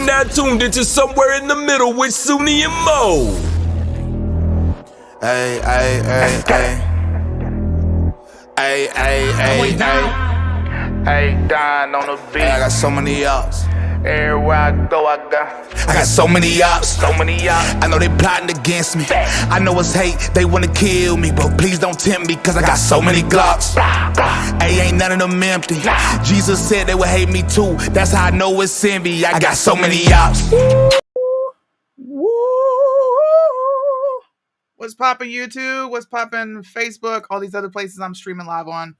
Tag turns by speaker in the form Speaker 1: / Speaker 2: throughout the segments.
Speaker 1: now tuned into Somewhere in the Middle with Sunni and Mo.
Speaker 2: Ay, ay, ay, ay. Ay, ay, ay, ay.
Speaker 3: Hey, Don on the beat.
Speaker 2: I got so many ops.
Speaker 3: Everywhere I go, I
Speaker 2: got so many ops.
Speaker 3: so many ops.
Speaker 2: I know they plotting against me. I know it's hate, they wanna kill me, but please don't tempt me, cause I got so many glocks. Hey, ain't none of them empty. Jesus said they would hate me too. That's how I know it's envy. I got so many ops.
Speaker 4: Woo! What's poppin' YouTube? What's poppin' Facebook? All these other places I'm streaming live on.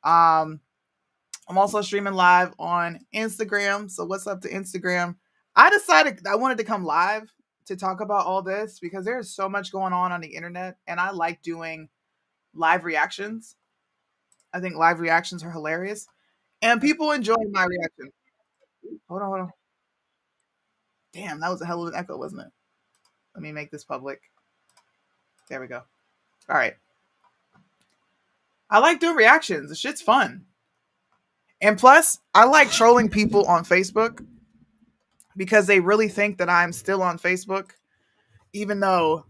Speaker 4: I'm also streaming live on Instagram. So what's up to Instagram? I decided I wanted to come live to talk about all this because there's so much going on the internet, and I like doing live reactions. I think live reactions are hilarious, and people enjoy my reaction. Hold on. Damn, that was a hell of an echo, wasn't it? Let me make this public. There we go. All right. I like doing reactions. The shit's fun. And plus, I like trolling people on Facebook because they really think that I'm still on Facebook, even though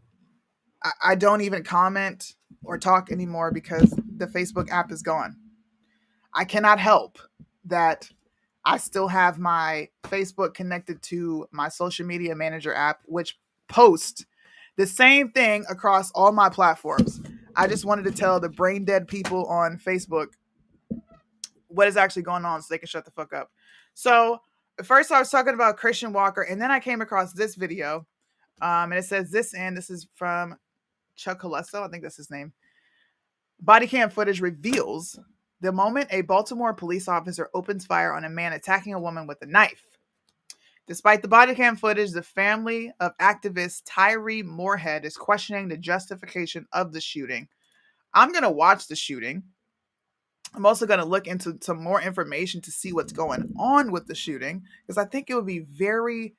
Speaker 4: I don't even comment or talk anymore because the Facebook app is gone. I cannot help that I still have my Facebook connected to my social media manager app, which posts the same thing across all my platforms. I just wanted to tell the brain dead people on Facebook what is actually going on so they can shut the fuck up. So first I was talking about Christian Walker, and then I came across this video, and it says this is from Chuck Colesso, I think that's his name. Body cam footage reveals the moment a Baltimore police officer opens fire on a man attacking a woman with a knife. Despite the body cam footage, the family of activist Tyree Moorhead is questioning the justification of the shooting. I'm going to watch the shooting. I'm also going to look into some more information to see what's going on with the shooting, because I think it would be very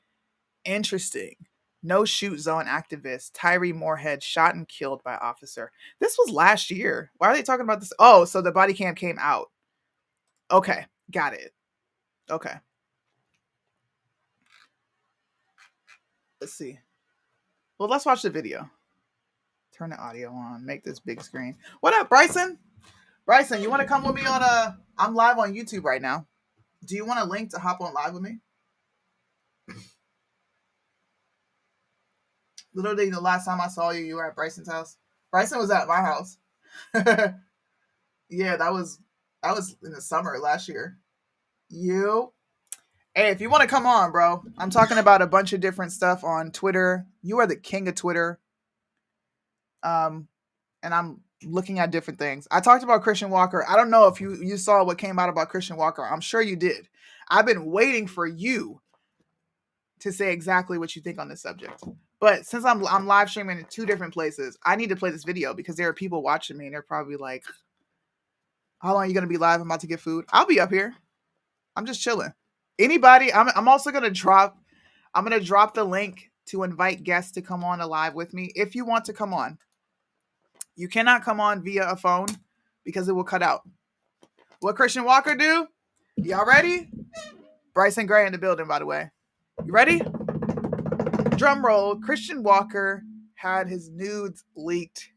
Speaker 4: interesting. No shoot zone activist Tyree Moorhead shot and killed by officer. This was last year. Why are they talking about this? Oh, so the body cam came out. Okay, got it. Okay. Let's see. Well, let's watch the video. Turn the audio on. Make this big screen. What up, Bryson? Bryson, you want to come with me on I'm live on YouTube right now. Do you want a link to hop on live with me? Literally, the last time I saw you, you were at Bryson's house. Bryson was at my house. Yeah, that was in the summer last year. Hey, if you want to come on, bro, I'm talking about a bunch of different stuff on Twitter. You are the king of Twitter. And I'm looking at different things. I talked about Christian Walker. I don't know if you saw what came out about Christian Walker. I'm sure you did. I've been waiting for you to say exactly what you think on this subject. But since I'm live streaming in two different places, I need to play this video because there are people watching me and they're probably like, how long are you going to be live? I'm about to get food. I'll be up here. I'm just chilling. Anybody, I'm also going to drop the link to invite guests to come on live with me. If you want to come on, you cannot come on via a phone because it will cut out. What Christian Walker do? Y'all ready? Bryson Gray in the building, by the way. You ready? Drum roll. Christian Walker had his nudes leaked.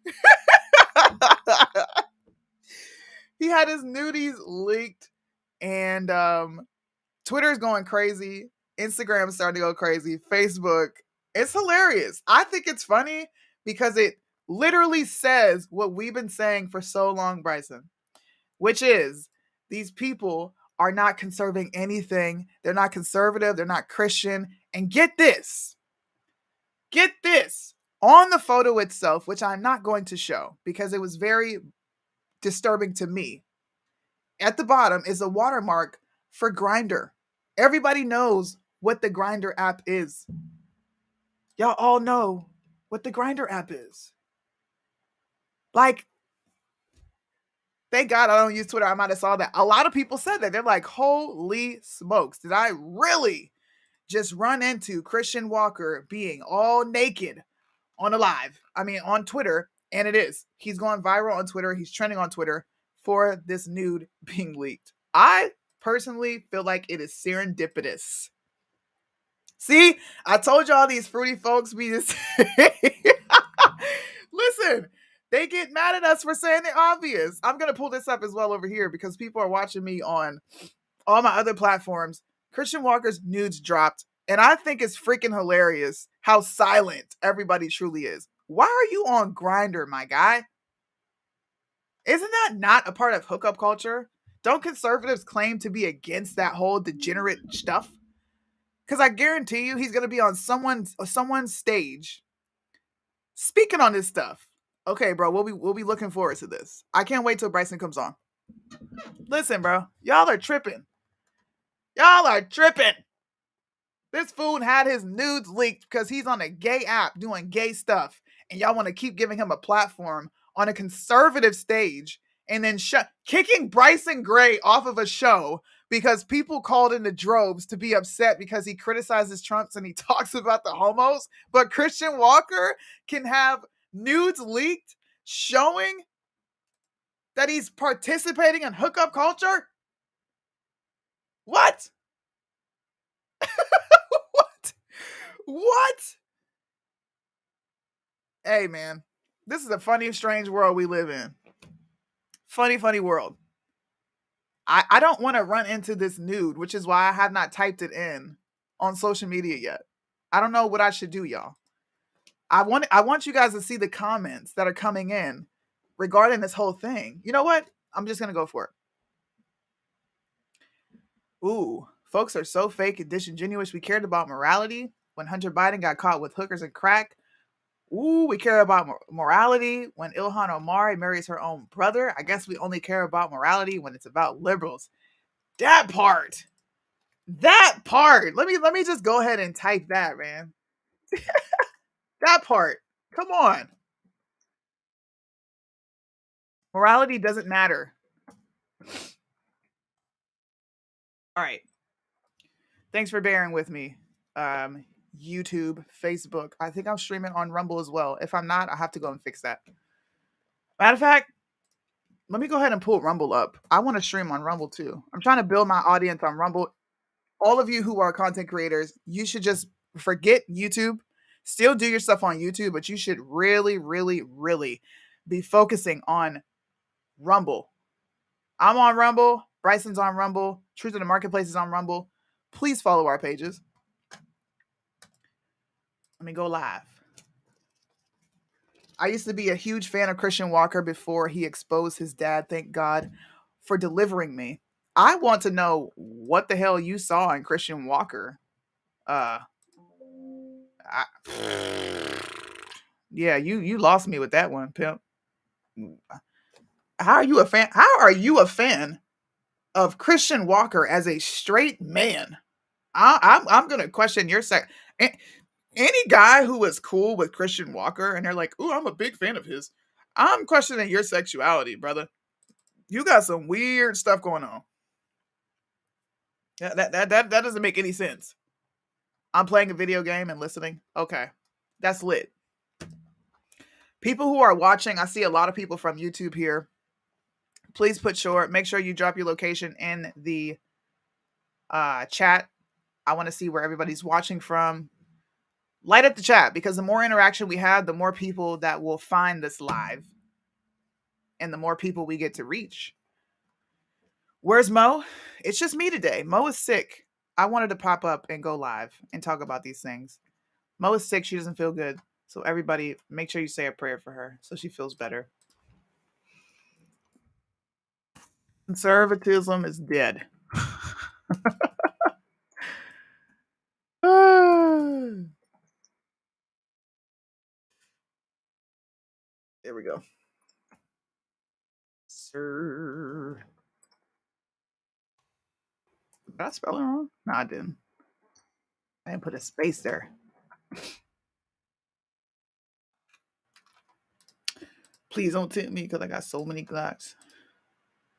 Speaker 4: He had his nudies leaked, and Twitter is going crazy. Instagram is starting to go crazy. Facebook. It's hilarious. I think it's funny because it literally says what we've been saying for so long, Bryson, which is these people are not conserving anything. They're not conservative. They're not Christian. And get this. On the photo itself, which I'm not going to show because it was very disturbing to me. At the bottom is a watermark for Grindr. Everybody knows what the Grindr app is. Y'all all know what the Grindr app is. Like, thank God I don't use Twitter. I might have saw that. A lot of people said that. They're like, holy smokes. Did I really just run into Christian Walker being all naked on on Twitter? And it is. He's going viral on Twitter. He's trending on Twitter for this nude being leaked. I personally feel like it is serendipitous. See, I told y'all these fruity folks be just. Listen, they get mad at us for saying the obvious. I'm gonna pull this up as well over here because people are watching me on all my other platforms. Christian Walker's nudes dropped, and I think it's freaking hilarious how silent everybody truly is. Why are you on Grindr, my guy? Isn't that not a part of hookup culture? Don't conservatives claim to be against that whole degenerate stuff? Because I guarantee you he's going to be on someone's stage speaking on this stuff. Okay, bro, we'll be looking forward to this. I can't wait till Bryson comes on. Listen, bro, y'all are tripping. Y'all are tripping. This fool had his nudes leaked because he's on a gay app doing gay stuff, and y'all want to keep giving him a platform on a conservative stage, and then kicking Bryson Gray off of a show because people called in the droves to be upset because he criticizes Trump and he talks about the homos, but Christian Walker can have nudes leaked showing that he's participating in hookup culture? What? What? Hey, man, this is a funny, strange world we live in. Funny, funny world. I don't want to run into this nude, which is why I have not typed it in on social media yet. I don't know what I should do, y'all. I want you guys to see the comments that are coming in regarding this whole thing. You know what? I'm just going to go for it. Ooh, folks are so fake and disingenuous. We cared about morality when Hunter Biden got caught with hookers and crack. Ooh, we care about morality when Ilhan Omar marries her own brother. I guess we only care about morality when it's about liberals. That part. Let me just go ahead and type that, man. That part. Come on. Morality doesn't matter. All right. Thanks for bearing with me. YouTube, Facebook. I think I'm streaming on Rumble as well. If I'm not, I have to go and fix that. Matter of fact, let me go ahead and pull Rumble up. I want to stream on Rumble too. I'm trying to build my audience on Rumble. All of you who are content creators, you should just forget YouTube. Still do your stuff on YouTube, but you should really, really, really be focusing on Rumble. I'm on Rumble. Bryson's on Rumble. Truth in the Marketplace is on Rumble. Please follow our pages. Let me go live. I used to be a huge fan of Christian Walker before he exposed his dad. Thank God for delivering me. I want to know what the hell you saw in Christian Walker. Yeah, you lost me with that one, pimp. How are you a fan? How are you a fan of Christian Walker as a straight man? I'm gonna question your sex. Any guy who is cool with Christian Walker and they're like, "Ooh, I'm a big fan of his," I'm questioning your sexuality, brother. You got some weird stuff going on. That doesn't make any sense. I'm playing a video game and listening. Okay, that's lit. People who are watching, I see a lot of people from YouTube here. Please make sure you drop your location in the chat. I want to see where everybody's watching from. Light up the chat because the more interaction we have, the more people that will find this live and the more people we get to reach. Where's Mo? It's just me today. Mo is sick. I wanted to pop up and go live and talk about these things. Mo is sick. She doesn't feel good. So everybody, make sure you say a prayer for her so she feels better. Conservatism is dead. There we go. Sir. Did I spell it wrong? No, I didn't. I didn't put a space there. Please don't tempt me because I got so many Glocks.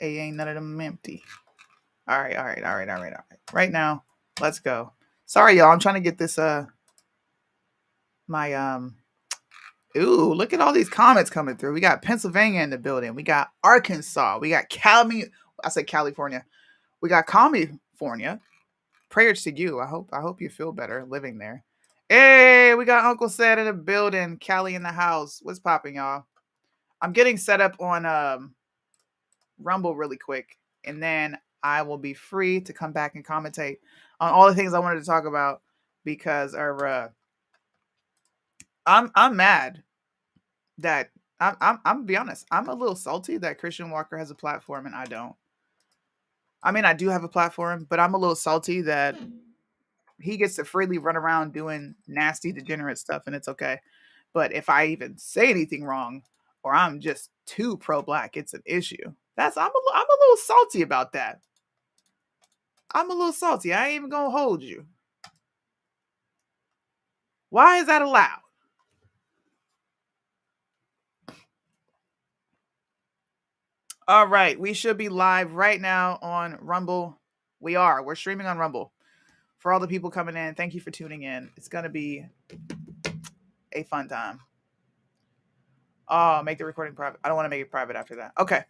Speaker 4: A ain't none of them empty. All right. Right now, let's go. Sorry, y'all. I'm trying to get this Ooh, look at all these comments coming through. We got Pennsylvania in the building. We got Arkansas. We got California. We got California. prayers to you. I hope you feel better living there. Hey, we got Uncle Sad in the building, Callie in the house. What's popping, y'all? I'm getting set up on Rumble really quick, and then I will be free to come back and commentate on all the things I wanted to talk about because I'm mad that I'm gonna be honest. I'm a little salty that Christian Walker has a platform and I don't. I mean, I do have a platform, but I'm a little salty that he gets to freely run around doing nasty, degenerate stuff, and it's okay. But if I even say anything wrong, or I'm just too pro-black, it's an issue. I'm a little salty about that. I'm a little salty. I ain't even gonna hold you. Why is that allowed? All right, we should be live right now on Rumble. We are. We're streaming on Rumble. For all the people coming in, thank you for tuning in. It's gonna be a fun time. Oh, make the recording private. I don't want to make it private after that. Okay.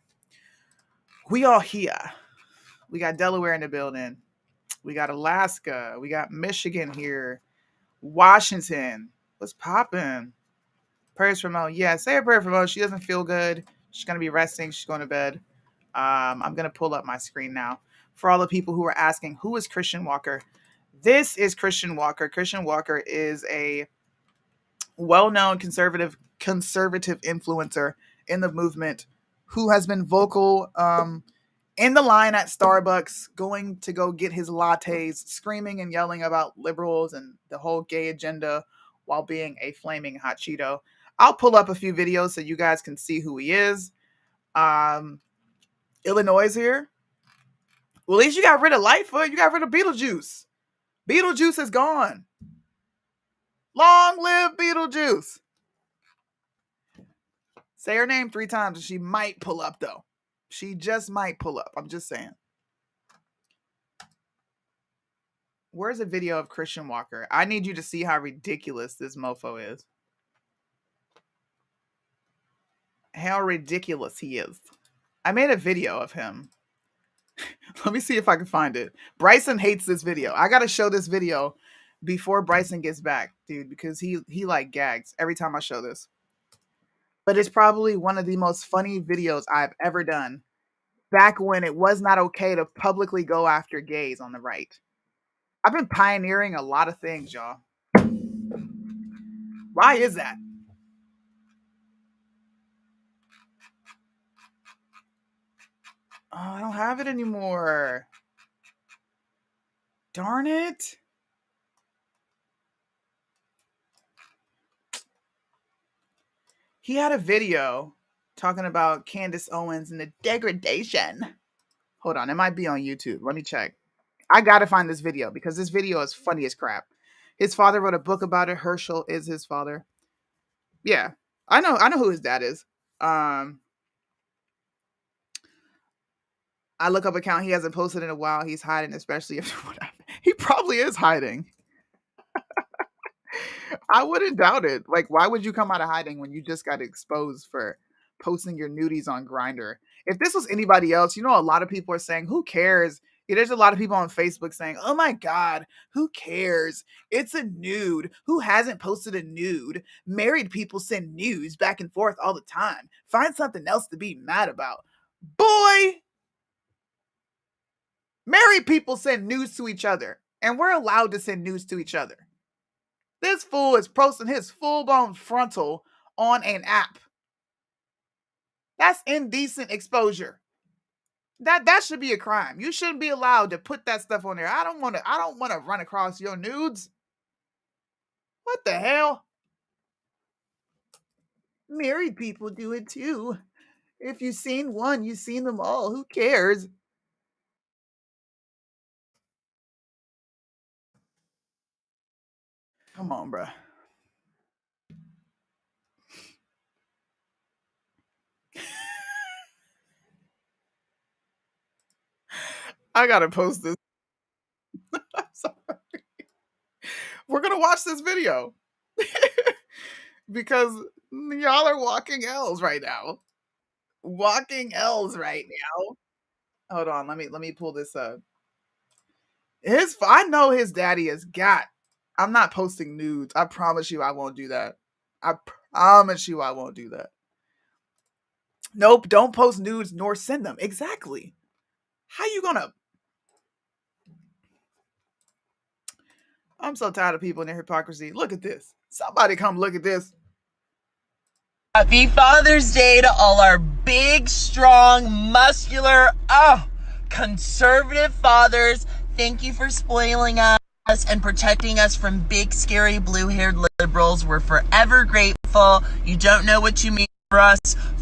Speaker 4: We all here. We got Delaware in the building. We got Alaska. We got Michigan here. Washington. What's popping? Prayers for Mo. Yeah, say a prayer for Mo. She doesn't feel good. She's going to be resting. She's going to bed. I'm going to pull up my screen now. For all the people who are asking, who is Christian Walker? This is Christian Walker. Christian Walker is a well-known conservative influencer in the movement who has been vocal in the line at Starbucks, going to go get his lattes, screaming and yelling about liberals and the whole gay agenda while being a flaming hot Cheeto. I'll pull up a few videos so you guys can see who he is. Illinois here. Well, at least you got rid of Lightfoot. You got rid of Beetlejuice. Beetlejuice is gone. Long live Beetlejuice. Say her name 3 times and she might pull up, though. She just might pull up. I'm just saying. Where's a video of Christian Walker? I need you to see how ridiculous this mofo is. How ridiculous he is. I made a video of him. Let me see if I can find it. Bryson hates this video. I gotta show this video before Bryson gets back, dude, because he like gags every time I show this. But it's probably one of the most funny videos I've ever done. Back when it was not okay to publicly go after gays on the right. I've been pioneering a lot of things, y'all. Why is that? Oh, I don't have it anymore. Darn it. He had a video talking about Candace Owens and the degradation. Hold on, it might be on YouTube. Let me check. I gotta find this video because this video is funny as crap. His father wrote a book about it. Herschel is his father. Yeah, I know who his dad is. I look up account he hasn't posted in a while. He's hiding, especially if he probably is hiding. I wouldn't doubt it. Like, why would you come out of hiding when you just got exposed for posting your nudies on Grindr? If this was anybody else, a lot of people are saying, who cares? Yeah, there's a lot of people on Facebook saying, oh my God, who cares? It's a nude. Who hasn't posted a nude? Married people send nudes back and forth all the time. Find something else to be mad about. Boy! Married people send nudes to each other, and we're allowed to send nudes to each other. This fool is posting his full-blown frontal on an app. That's indecent exposure. That should be a crime. You shouldn't be allowed to put that stuff on there. I don't want to run across your nudes. What the hell? Married people do it too. If you've seen one, you've seen them all. Who cares? Come on, bruh. I gotta post this. I'm sorry. We're gonna watch this video because y'all are walking L's right now. Walking L's right now. Hold on, let me pull this up. I know his daddy has got. I'm not posting nudes. I promise you I won't do that. I promise you I won't do that. Nope, don't post nudes nor send them. Exactly. How you gonna? I'm so tired of people and their hypocrisy. Look at this. Somebody come look at this.
Speaker 5: Happy Father's Day to all our big, strong, muscular, conservative fathers. Thank you for spoiling us and protecting us from big, scary, blue-haired liberals. We're forever grateful. You don't know what you mean for us.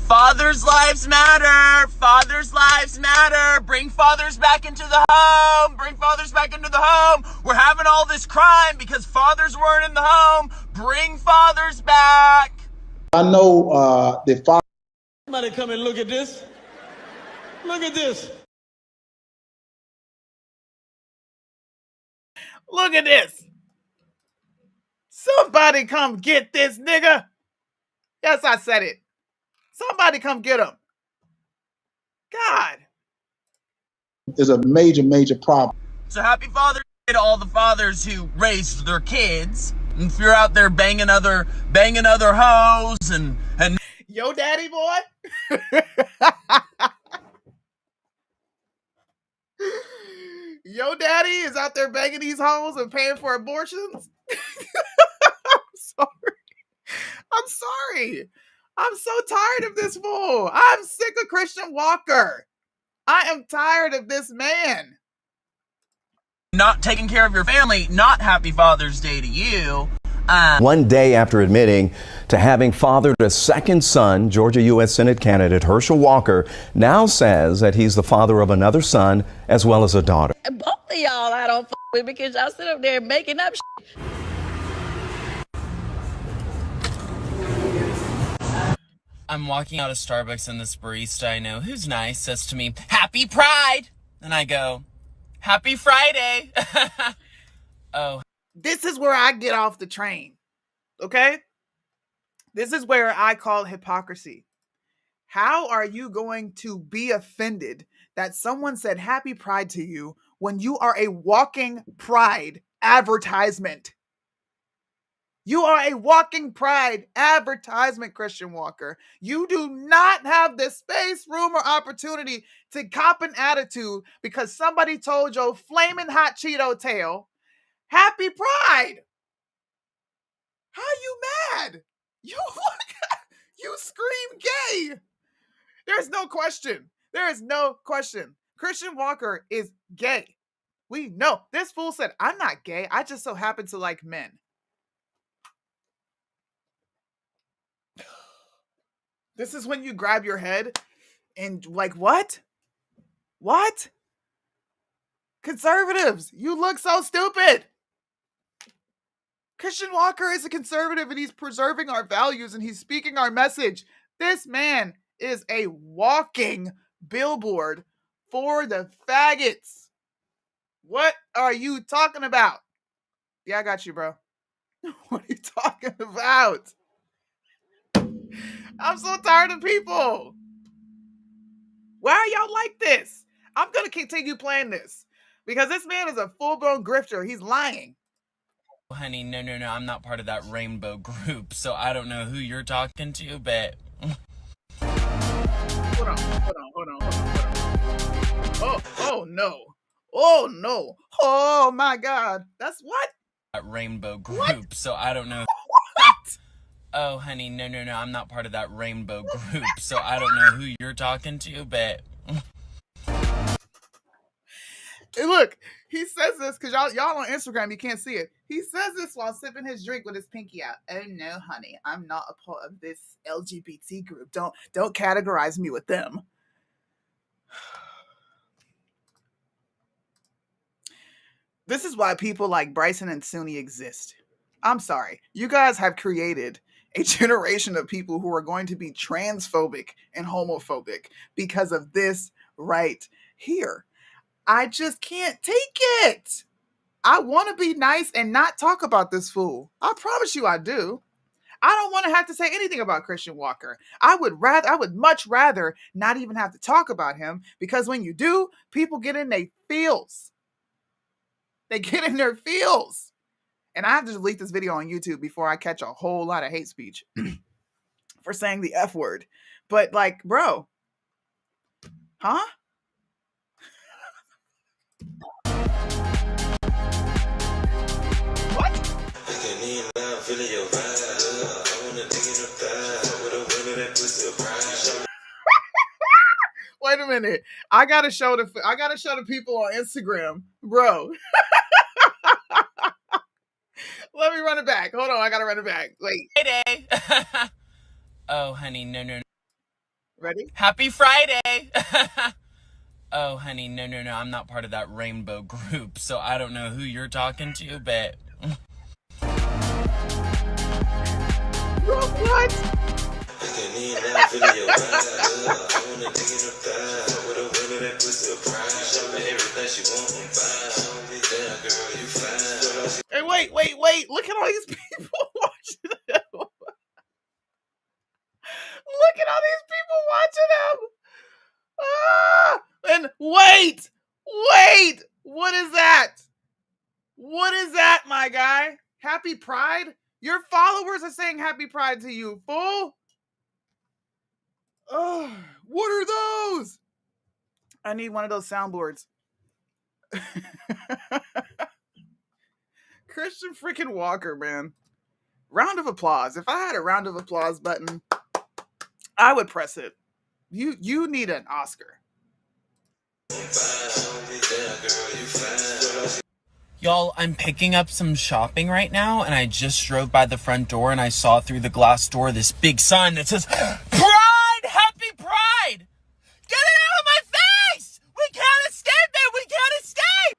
Speaker 5: Fathers' lives matter. Fathers' lives matter. Bring fathers back into the home. Bring fathers back into the home. We're having all this crime because fathers weren't in the home. Bring fathers back.
Speaker 6: I know the father.
Speaker 7: Somebody come and look at this. Look at this.
Speaker 4: Look at this. Somebody come get this nigga. Yes, I said it. Somebody come get him. God.
Speaker 6: Is a major, major problem.
Speaker 5: So happy Father's Day to all the fathers who raised their kids. And if you're out there banging other hoes and
Speaker 4: Yo daddy boy. Yo daddy is out there banging these hoes and paying for abortions. I'm sorry. I'm so tired of this fool. I'm sick of Christian Walker. I am tired of this man.
Speaker 5: not taking care of your family. Not happy Father's Day to you.
Speaker 8: One day after admitting to having fathered a second son, Georgia U.S. Senate candidate Herschel Walker now says that he's the father of another son as well as a daughter.
Speaker 9: Both of y'all I don't with because y'all sit up there making up shit.
Speaker 5: I'm walking out of Starbucks and this barista I know, who's nice, says to me, "Happy Pride!" And I go, "Happy Friday!" Oh.
Speaker 4: This is where I get off the train, okay? This is where I call hypocrisy. How are you going to be offended that someone said happy Pride to you when you are a walking Pride advertisement? You are a walking Pride advertisement, Christian Walker. You do not have the space, room, or opportunity to cop an attitude because somebody told your flaming hot Cheeto tail, happy Pride. How you mad? You scream gay. There's no question. There is no question. Christian Walker is gay. We know. This fool said, I'm not gay. I just so happen to like men. This is when you grab your head and like, what? What? Conservatives, you look so stupid. Christian Walker is a conservative and he's preserving our values and he's speaking our message. This man is a walking billboard for the faggots. What are you talking about? Yeah, I got you, bro. What are you talking about? I'm so tired of people. Why are y'all like this? I'm going to continue playing this because this man is a full-blown grifter. He's lying.
Speaker 5: Honey, no, I'm not part of that rainbow group, so I don't know who you're talking to, but...
Speaker 4: Hold on. Oh, no. Oh, no. Oh, my God. That's what?
Speaker 5: That rainbow group,
Speaker 4: what?
Speaker 5: So I don't know...
Speaker 4: What?
Speaker 5: Oh, honey, no, I'm not part of that rainbow group, so I don't know who you're talking to, but...
Speaker 4: Hey, look, he says this because y'all on Instagram, you can't see it. He says this while sipping his drink with his pinky out. Oh no, honey, I'm not a part of this LGBT group. Don't categorize me with them. This is why people like Bryson and Suni exist. I'm sorry. You guys have created a generation of people who are going to be transphobic and homophobic because of this right here. I just can't take it. I want to be nice and not talk about this fool. I promise you I do. I don't want to have to say anything about Christian Walker. I would much rather not even have to talk about him because when you do, people get in their feels. They get in their feels. And I have to delete this video on YouTube before I catch a whole lot of hate speech for saying the F word. But like, bro, huh? Wait a minute. I gotta show the people on Instagram, bro. Let me run it back. Hold on, I gotta run it back. Wait.
Speaker 5: Friday. Oh, honey, no.
Speaker 4: Ready?
Speaker 5: Happy Friday. Oh, honey, no. I'm not part of that rainbow group, so I don't know who you're talking to, but...
Speaker 4: Bro, what? Hey, wait. Look at all these people watching him. Look at all these people watching him. Ah! And wait. What is that? What is that, my guy? Happy Pride? Your followers are saying happy Pride to you, fool. Oh, what are those? I need one of those soundboards. Christian freaking Walker, man. Round of applause. If I had a round of applause button, I would press it. You need an Oscar.
Speaker 5: Y'all, I'm picking up some shopping right now, and I just drove by the front door, and I saw through the glass door this big sign that says, Pride! Happy Pride! Get it out of my face! We can't escape it! We can't escape!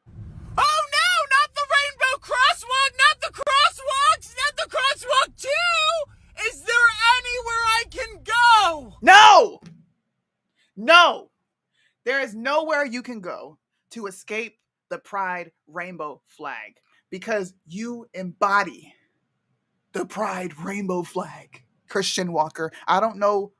Speaker 5: Oh no! Not the rainbow crosswalk! Not the crosswalks! Not the crosswalk 2! Is there anywhere I can go?
Speaker 4: No! There is nowhere you can go to escape the Pride rainbow flag because you embody the Pride rainbow flag. Christian Walker. I don't know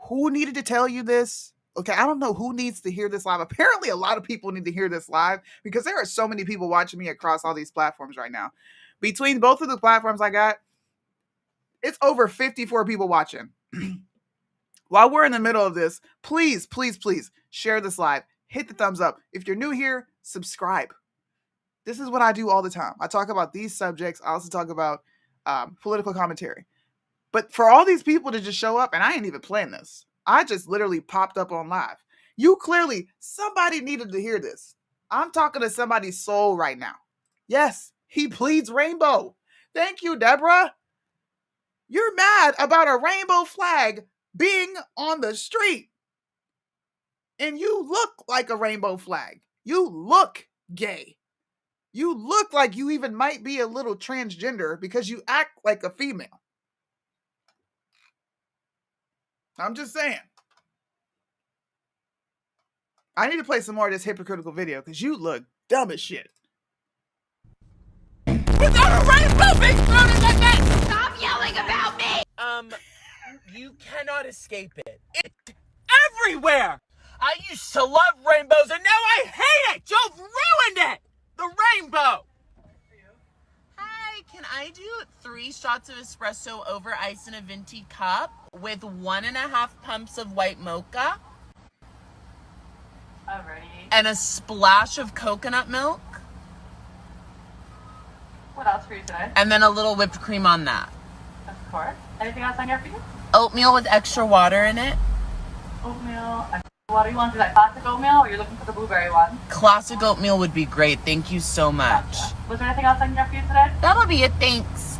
Speaker 4: who needed to tell you this. Okay, I don't know who needs to hear this live. Apparently, a lot of people need to hear this live because there are so many people watching me across all these platforms right now. Between both of the platforms I got, it's over 54 people watching. While we're in the middle of this, please share this live. Hit the thumbs up. If you're new here, subscribe. This is what I do all the time. I talk about these subjects. I also talk about political commentary. But for all these people to just show up, and I ain't even playing this. I just literally popped up on live. Somebody needed to hear this. I'm talking to somebody's soul right now. Yes, he pleads rainbow. Thank you, Deborah. You're mad about a rainbow flag being on the street. And you look like a rainbow flag. You look gay. You look like you even might be a little transgender because you act like a female. I'm just saying. I need to play some more of this hypocritical video because you look dumb as shit.
Speaker 5: Without a rainbow being thrown in my face! Stop yelling about me! You cannot escape it. It's everywhere! I used to love rainbows and now I hate it! You've ruined it! The rainbow! Hi, can I do 3 shots of espresso over ice in a venti cup with 1.5 pumps of white mocha?
Speaker 10: Alrighty.
Speaker 5: And a splash of coconut milk?
Speaker 10: What else for you today?
Speaker 5: And then a little whipped cream on that.
Speaker 10: Of course. Anything else on here for you?
Speaker 5: Oatmeal with extra water in it.
Speaker 10: Oatmeal. What do you want? Do that classic oatmeal or you're looking for the blueberry one?
Speaker 5: Classic oatmeal would be great. Thank you so much.
Speaker 10: Gotcha. Was there anything else on here for you today?
Speaker 5: That'll be it. Thanks.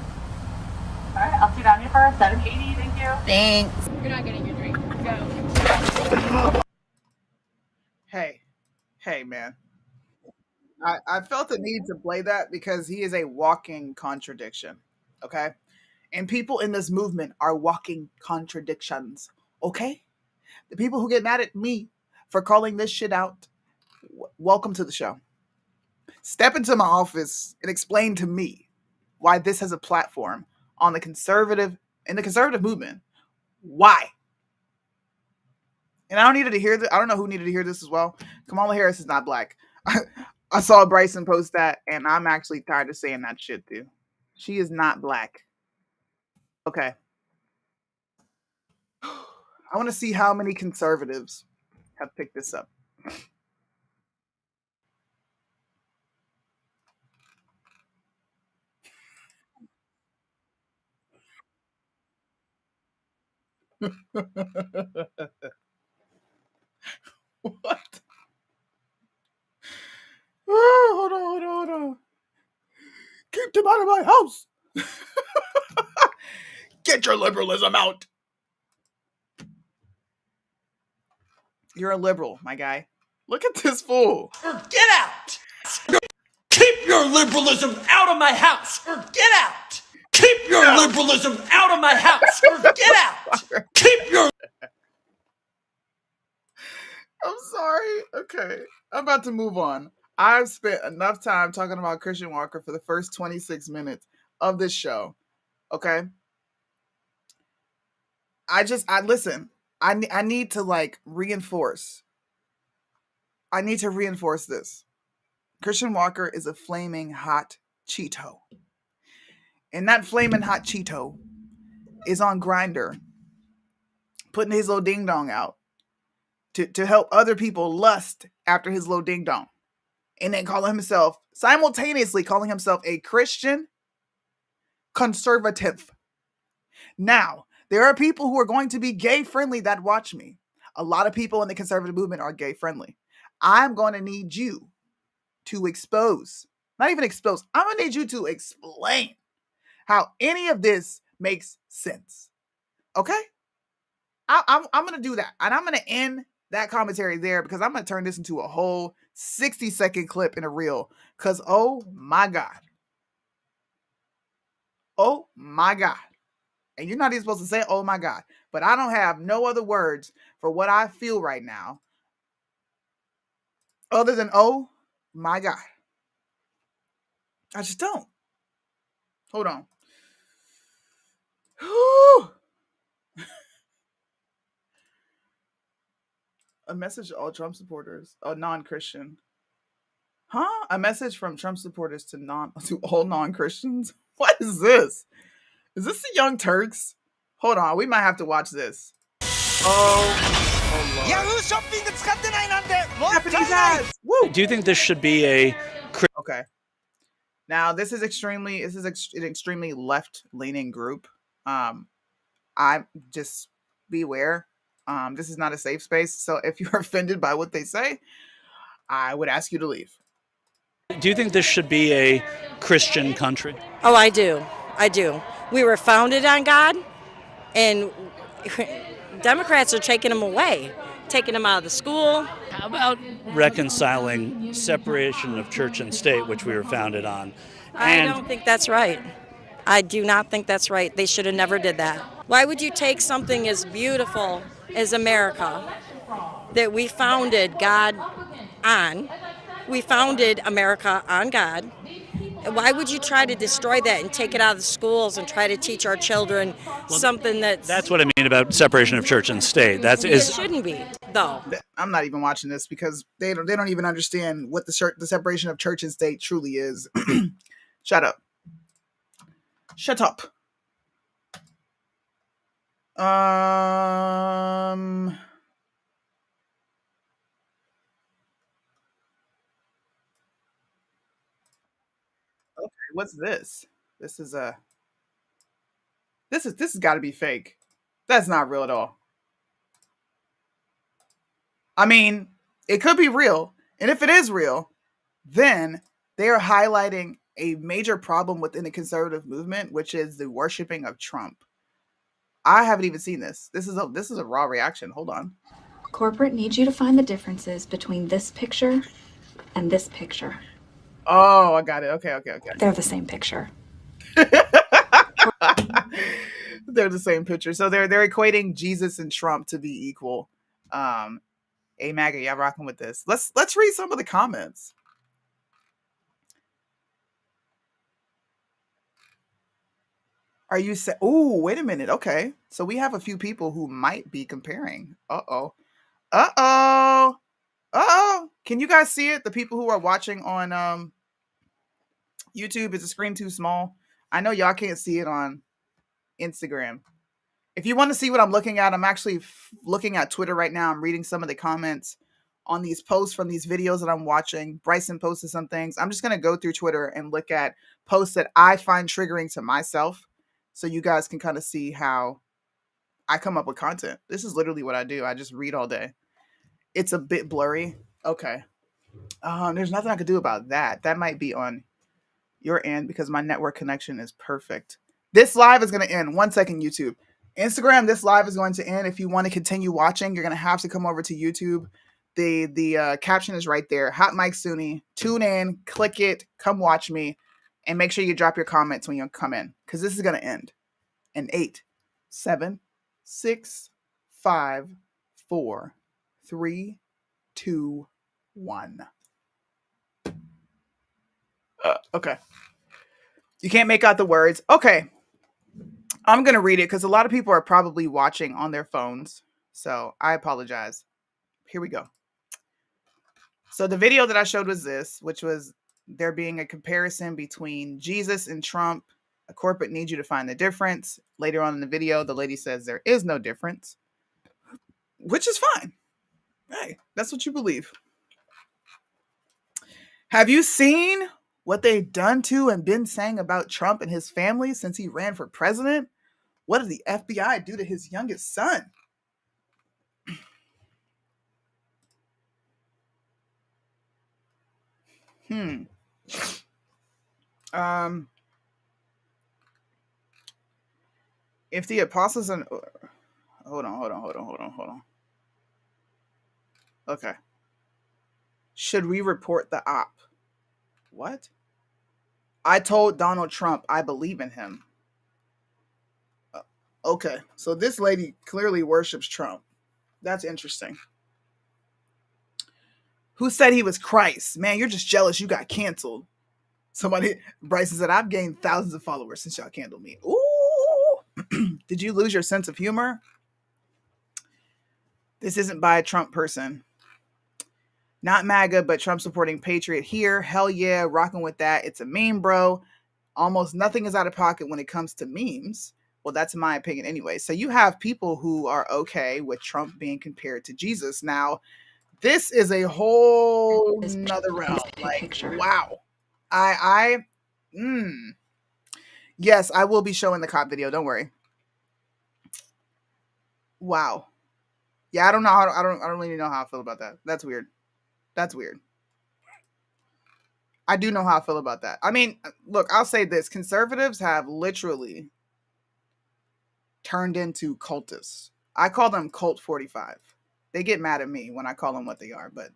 Speaker 10: Alright, I'll see you down here for $7.80. Thank you.
Speaker 5: Thanks.
Speaker 9: You're not getting your drink. Go.
Speaker 4: Hey, man. I felt the need to play that because he is a walking contradiction. Okay? And people in this movement are walking contradictions. Okay? The people who get mad at me for calling this shit out, welcome to the show. Step into my office and explain to me why this has a platform in the conservative movement. Why? And I don't know who needed to hear this as well. Kamala Harris is not black. I saw Bryson post that, and I'm actually tired of saying that shit, dude. She is not black. Okay. I want to see how many conservatives have picked this up. What? Oh, hold on. Keep them out of my house. Get your liberalism out. You're a liberal, my guy. Look at this fool.
Speaker 7: Get out! Keep your liberalism out of my house, or get out! Keep your liberalism out of my house, or get out! Keep your
Speaker 4: I'm sorry. Okay. I'm about to move on. I've spent enough time talking about Christian Walker for the first 26 minutes of this show. Okay. I listen. I need to reinforce. I need to reinforce this. Christian Walker is a flaming hot Cheeto. And that flaming hot Cheeto is on Grindr, putting his little ding dong out to help other people lust after his little ding dong. And then simultaneously calling himself a Christian conservative. Now, there are people who are going to be gay friendly that watch me. A lot of people in the conservative movement are gay friendly. I'm going to need you to not even expose, I'm going to need you to explain how any of this makes sense. Okay? I'm going to do that. And I'm going to end that commentary there because I'm going to turn this into a whole 60-second clip in a reel. Because, oh my God. Oh my God. And you're not even supposed to say, oh my God. But I don't have no other words for what I feel right now other than, oh my God. I just don't. Hold on. Whew. A message to all Trump supporters, non-Christian. Huh? A message from Trump supporters to all non-Christians? What is this? Is this the Young Turks? Hold on, we might have to watch this. Oh Lord. Japanese ads. Woo!
Speaker 11: Do you think this should be a
Speaker 4: Okay. Now this is an extremely left-leaning group. I just beware. This is not a safe space. So if you're offended by what they say, I would ask you to leave.
Speaker 11: Do you think this should be a Christian country?
Speaker 9: Oh, I do. I do. We were founded on God, and Democrats are taking them away, taking them out of the school.
Speaker 11: How about reconciling separation of church and state, which we were founded on?
Speaker 9: I don't think that's right. I do not think that's right. They should have never did that. Why would you take something as beautiful as America that we founded God on? We founded America on God. Why would you try to destroy that and take it out of the schools and try to teach our children something
Speaker 11: that's what I mean about separation of church and state.
Speaker 9: It shouldn't be, though.
Speaker 4: I'm not even watching this because they don't even understand what the separation of church and state truly is. Shut up. Shut up. Okay, what's this? This has got to be fake. That's not real at all. I mean, it could be real, and if it is real, then they are highlighting a major problem within the conservative movement, which is the worshiping of Trump. I haven't even seen this. This is a raw reaction. Hold on.
Speaker 12: Corporate needs you to find the differences between this picture and this picture.
Speaker 4: Oh, I got it. Okay.
Speaker 12: They're the same picture.
Speaker 4: They're the same picture. So they're equating Jesus and Trump to be equal. Hey Maggie, y'all rocking with this. Let's read some of the comments. Are you oh, wait a minute. Okay. So we have a few people who might be comparing. Uh-oh. Oh, can you guys see it? The people who are watching on YouTube, is the screen too small? I know y'all can't see it on Instagram. If you want to see what I'm looking at, I'm actually looking at Twitter right now. I'm reading some of the comments on these posts from these videos that I'm watching. Bryson posted some things. I'm just going to go through Twitter and look at posts that I find triggering to myself so you guys can kind of see how I come up with content. This is literally what I do. I just read all day. It's a bit blurry. Okay. There's nothing I could do about that. That might be on your end because my network connection is perfect. This live is going to end. 1 second, YouTube. Instagram, this live is going to end. If you want to continue watching, you're going to have to come over to YouTube. The caption is right there. Hot Mike Suni. Tune in, click it, come watch me, and make sure you drop your comments when you come in because this is going to end in 8, 7, 6, 5, 4, 3, 2, 1. Okay. You can't make out the words. Okay. I'm going to read it because a lot of people are probably watching on their phones. So I apologize. Here we go. So the video that I showed was this, which was there being a comparison between Jesus and Trump. A corporate needs you to find the difference. Later on in the video, the lady says there is no difference, which is fine. Hey, that's what you believe. Have you seen what they've done to and been saying about Trump and his family since he ran for president? What did the FBI do to his youngest son? If the apostles and hold on. Okay. Should we report the op? What? I told Donald Trump I believe in him. Okay. So this lady clearly worships Trump. That's interesting. Who said he was Christ? Man, you're just jealous you got canceled. Somebody, Bryson said, I've gained thousands of followers since y'all canceled me. Ooh. Did you lose your sense of humor? This isn't by a Trump person. Not MAGA, but Trump supporting Patriot here. Hell yeah, rocking with that. It's a meme, bro. Almost nothing is out of pocket when it comes to memes. Well, that's my opinion anyway. So you have people who are okay with Trump being compared to Jesus. Now, this is a whole nother realm. Like, wow. Yes, I will be showing the cop video. Don't worry. Wow. Yeah, I don't know how. I don't really know how I feel about that. That's weird. That's weird. I do know how I feel about that. I mean, look, I'll say this. Conservatives have literally turned into cultists. I call them Cult 45. They get mad at me when I call them what they are, but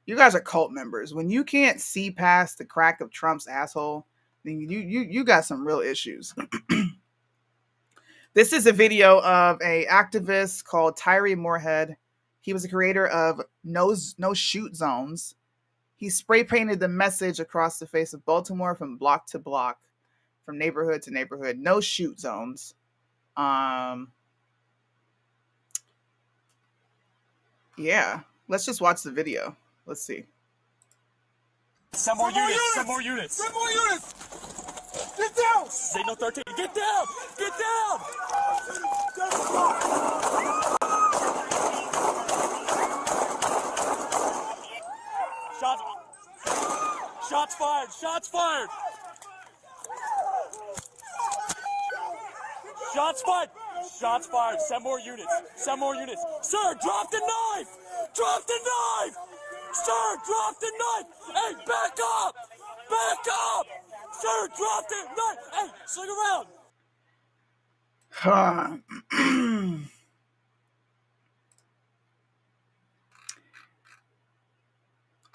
Speaker 4: you guys are cult members. When you can't see past the crack of Trump's asshole, then you got some real issues. This is a video of a activist called Tyree Moorhead. He was the creator of No Shoot Zones. He spray painted the message across the face of Baltimore from block to block, from neighborhood to neighborhood. No shoot zones. Yeah, let's just watch the video. Let's see.
Speaker 13: Send more units! Send more units! Send more units! Get down! Signal 13, get down! Get down! Shots fired! Shots fired! Shots fired! Shots fired! Send more units! Send more units! Sir, drop the knife! Drop the knife! Sir, drop the knife! Hey, back up! Back up! Sir, drop the knife! Hey, swing around!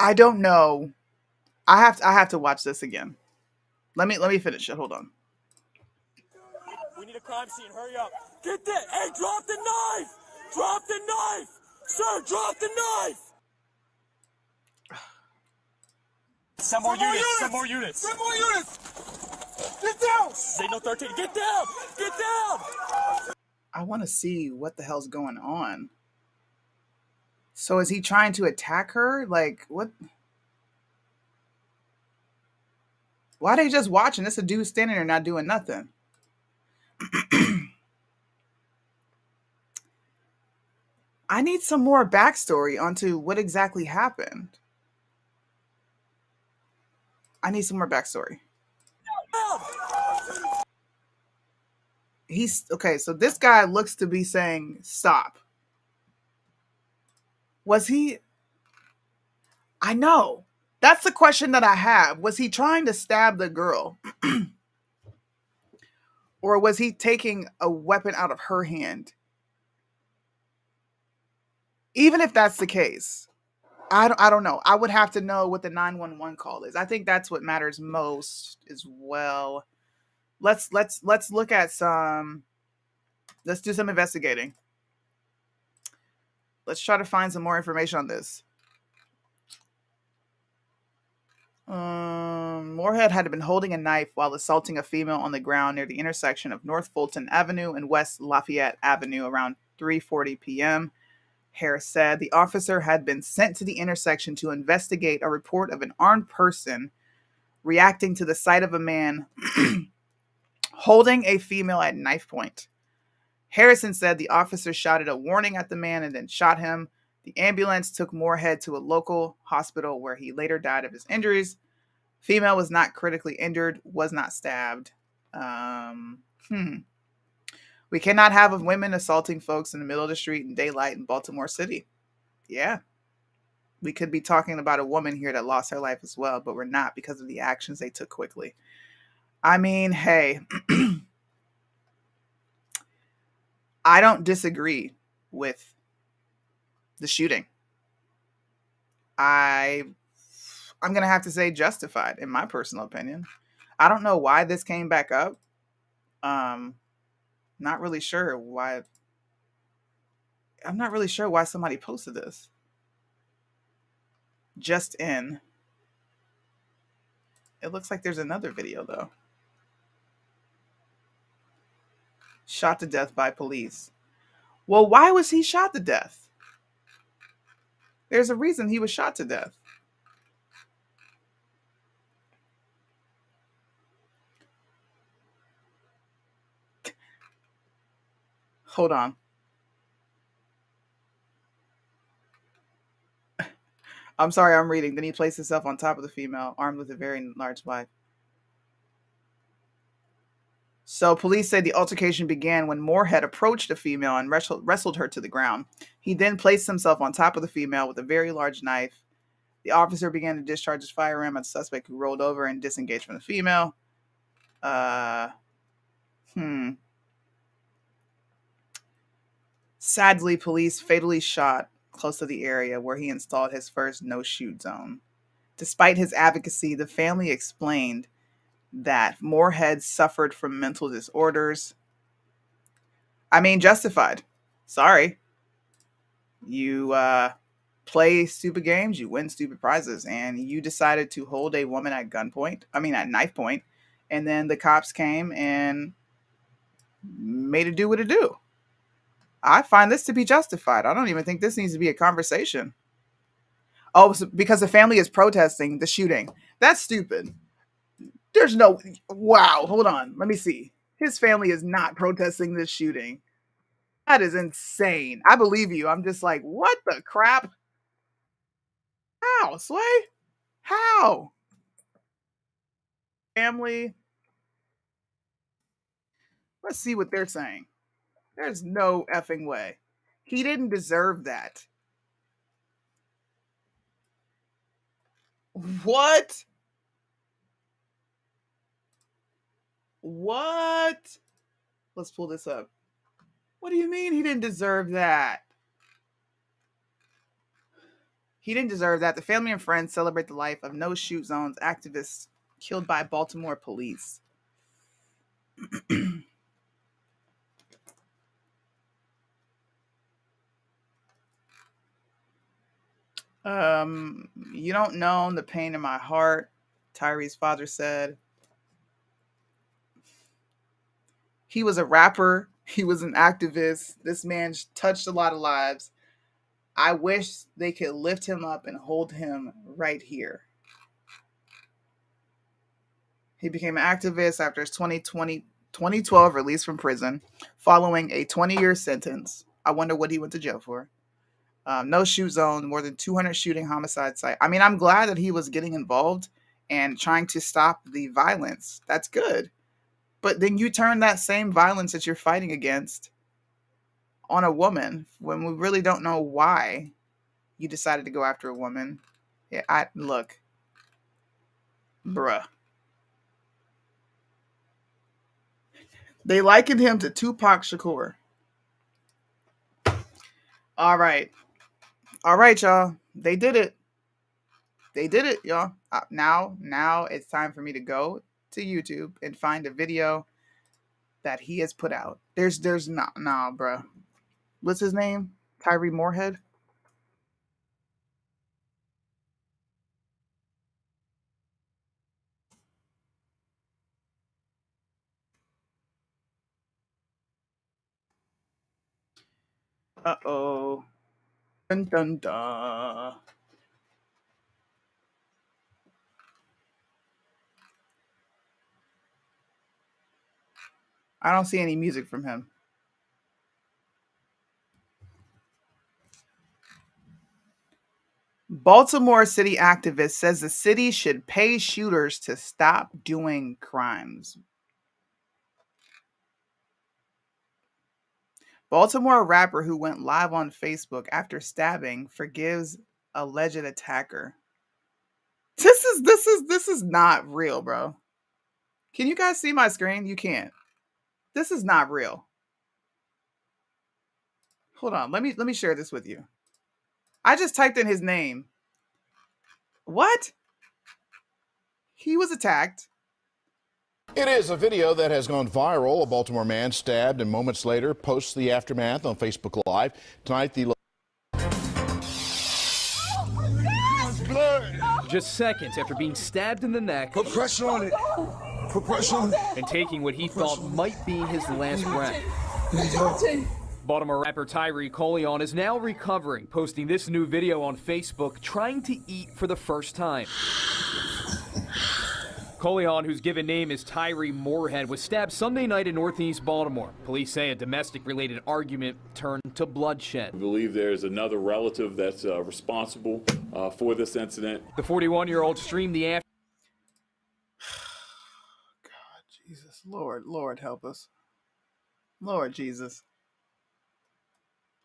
Speaker 4: I don't know. I have to watch this again. Let me finish it. Hold on.
Speaker 13: We need a crime scene. Hurry up! Get that! Hey, drop the knife! Drop the knife! Sir, drop the knife! Send more units! Send more units! Send more units! Get down! Signal 13, get down! Get down!
Speaker 4: I want to see what the hell's going on. So is he trying to attack her? Like, what? Why they just watching? It's a dude standing there not doing nothing. I need some more backstory onto what exactly happened. I need some more backstory. He's okay. So this guy looks to be saying stop. Was he? I know. That's the question that I have. Was he trying to stab the girl? Or was he taking a weapon out of her hand? Even if that's the case, I don't know. I would have to know what the 911 call is. I think that's what matters most as well. Let's look at some. Let's do some investigating. Let's try to find some more information on this. Moorhead had been holding a knife while assaulting a female on the ground near the intersection of North Fulton Avenue and West Lafayette Avenue around 3:40 p.m. Harris said the officer had been sent to the intersection to investigate a report of an armed person reacting to the sight of a man holding a female at knife point. Harrison said the officer shouted a warning at the man and then shot him. The ambulance took Moorhead to a local hospital where he later died of his injuries. Female was not critically injured, was not stabbed. We cannot have women assaulting folks in the middle of the street in daylight in Baltimore City. Yeah. We could be talking about a woman here that lost her life as well, but we're not because of the actions they took quickly. I mean, hey, I don't disagree with the shooting. I'm going to have to say justified, in my personal opinion. I don't know why this came back up. Not really sure why. I'm not really sure why somebody posted this. Just in. It looks like there's another video, though. Shot to death by police. Well, why was he shot to death? There's a reason he was shot to death. Hold on. I'm sorry, I'm reading. Then he placed himself on top of the female, armed with a very large knife. So police say the altercation began when Moorhead approached the female and wrestled her to the ground. He then placed himself on top of the female with a very large knife. The officer began to discharge his firearm at the suspect, who rolled over and disengaged from the female. Sadly, police fatally shot close to the area where he installed his first no-shoot zone. Despite his advocacy, the family explained that Moorhead suffered from mental disorders. I mean, justified. Sorry. You play stupid games, you win stupid prizes, and you decided to hold a woman at at knife point, and then the cops came and made it do what it do. I find this to be justified. I don't even think this needs to be a conversation. Oh, because the family is protesting the shooting. That's stupid. There's no... Wow, hold on. Let me see. His family is not protesting this shooting. That is insane. I believe you. I'm just like, what the crap? How, Sway? How? Family. Let's see what they're saying. There's no effing way. He didn't deserve that. What? What? Let's pull this up. What do you mean he didn't deserve that? He didn't deserve that. The family and friends celebrate the life of no-shoot zones activists killed by Baltimore police. You don't know the pain in my heart, Tyree's father said. He was a rapper. He was an activist. This man touched a lot of lives. I wish they could lift him up and hold him right here. He became an activist after his 2012 release from prison following a 20-year sentence. I wonder what he went to jail for. No shoot zone, more than 200 shooting homicide site. I mean, I'm glad that he was getting involved and trying to stop the violence. That's good. But then you turn that same violence that you're fighting against on a woman when we really don't know why you decided to go after a woman. Yeah, look, bruh. They likened him to Tupac Shakur. All right, y'all. They did it. They did it, y'all. Now it's time for me to go to YouTube and find a video that he has put out. There's nah, bruh. What's his name? Tyree Moorhead. Uh-oh. Dun dun dun. I don't see any music from him. Baltimore city activist says the city should pay shooters to stop doing crimes. Baltimore rapper who went live on Facebook after stabbing forgives alleged attacker. This is not real, bro. Can you guys see my screen? You can't. This is not real. Hold on. Let me share this with you. I just typed in his name. What? He was attacked.
Speaker 14: It is a video that has gone viral. A Baltimore man stabbed and moments later posts the aftermath on Facebook Live. Tonight, the
Speaker 15: just seconds after being stabbed in the neck.
Speaker 1: Put pressure on it. Put pressure on it.
Speaker 15: And taking what he thought might be his last breath. Baltimore rapper Tyree Coleon is now recovering, posting this new video on Facebook, trying to eat for the first time. Coleon, whose given name is Tyree Moorhead, was stabbed Sunday night in northeast Baltimore. Police say a domestic-related argument turned to bloodshed.
Speaker 16: We believe there's another relative that's responsible for this incident.
Speaker 15: The 41-year-old streamed the after.
Speaker 4: God, Jesus, Lord, help us. Lord Jesus.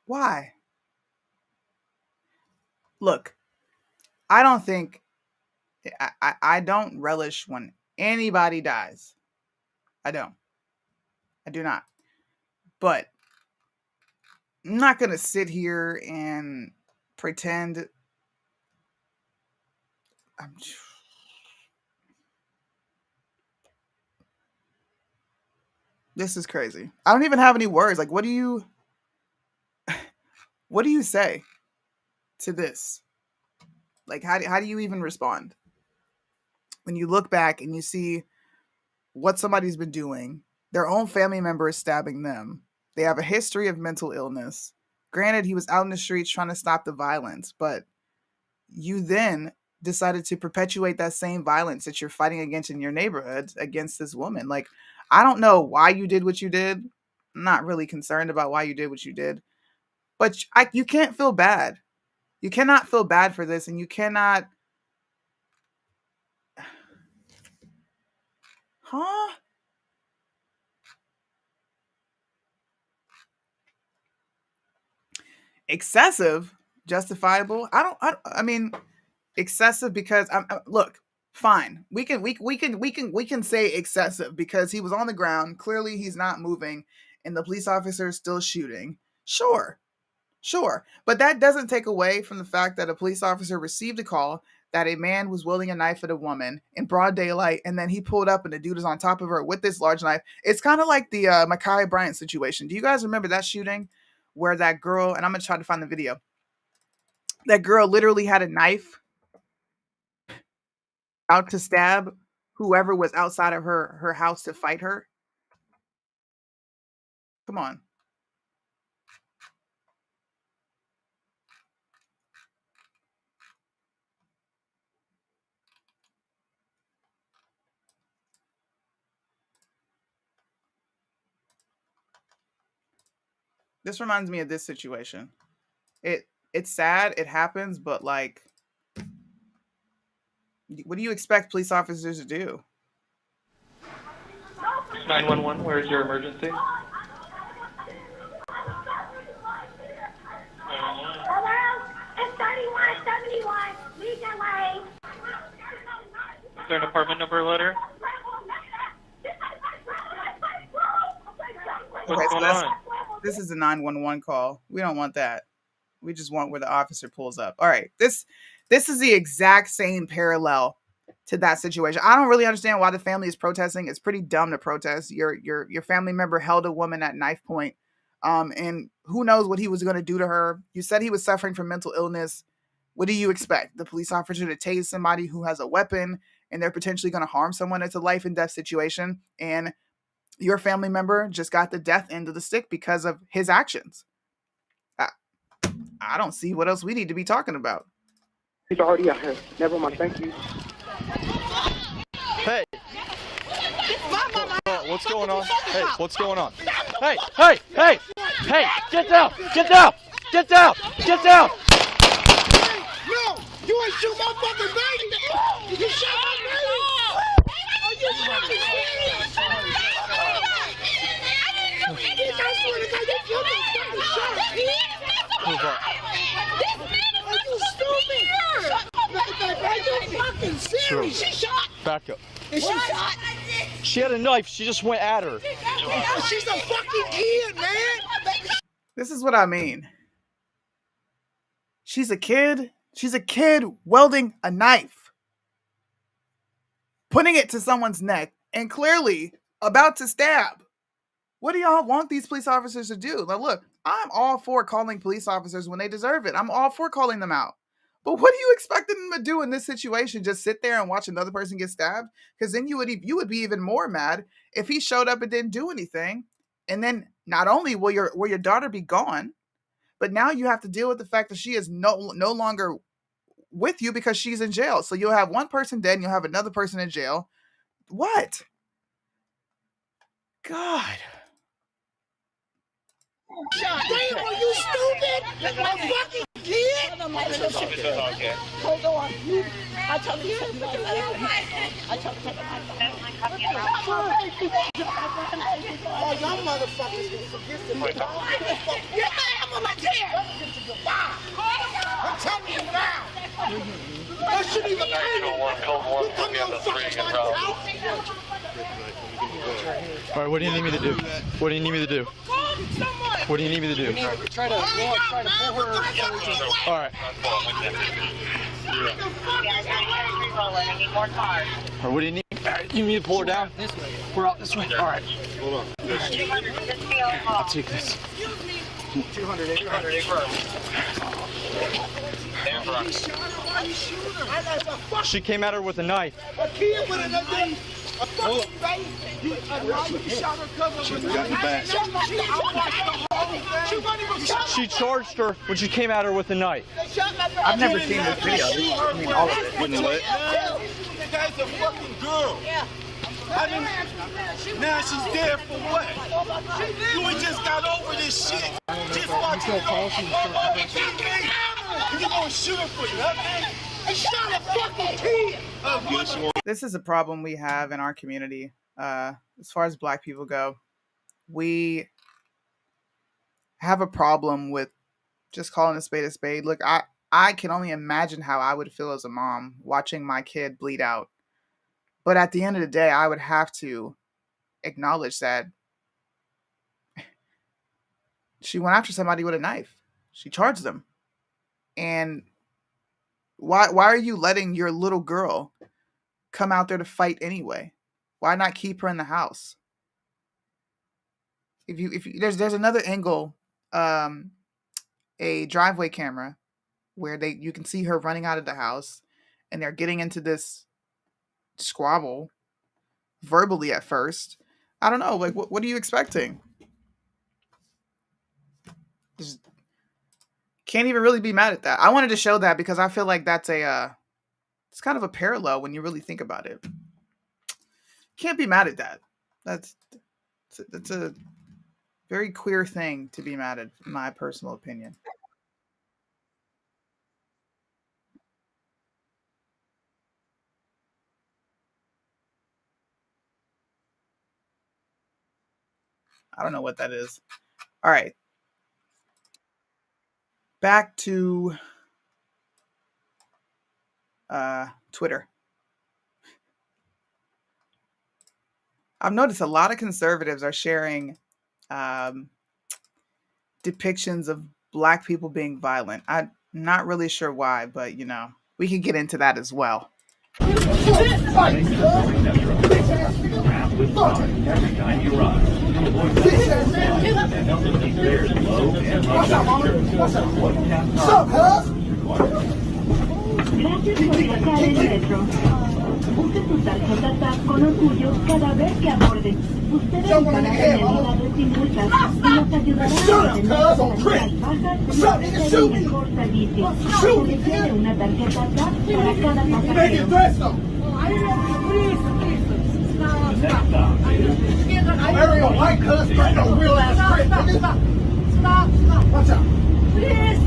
Speaker 4: Why? Look, I don't think... I don't relish when anybody dies. I don't. I do not. But I'm not going to sit here and pretend. This is crazy. I don't even have any words. Like, what do you say to this? Like, how do you even respond? When you look back and you see what somebody's been doing, their own family member is stabbing them. They have a history of mental illness. Granted, he was out in the streets trying to stop the violence, but you then decided to perpetuate that same violence that you're fighting against in your neighborhood against this woman. Like, I don't know why you did what you did. I'm not really concerned about why you did what you did, but you can't feel bad. You cannot feel bad for this, and you cannot... Huh? Excessive, justifiable. I mean, excessive because look, fine. We can say excessive because he was on the ground. Clearly, he's not moving, and the police officer is still shooting. Sure. But that doesn't take away from the fact that a police officer received a call that a man was wielding a knife at a woman in broad daylight, and then he pulled up and the dude is on top of her with this large knife. It's kind of like the Ma'Khia Bryant situation. Do you guys remember that shooting where that girl, and I'm going to try to find the video, that girl literally had a knife out to stab whoever was outside of her house to fight her? Come on. This reminds me of this situation. It's sad, it happens, but like, what do you expect police officers to do?
Speaker 17: 911, where's your emergency?
Speaker 18: It's 3171. Leave that way.
Speaker 17: Is there an apartment number letter? What's going on?
Speaker 4: This is a 911 call. We don't want that. We just want where the officer pulls up. All right. This is the exact same parallel to that situation. I don't really understand why the family is protesting. It's pretty dumb to protest. Your family member held a woman at knife point. And who knows what he was going to do to her. You said he was suffering from mental illness. What do you expect? The police officer to tase somebody who has a weapon and they're potentially going to harm someone? It's a life and death situation. And your family member just got the death end of the stick because of his actions. I don't see what else we need to be talking about.
Speaker 19: He's already out here. Never mind. Thank you.
Speaker 20: Hey. What's going on? Hey, what's going on? Hey, hey, hey, hey, get down, get down, get down, get down.
Speaker 18: No, you ain't shoot my fucking baby. You shot my baby. Are you fucking serious? I swear to God, you killed me.
Speaker 20: Move up.
Speaker 18: Are you stupid? Are you fucking serious? She shot.
Speaker 20: Back up.
Speaker 18: Is she shot?
Speaker 20: She had a knife. She just went at her.
Speaker 18: She's a fucking kid, man.
Speaker 4: This is what I mean. She's a kid. She's a kid welding a knife, putting it to someone's neck, and clearly about to stab. What do y'all want these police officers to do? Like, look, I'm all for calling police officers when they deserve it. I'm all for calling them out. But what do you expect them to do in this situation? Just sit there and watch another person get stabbed? Because then you would be even more mad if he showed up and didn't do anything. And then not only will your daughter be gone, but now you have to deal with the fact that she is no longer with you because she's in jail. So you'll have one person dead and you'll have another person in jail. What? God.
Speaker 18: Damn, are you stupid? A fucking kid? Hold on. I told you something like that. I told you oh, y'all motherfuckers gonna forget the yeah, I'm on my chair. I'm telling you now. That shouldn't even matter. You come here and fucking try to out.
Speaker 20: All right, what do you need me to do? What do you need me to do? What do you need me to do?
Speaker 18: Try to pull her.
Speaker 20: All right. All right, what do you need? You need to pull her down? This way. We're out this way. All right. Hold on. I'll take this.
Speaker 18: 200.
Speaker 20: She came at her with a knife.
Speaker 18: A kid with a knife. A fucking baby. You shot her cousin with a knife.
Speaker 20: She charged her when she came at her with a knife.
Speaker 19: I've never seen this video. I mean, all of it.
Speaker 20: Wouldn't what?
Speaker 18: The guy's a fucking girl. Yeah.
Speaker 21: Now she's dead for what? You ain't just got over this shit. Just watch it. You gonna shoot her for nothing?
Speaker 18: I shot a fucking kid.
Speaker 4: This is a problem we have in our community. As far as Black people go, we have a problem with just calling a spade a spade. Look, I can only imagine how I would feel as a mom watching my kid bleed out. But at the end of the day, I would have to acknowledge that she went after somebody with a knife. She charged them. And why are you letting your little girl come out there to fight anyway? Why not keep her in the house? If you there's another angle, a driveway camera where you can see her running out of the house and they're getting into this squabble verbally at first. I don't know, like what are you expecting? Just can't even really be mad at that. I wanted to show that because I feel like that's it's kind of a parallel when you really think about it. Can't be mad at that. That's a Very queer thing to be mad at, in my personal opinion. I don't know what that is. All right. Back to Twitter. I've noticed a lot of conservatives are sharing depictions of Black people being violent. I'm not really sure why, but you know, we can get into that as well.
Speaker 18: Gracias por viajar en metro. Use su tarjeta TAP con orgullo cada vez que aborde. Usted evitará penalidades y multas y nos ayudará a tener bajas y ofrecer un mejor servicio. Seleccione una tarjeta TAP para cada pasajero.
Speaker 21: Ariel, white cuss, no real ass Chris. Stop. Watch out. Please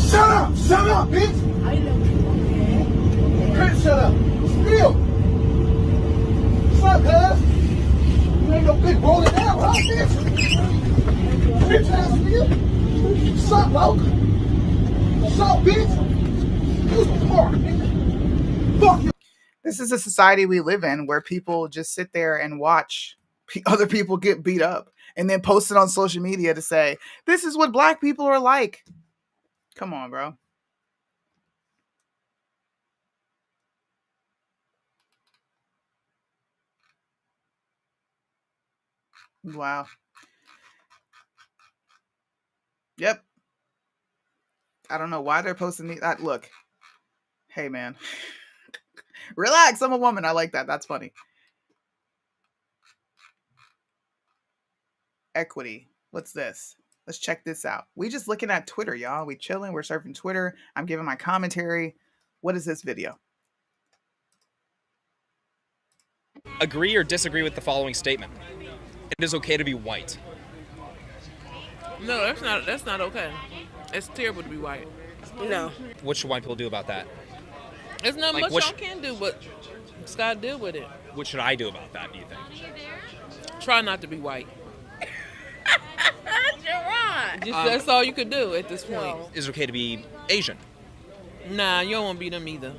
Speaker 21: stop. Shut up, bitch. Chris, shut up. Still. What's up, cuz? You ain't no big rolling down, huh, bitch? Bitch ass nigga. What's up, loc? What's up, bitch? You smart, nigga. Fuck you.
Speaker 4: This is a society we live in where people just sit there and watch other people get beat up and then post it on social media to say, this is what Black people are like. Come on, bro. Wow. Yep. I don't know why they're posting that. Look. Hey, man. Relax. I'm a woman. I like that. That's funny. Equity. What's this? Let's check this out. We just looking at Twitter, y'all. We chilling. We're surfing Twitter. I'm giving my commentary. What is this video?
Speaker 3: Agree or disagree with the following statement. It is okay to be white.
Speaker 22: No, that's not okay. It's terrible to be white. No.
Speaker 3: What should white people do about that?
Speaker 22: There's not much y'all can do, but just gotta deal with it.
Speaker 3: What should I do about that, do you think?
Speaker 22: Try not to be white.
Speaker 23: You're right.
Speaker 22: That's all you could do at this point.
Speaker 3: Is it okay to be Asian?
Speaker 22: Nah, you don't want to be them either.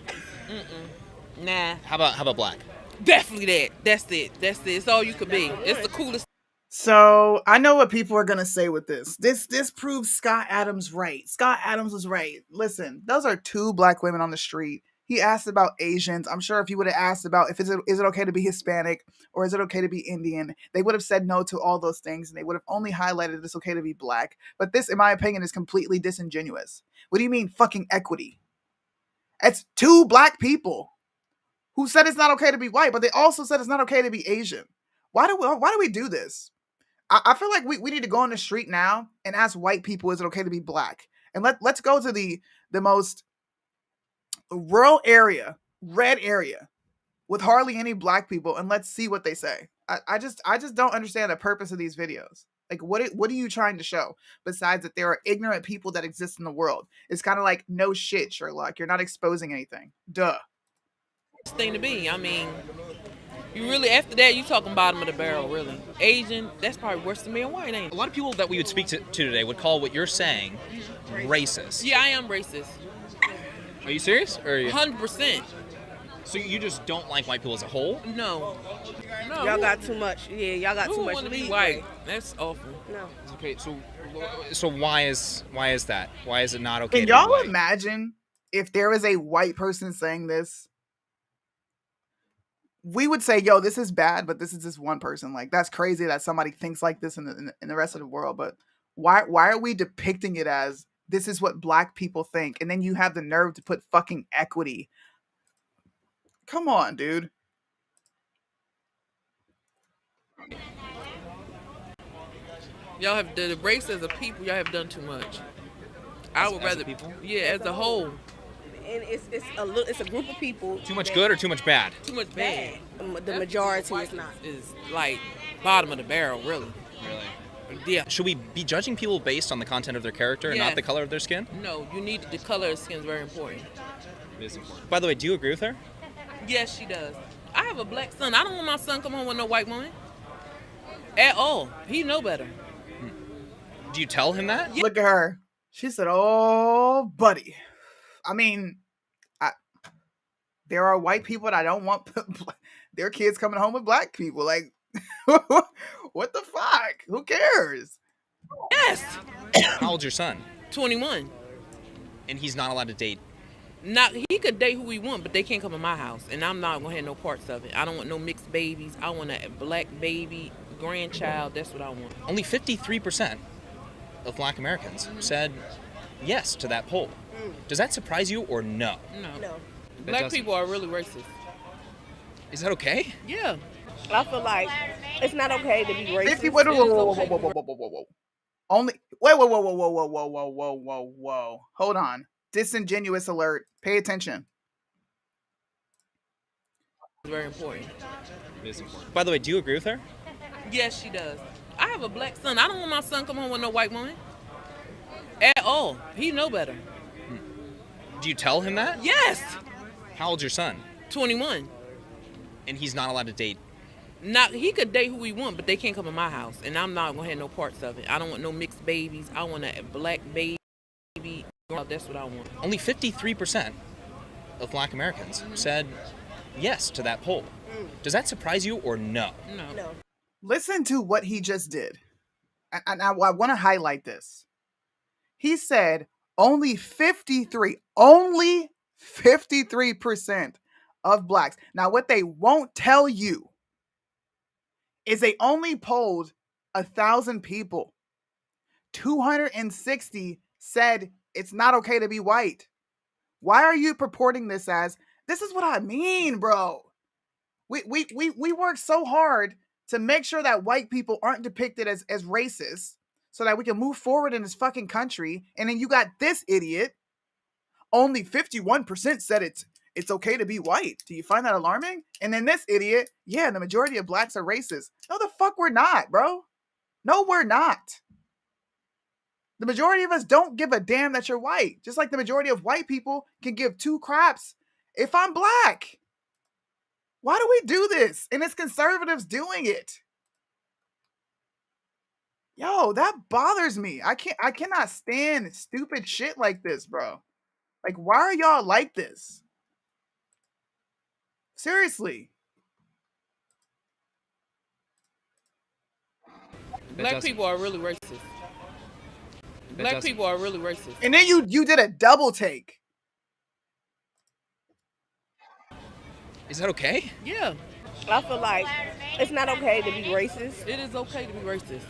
Speaker 22: Nah.
Speaker 3: How about black?
Speaker 22: Definitely that. That's it. It's all you could be. It's the coolest.
Speaker 4: So I know what people are gonna say with this. This proves Scott Adams right. Scott Adams was right. Listen, those are two Black women on the street. He asked about Asians. I'm sure if he would have asked about is it okay to be Hispanic or is it okay to be Indian, they would have said no to all those things and they would have only highlighted it's okay to be Black. But this, in my opinion, is completely disingenuous. What do you mean fucking equity? It's two Black people who said it's not okay to be white, but they also said it's not okay to be Asian. Why do we do this? I feel like we need to go on the street now and ask white people, is it okay to be Black? And let's go to the most rural area, red area, with hardly any Black people, and let's see what they say. I just don't understand the purpose of these videos. Like, what are you trying to show besides that there are ignorant people that exist in the world? It's kind of like, no shit, Sherlock. You're not exposing anything. Duh.
Speaker 22: Thing to be. I mean, you really, after that, you talking bottom of the barrel, really. Asian, that's probably worse than being white, ain't it?
Speaker 3: A lot of people that we would speak to today would call what you're saying racist.
Speaker 22: Yeah, I am racist.
Speaker 3: Are you serious? Or are you...
Speaker 22: 100%.
Speaker 3: So you just don't like white people as a whole?
Speaker 22: No.
Speaker 23: Y'all got too much. Yeah, y'all got too much.
Speaker 22: Want to be white? That's awful.
Speaker 23: No.
Speaker 3: Okay, so why is that? Why is it not okay?
Speaker 4: Can y'all imagine if there was a white person saying this? We would say, yo, this is bad, but this is just one person. Like, that's crazy that somebody thinks like this in the rest of the world. But why are we depicting it as this is what Black people think? And then you have the nerve to put fucking equity. Come on, dude.
Speaker 22: Y'all have the race as a people. Y'all have done too much. I would rather
Speaker 3: people.
Speaker 22: Yeah, as a whole.
Speaker 23: And it's a group of people.
Speaker 3: Too much good or too much bad?
Speaker 22: Too much bad.
Speaker 23: The majority is not.
Speaker 22: Is like bottom of the barrel, really.
Speaker 3: Really.
Speaker 22: Yeah.
Speaker 3: Should we be judging people based on the content of their character and
Speaker 22: Yes.
Speaker 3: not the color of their skin?
Speaker 22: No, you need the color of skin is very important.
Speaker 3: It is important. By the way, do you agree with her?
Speaker 22: Yes, she does. I have a black son. I don't want my son come home with no white woman. At all. He know better.
Speaker 3: Do you tell him that?
Speaker 4: Look at her. She said, "Oh, buddy." I mean, there are white people that don't want their kids coming home with black people. Like, what the fuck? Who cares?
Speaker 22: Yes.
Speaker 3: How old's your son?
Speaker 22: 21.
Speaker 3: And he's not allowed to date.
Speaker 22: Not he could date who he want, but they can't come in my house, and I'm not gonna have no parts of it. I don't want no mixed babies. I want a black baby grandchild. That's what I want.
Speaker 3: Only 53% of black Americans said yes to that poll. Does that surprise you or no?
Speaker 22: No. Black people are really racist.
Speaker 3: Is that okay?
Speaker 22: Yeah.
Speaker 23: I feel like it's not okay to be racist.
Speaker 4: 50. Wait, whoa. Only wait, whoa. Hold on. Disingenuous alert. Pay attention.
Speaker 22: Very important.
Speaker 3: It is important. By the way, do you agree with her?
Speaker 22: Yes, she does. I have a black son. I don't want my son come home with no white woman. At all. He know better.
Speaker 3: Do you tell him that?
Speaker 22: Yes.
Speaker 3: How old's your son?
Speaker 22: 21.
Speaker 3: And he's not allowed to date.
Speaker 22: Not he could date who he want, but they can't come in my house, and I'm not gonna have no parts of it. I don't want no mixed babies. I want a black baby. That's what I want.
Speaker 3: Only 53% of black Americans said yes to that poll. Does that surprise you or no?
Speaker 22: No.
Speaker 4: Listen to what he just did. And I want to highlight this. He said only 53% of blacks. Now, what they won't tell you is they only polled 1,000 people. 260 said it's not okay to be white. Why are you purporting this as, this is what I mean, bro? We work so hard to make sure that white people aren't depicted as racist so that we can move forward in this fucking country. And then you got this idiot. Only 51% said it's okay to be white. Do you find that alarming? And then this idiot, yeah, the majority of blacks are racist. No, the fuck we're not, bro. No, we're not. The majority of us don't give a damn that you're white. Just like the majority of white people can give two craps if I'm black. Why do we do this? And it's conservatives doing it. Yo, that bothers me. I cannot stand stupid shit like this, bro. Like, why are y'all like this? Seriously.
Speaker 22: Black people are really racist. Black people are really racist.
Speaker 4: And then you did a double take.
Speaker 3: Is that okay?
Speaker 22: Yeah.
Speaker 23: I feel like it's not okay to be racist.
Speaker 22: It is okay to be racist.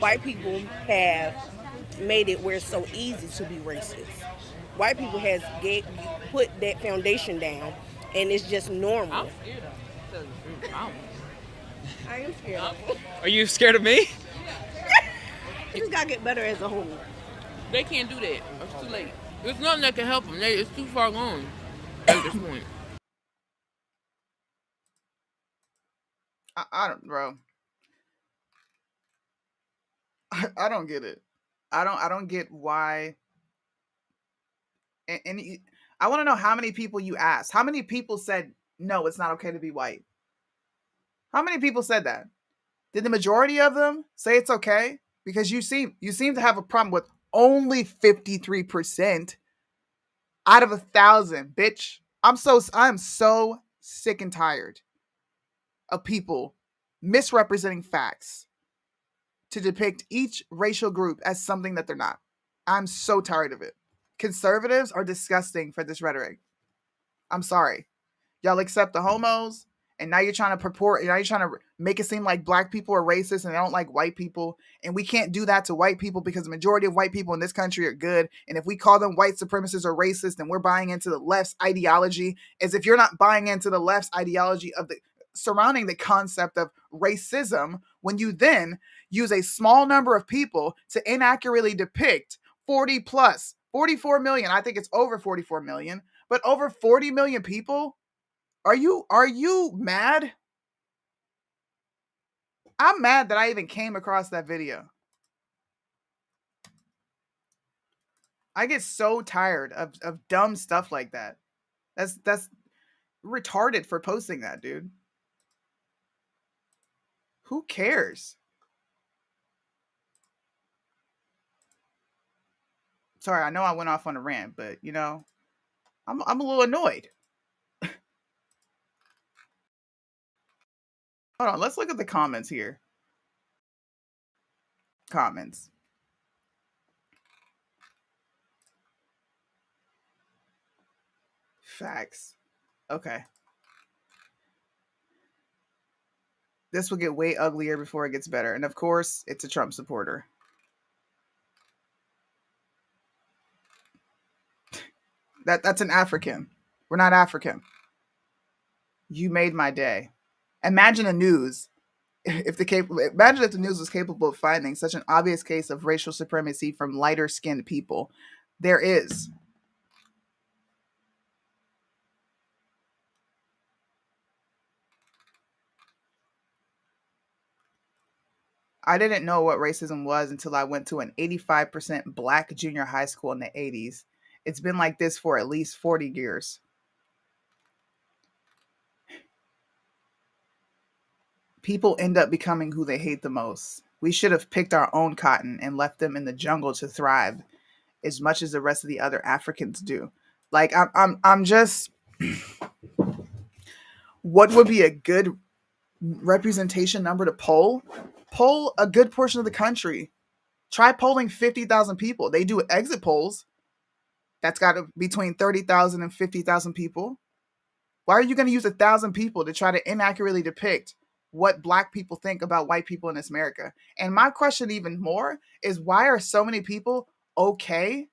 Speaker 23: White people have made it where it's so easy to be racist. White people has put that foundation down, and it's just normal.
Speaker 22: I'm scared of it.
Speaker 23: I am scared of it.
Speaker 3: Are you scared of me?
Speaker 23: You just gotta get better as a whole.
Speaker 22: They can't do that. It's too late. There's nothing that can help them. It's too far gone at this point.
Speaker 4: I don't, bro. I don't get it. I don't get why. And I want to know how many people you asked. How many people said no, it's not okay to be white? How many people said that? Did the majority of them say it's okay? Because you seem to have a problem with only 53% out of 1,000, bitch. I'm so sick and tired of people misrepresenting facts to depict each racial group as something that they're not. I'm so tired of it. Conservatives are disgusting for this rhetoric. I'm sorry. Y'all accept the homos, and now you're trying to make it seem like black people are racist and they don't like white people. And we can't do that to white people because the majority of white people in this country are good. And if we call them white supremacists or racist, then we're buying into the left's ideology, as if you're not buying into the left's ideology of the surrounding the concept of racism, when you then use a small number of people to inaccurately depict 44 million. I think it's over 44 million, but over 40 million people. Are you mad? I'm mad that I even came across that video. I get so tired of dumb stuff like that. That's retarded for posting that, dude. Who cares? Sorry, I know I went off on a rant, but you know, I'm a little annoyed. Hold on, let's look at the comments here. Comments. Facts. Okay. This will get way uglier before it gets better. And of course, it's a Trump supporter. That's an African. We're not African. You made my day. Imagine the news imagine if the news was capable of finding such an obvious case of racial supremacy from lighter skinned people. There is. I didn't know what racism was until I went to an 85% black junior high school in the 80s. It's been like this for at least 40 years. People end up becoming who they hate the most. We should have picked our own cotton and left them in the jungle to thrive as much as the rest of the other Africans do. Like I'm just what would be a good representation number to poll? Poll a good portion of the country. Try polling 50,000 people. They do exit polls. That's got between 30,000 and 50,000 people. Why are you going to use 1,000 people to try to inaccurately depict what black people think about white people in this America? And my question even more is why are so many people okay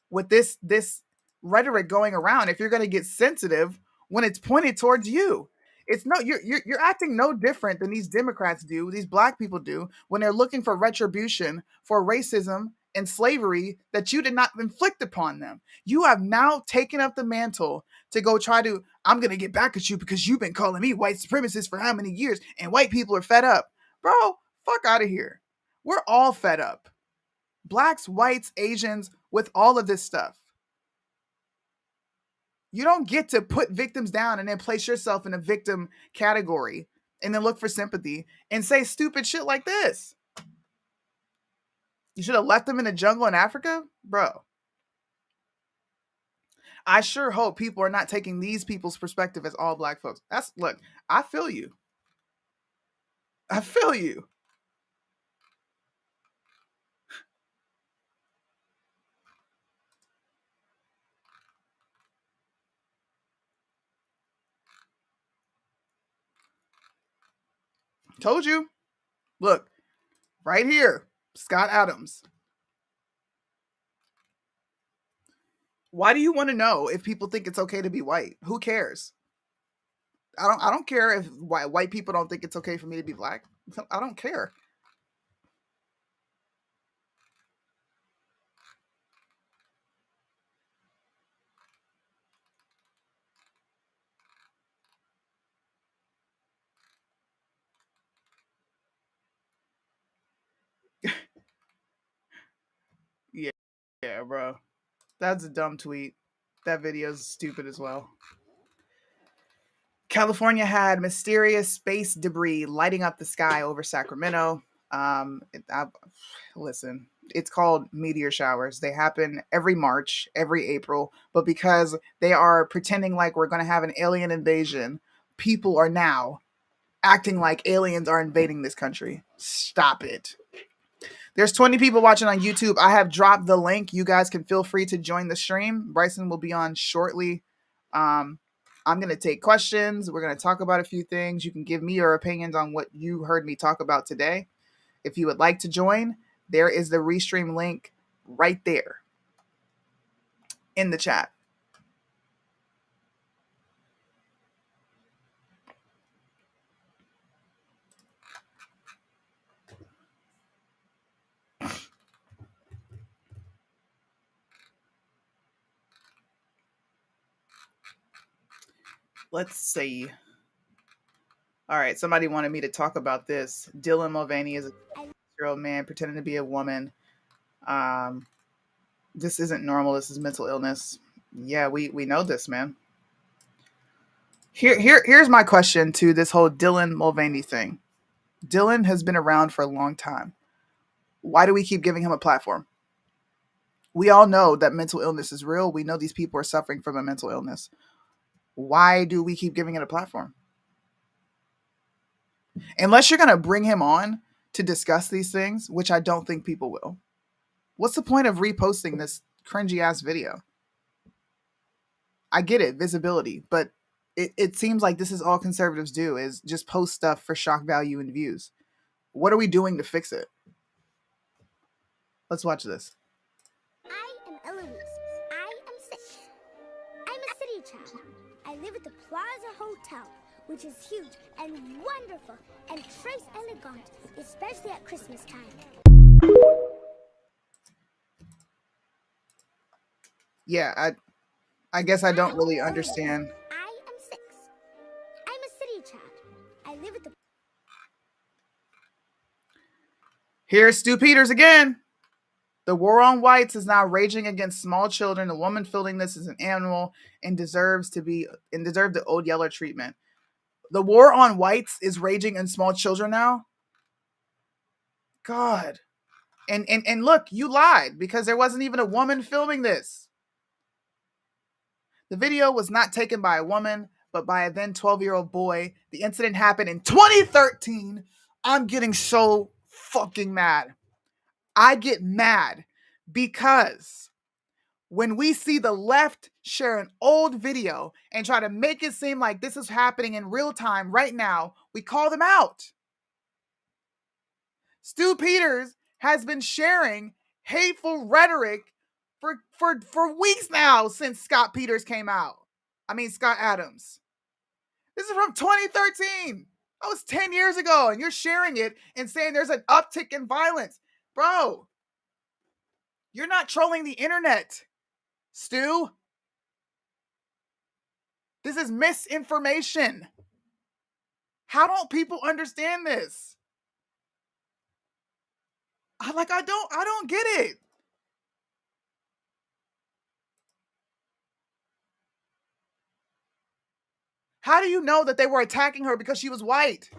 Speaker 4: with this rhetoric going around if you're going to get sensitive when it's pointed towards you? It's no you're acting no different than these Democrats do, these black people do when they're looking for retribution for racism and slavery that you did not inflict upon them. You have now taken up the mantle to go try to, I'm going to get back at you because you've been calling me white supremacist for how many years and white people are fed up. Bro, fuck out of here. We're all fed up. Blacks, whites, Asians, with all of this stuff. You don't get to put victims down and then place yourself in a victim category and then look for sympathy and say stupid shit like this. You should have left them in the jungle in Africa? Bro. I sure hope people are not taking these people's perspective as all black folks. Look, I feel you. I feel you. Told you. Look, right here, Scott Adams. Why do you want to know if people think it's okay to be white? Who cares? I don't care if white people don't think it's okay for me to be black. I don't care. Yeah, bro. That's a dumb tweet. That video is stupid as well. California had mysterious space debris lighting up the sky over Sacramento. Listen, it's called meteor showers. They happen every March, every April, but because they are pretending like we're going to have an alien invasion, people are now acting like aliens are invading this country. Stop it. There's 20 people watching on YouTube. I have dropped the link. You guys can feel free to join the stream. Bryson will be on shortly. I'm going to take questions. We're going to talk about a few things. You can give me your opinions on what you heard me talk about today. If you would like to join, there is the restream link right there in the chat. Let's see. All right, somebody wanted me to talk about this. Dylan Mulvaney is a year-old man pretending to be a woman. This isn't normal. This is mental illness. Yeah, we know this, man. Here's my question to this whole Dylan Mulvaney thing. Dylan has been around for a long time. Why do we keep giving him a platform? We all know that mental illness is real. We know these people are suffering from a mental illness. Why do we keep giving it a platform? Unless you're going to bring him on to discuss these things, which I don't think people will. What's the point of reposting this cringy ass video? I get it, visibility, but it seems like this is all conservatives do, is just post stuff for shock value and views. What are we doing to fix it? Let's watch this.
Speaker 2: I am Eloise. I am 6. I'm a city child. I live at the Plaza Hotel, which is huge and wonderful and très elegant, especially at Christmas time.
Speaker 4: Yeah, I guess I don't really understand.
Speaker 2: I am 6. I'm a city child. I live at the...
Speaker 4: Here's Stu Peters again. The war on whites is now raging against small children. A woman filming this is an animal and deserve the Old Yeller treatment. The war on whites is raging in small children now. God. And look, you lied because there wasn't even a woman filming this. The video was not taken by a woman, but by a then 12-year-old boy. The incident happened in 2013. I'm getting so fucking mad. I get mad because when we see the left share an old video and try to make it seem like this is happening in real time right now, we call them out. Stu Peters has been sharing hateful rhetoric for weeks now since Scott Adams. This is from 2013. That was 10 years ago, and you're sharing it and saying there's an uptick in violence. Bro, you're not trolling the internet, Stu. This is misinformation. How don't people understand this? I don't get it. How do you know that they were attacking her because she was white?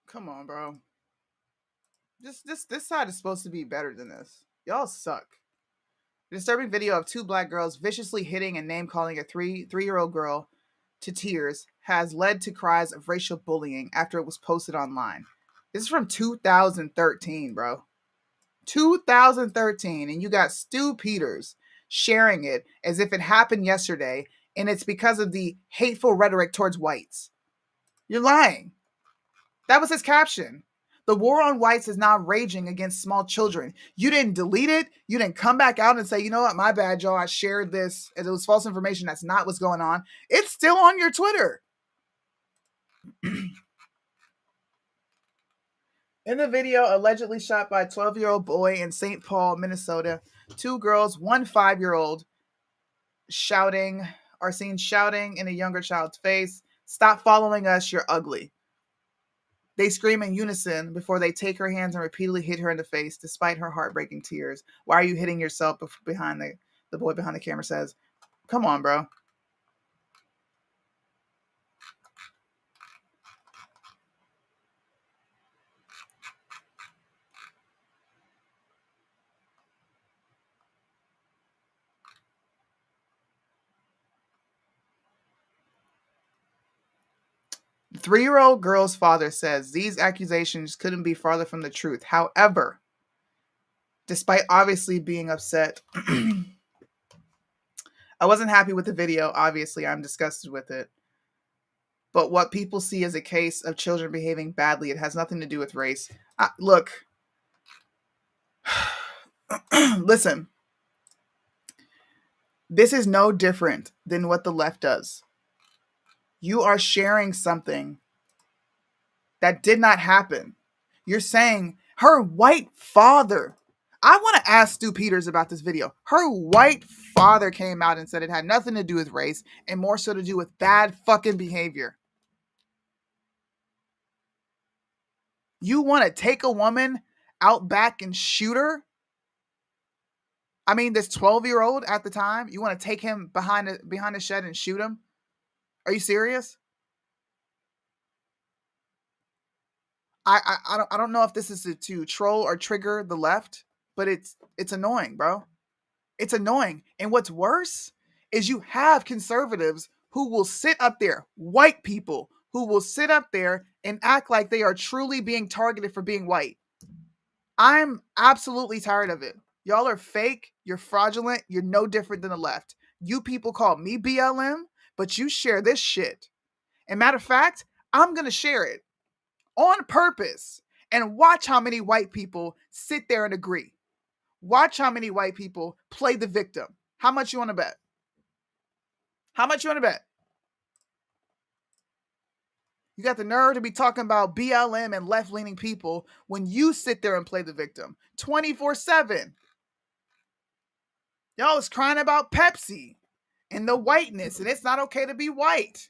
Speaker 4: Come on, bro. This side is supposed to be better than this. Y'all suck. A disturbing video of 2 black girls viciously hitting and name-calling a three-year-old girl to tears has led to cries of racial bullying after it was posted online. This is from 2013, bro. 2013, and you got Stu Peters sharing it as if it happened yesterday, and it's because of the hateful rhetoric towards whites. You're lying. That was his caption. The war on whites is now raging against small children. You didn't delete it. You didn't come back out and say, you know what, my bad, y'all. I shared this as it was false information. That's not what's going on. It's still on your Twitter. In the video, allegedly shot by a 12-year-old boy in St. Paul, Minnesota, 2 girls, 1 5-year-old, are seen shouting in a younger child's face, "Stop following us, you're ugly." They scream in unison before they take her hands and repeatedly hit her in the face, despite her heartbreaking tears. "Why are you hitting yourself?" The boy behind the camera says. Come on, bro. The 3-year-old girl's father says these accusations couldn't be farther from the truth. However, despite obviously being upset, I wasn't happy with the video. Obviously, I'm disgusted with it. But what people see as a case of children behaving badly, it has nothing to do with race. Look, listen. This is no different than what the left does. You are sharing something that did not happen. You're saying her white father. I want to ask Stu Peters about this video. Her white father came out and said it had nothing to do with race and more so to do with bad fucking behavior. You want to take a woman out back and shoot her? I mean, this 12-year-old at the time, you want to take him behind the shed and shoot him? Are you serious? I don't know if this is to troll or trigger the left, but it's annoying, bro. It's annoying. And what's worse is you have conservatives who will sit up there, white people who will sit up there and act like they are truly being targeted for being white. I'm absolutely tired of it. Y'all are fake. You're fraudulent. You're no different than the left. You people call me BLM, but you share this shit. And matter of fact, I'm going to share it on purpose and watch how many white people sit there and agree. Watch how many white people play the victim. How much you want to bet? How much you want to bet? You got the nerve to be talking about BLM and left-leaning people when you sit there and play the victim 24/7. Y'all was crying about Pepsi and the whiteness, and it's not okay to be white.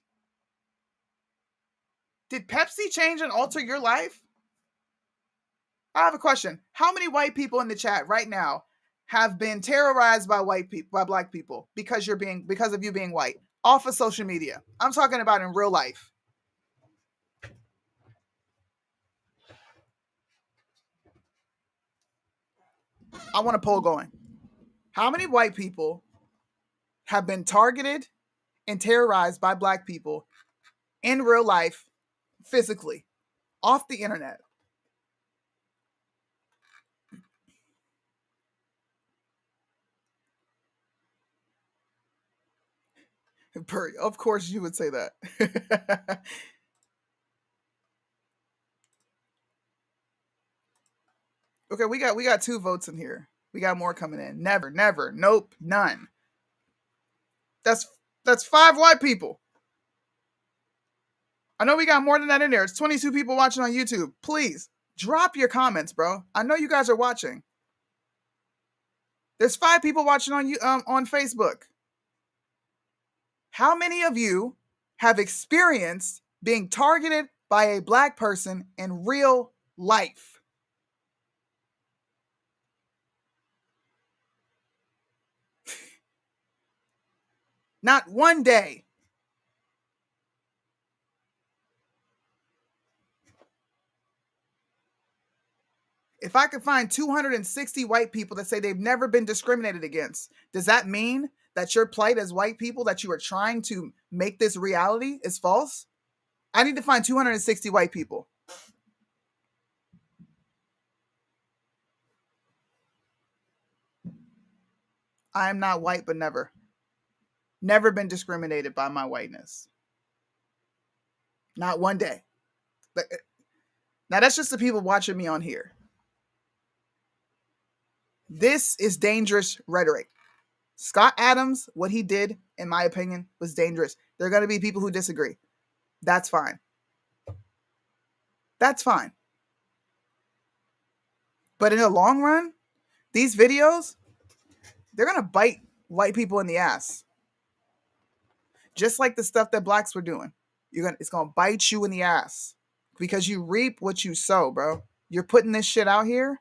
Speaker 4: Did Pepsi change and alter your life? I have a question. How many white people in the chat right now have been terrorized by white people, by black people, because of you being white, off of social media? I'm talking about in real life. I want a poll going. How many white people have been targeted and terrorized by black people in real life, physically, off the internet? Of course you would say that. Okay, we got 2 votes in here. We got more coming in. Never, nope, none. That's 5 white people. I know we got more than that in there. It's 22 people watching on YouTube. Please drop your comments, bro. I know you guys are watching. There's 5 people watching on Facebook. How many of you have experienced being targeted by a black person in real life? Not one day. If I could find 260 white people that say they've never been discriminated against, does that mean that your plight as white people that you are trying to make this reality is false? I need to find 260 white people. I am not white, but never. Never been discriminated by my whiteness. Not one day. Now, that's just the people watching me on here. This is dangerous rhetoric. Scott Adams, what he did, in my opinion, was dangerous. There are going to be people who disagree. That's fine. That's fine. But in the long run, these videos, they're going to bite white people in the ass. Just like the stuff that blacks were doing. It's going to bite you in the ass. Because you reap what you sow, bro. You're putting this shit out here.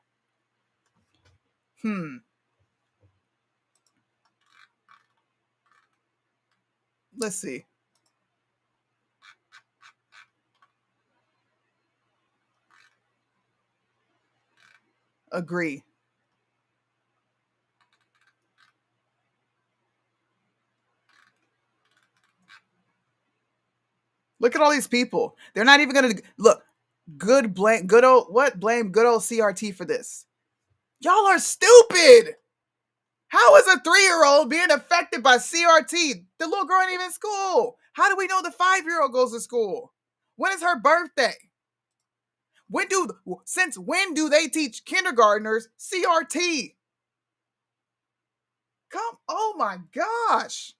Speaker 4: Let's see. Agree. Look at all these people. They're not even going to look. Blame good old CRT for this. Y'all are stupid. How is a 3-year-old being affected by CRT? The little girl ain't even in school. How do we know the 5-year-old goes to school? When is her birthday? Since when do they teach kindergartners CRT? Oh my gosh.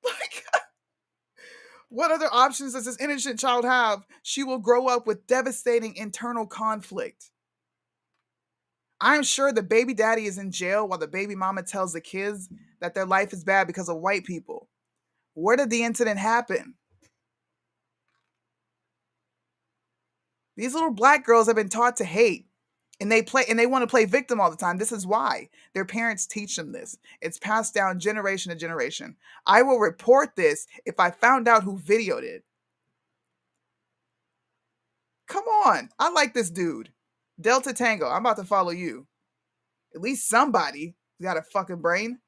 Speaker 4: Like, what other options does this innocent child have? She will grow up with devastating internal conflict. I'm sure the baby daddy is in jail while the baby mama tells the kids that their life is bad because of white people. Where did the incident happen? These little black girls have been taught to hate, and they want to play victim all the time. This is why their parents teach them this. It's passed down generation to generation. I will report this if I found out who videoed it. Come on. I like this dude. Delta Tango, I'm about to follow you. At least somebody got a fucking brain.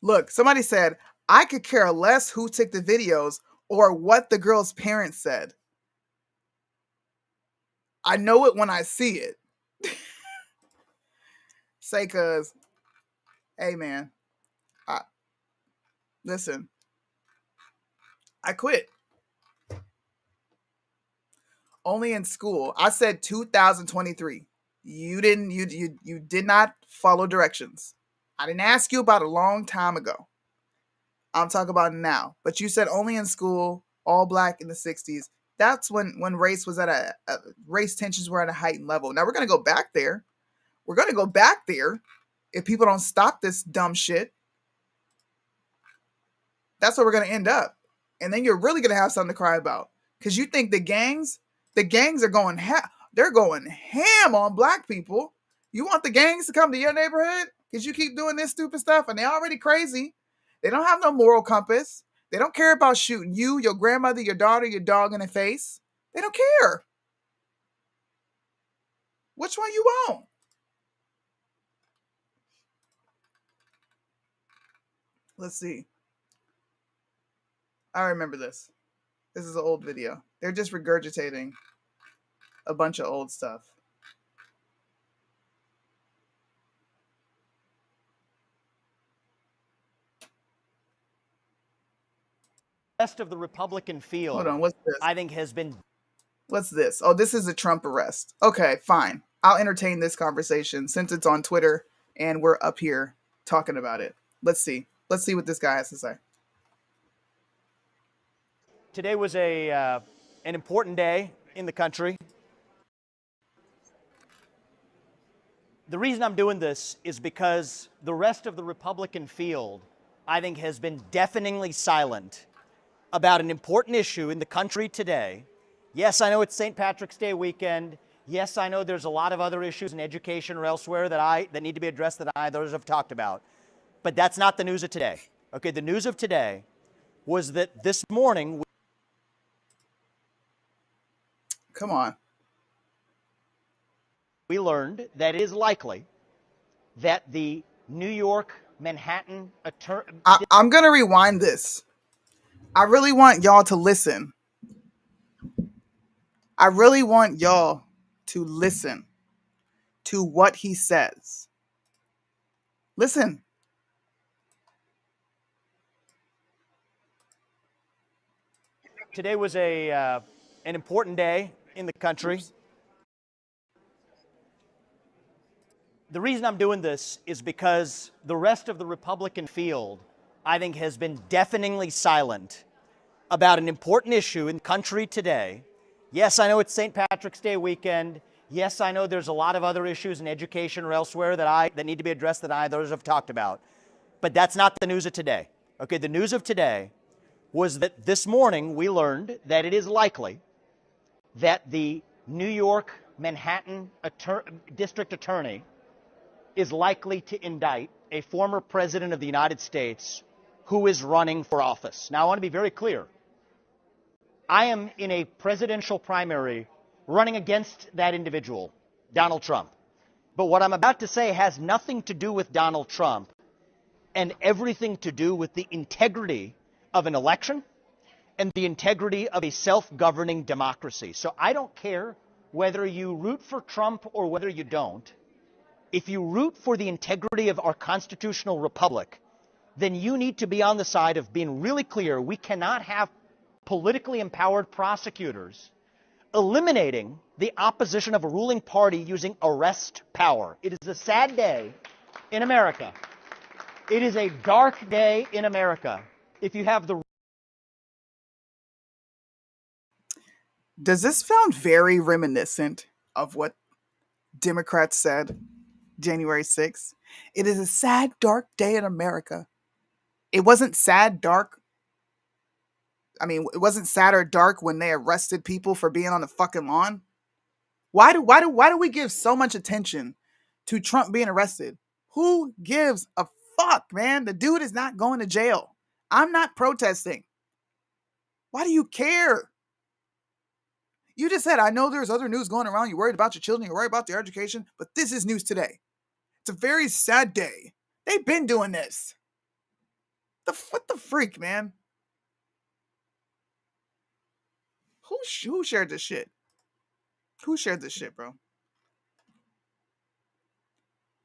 Speaker 4: Look, somebody said, I could care less who took the videos or what the girl's parents said. I know it when I see it. Say, cuz, hey man, listen, I quit. Only in school. I said 2023. You did not follow directions. I didn't ask you about a long time ago. I'm talking about now. But you said only in school, all black in the 60s. That's when race was at a race tensions were at a heightened level. Now we're gonna go back there. We're gonna go back there if people don't stop this dumb shit. That's where we're gonna end up. And then you're really gonna have something to cry about. Because you think the gangs are going they're going ham on black people. You want the gangs to come to your neighborhood? Because you keep doing this stupid stuff and they're already crazy. They don't have no moral compass. They don't care about shooting you, your grandmother, your daughter, your dog in the face. They don't care. Which one you want? Let's see. I remember this. This is an old video. They're just regurgitating a bunch of old stuff.
Speaker 6: Rest of the Republican field,
Speaker 4: Hold on, what's this?
Speaker 6: I think, has been.
Speaker 4: What's this? Oh, this is a Trump arrest. Okay, fine. I'll entertain this conversation since it's on Twitter and we're up here talking about it. Let's see. Let's see what this guy has to say.
Speaker 6: Today was an important day in the country. The reason I'm doing this is because the rest of the Republican field, I think, has been deafeningly silent about an important issue in the country today. Yes, I know it's St. Patrick's Day weekend. Yes, I know there's a lot of other issues in education or elsewhere that need to be addressed that others have talked about. But that's not the news of today. Okay, the news of today was that this morning.
Speaker 4: Come on.
Speaker 6: We learned that it is likely that the New York, Manhattan attorney.
Speaker 4: I'm going to rewind this. I really want y'all to listen. I really want y'all to listen to what he says. Listen.
Speaker 6: Today was an important day in the country. The reason I'm doing this is because the rest of the Republican field, I think, has been deafeningly silent about an important issue in the country today. Yes, I know it's St. Patrick's Day weekend. Yes, I know there's a lot of other issues in education or elsewhere that need to be addressed that others have talked about. But that's not the news of today. Okay, the news of today was that this morning we learned that it is likely that the New York, Manhattan district attorney is likely to indict a former president of the United States who is running for office. Now, I want to be very clear. I am in a presidential primary running against that individual, Donald Trump. But what I'm about to say has nothing to do with Donald Trump and everything to do with the integrity of an election and the integrity of a self-governing democracy. So I don't care whether you root for Trump or whether you don't. If you root for the integrity of our constitutional republic, then you need to be on the side of being really clear. We cannot have politically empowered prosecutors eliminating the opposition of a ruling party using arrest power. It is a sad day in America. It is a dark day in America if you have the...
Speaker 4: Does this sound very reminiscent of what Democrats said January 6th? It is a sad, dark day in America. It wasn't sad, dark. I mean, it wasn't sad or dark when they arrested people for being on the fucking lawn. Why do we give so much attention to Trump being arrested? Who gives a fuck, man? The dude is not going to jail. I'm not protesting. Why do you care? You just said, I know there's other news going around. You're worried about your children. You're worried about their education. But this is news today. It's a very sad day. They've been doing this. What the freak, man? Who shared this shit? Who shared this shit, bro?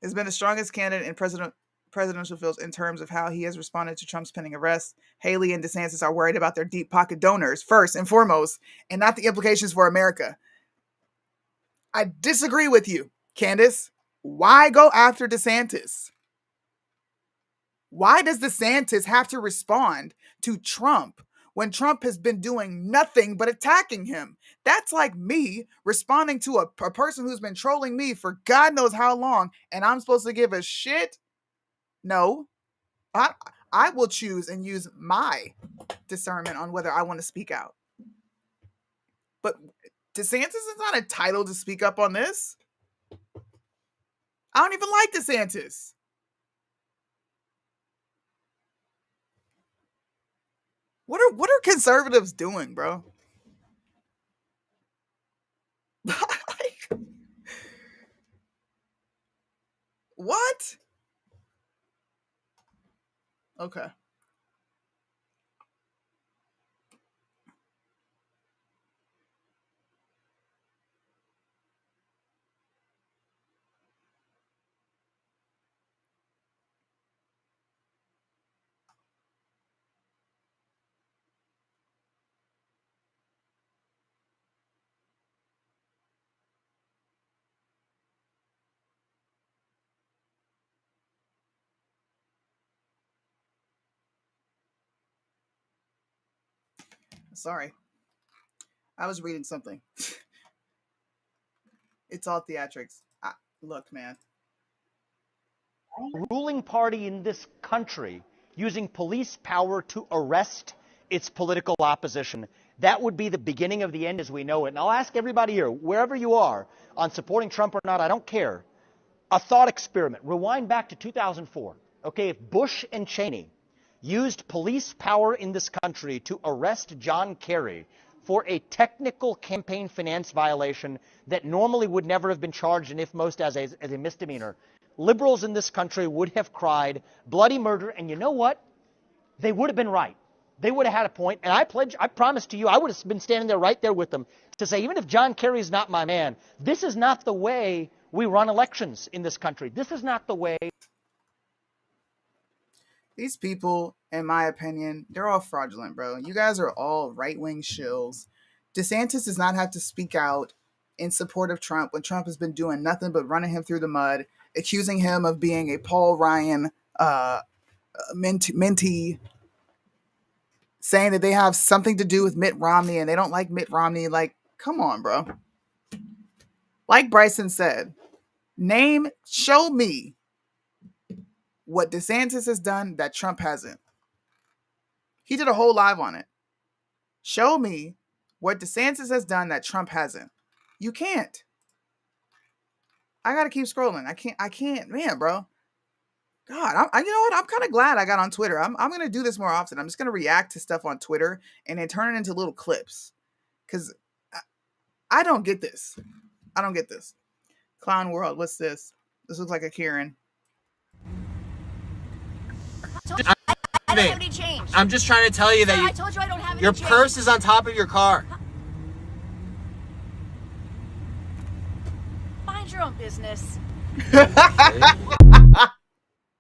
Speaker 4: Has been the strongest candidate in presidential fields in terms of how he has responded to Trump's pending arrest. Haley and DeSantis are worried about their deep pocket donors first and foremost, and not the implications for America. I disagree with you, Candace. Why go after DeSantis? Why does DeSantis have to respond to Trump when Trump has been doing nothing but attacking him? That's like me responding to a person who's been trolling me for God knows how long, and I'm supposed to give a shit? No. I will choose and use my discernment on whether I want to speak out. But DeSantis is not entitled to speak up on this. I don't even like DeSantis. What are conservatives doing, bro? What? Okay. Sorry. I was reading something. It's all theatrics. Look, man.
Speaker 6: ruling party in this country using police power to arrest its political opposition. That would be the beginning of the end as we know it. And I'll ask everybody here, wherever you are, on supporting Trump or not, I don't care. A thought experiment. Rewind back to 2004. Okay, if Bush and Cheney used police power in this country to arrest John Kerry for a technical campaign finance violation that normally would never have been charged, and if most as a misdemeanor, liberals in this country would have cried bloody murder. And you know what? They would have been right. They would have had a point. And I promise to you, I would have been standing there right there with them to say, even if John Kerry is not my man, this is not the way we run elections in this country. This is not the way.
Speaker 4: These people, in my opinion, they're all fraudulent, bro. You guys are all right-wing shills. DeSantis does not have to speak out in support of Trump when Trump has been doing nothing but running him through the mud, accusing him of being a Paul Ryan mentee, saying that they have something to do with Mitt Romney and they don't like Mitt Romney. Like, come on, bro. Like Bryson said, show me what DeSantis has done that Trump hasn't. He did a whole live on it. Show me what DeSantis has done that Trump hasn't. You can't. I gotta keep scrolling. I can't, man, bro. God, you know what? I'm kind of glad I got on Twitter. I'm gonna do this more often. I'm just gonna react to stuff on Twitter and then turn it into little clips, because I don't get this. I don't get this. Clown World, what's this? This looks like a Karen.
Speaker 5: I don't have any change. I'm just trying to tell you that I told you I don't have any your change. Purse is on top of your car. Mind your own business. I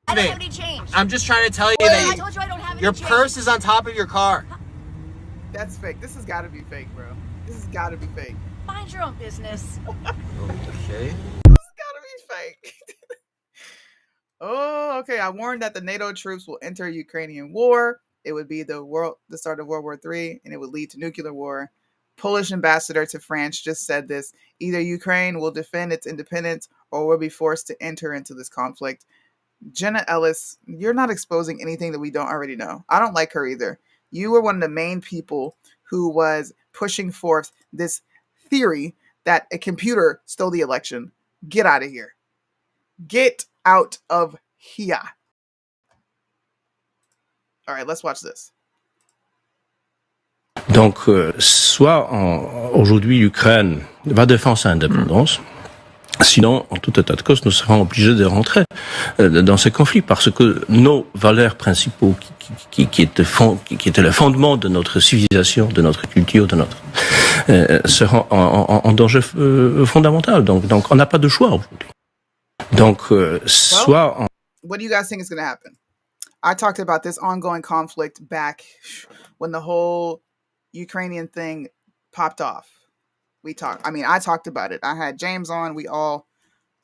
Speaker 5: don't have any change. I'm just trying to tell you that I told you I don't have any your change. Purse is on top of your car.
Speaker 4: That's fake. This has got to be fake, bro. This has got to be fake.
Speaker 5: Mind your own business.
Speaker 4: Okay. This has got to be fake. Oh, okay. I warned that the NATO troops will enter Ukrainian war. It would be the start of World War III, and it would lead to nuclear war. Polish ambassador to France just said this. Either Ukraine will defend its independence or will be forced to enter into this conflict. Jenna Ellis, you're not exposing anything that we don't already know. I don't like her either. You were one of the main people who was pushing forth this theory that a computer stole the election. Get out of here. Get out of here. All right, let's watch this.
Speaker 8: Donc, soit aujourd'hui l'Ukraine va défendre sa indépendance, sinon, en tout état de cause, nous serons obligés de rentrer dans ce conflit parce que nos valeurs principaux qui étaient le fondement de notre civilisation, de notre culture, de notre seront en danger fondamental. Donc, on n'a pas de choix aujourd'hui. Donc, soit...
Speaker 4: What do you guys think is going to happen? I talked about this ongoing conflict back when the whole Ukrainian thing popped off. I talked about it. I had James on. We all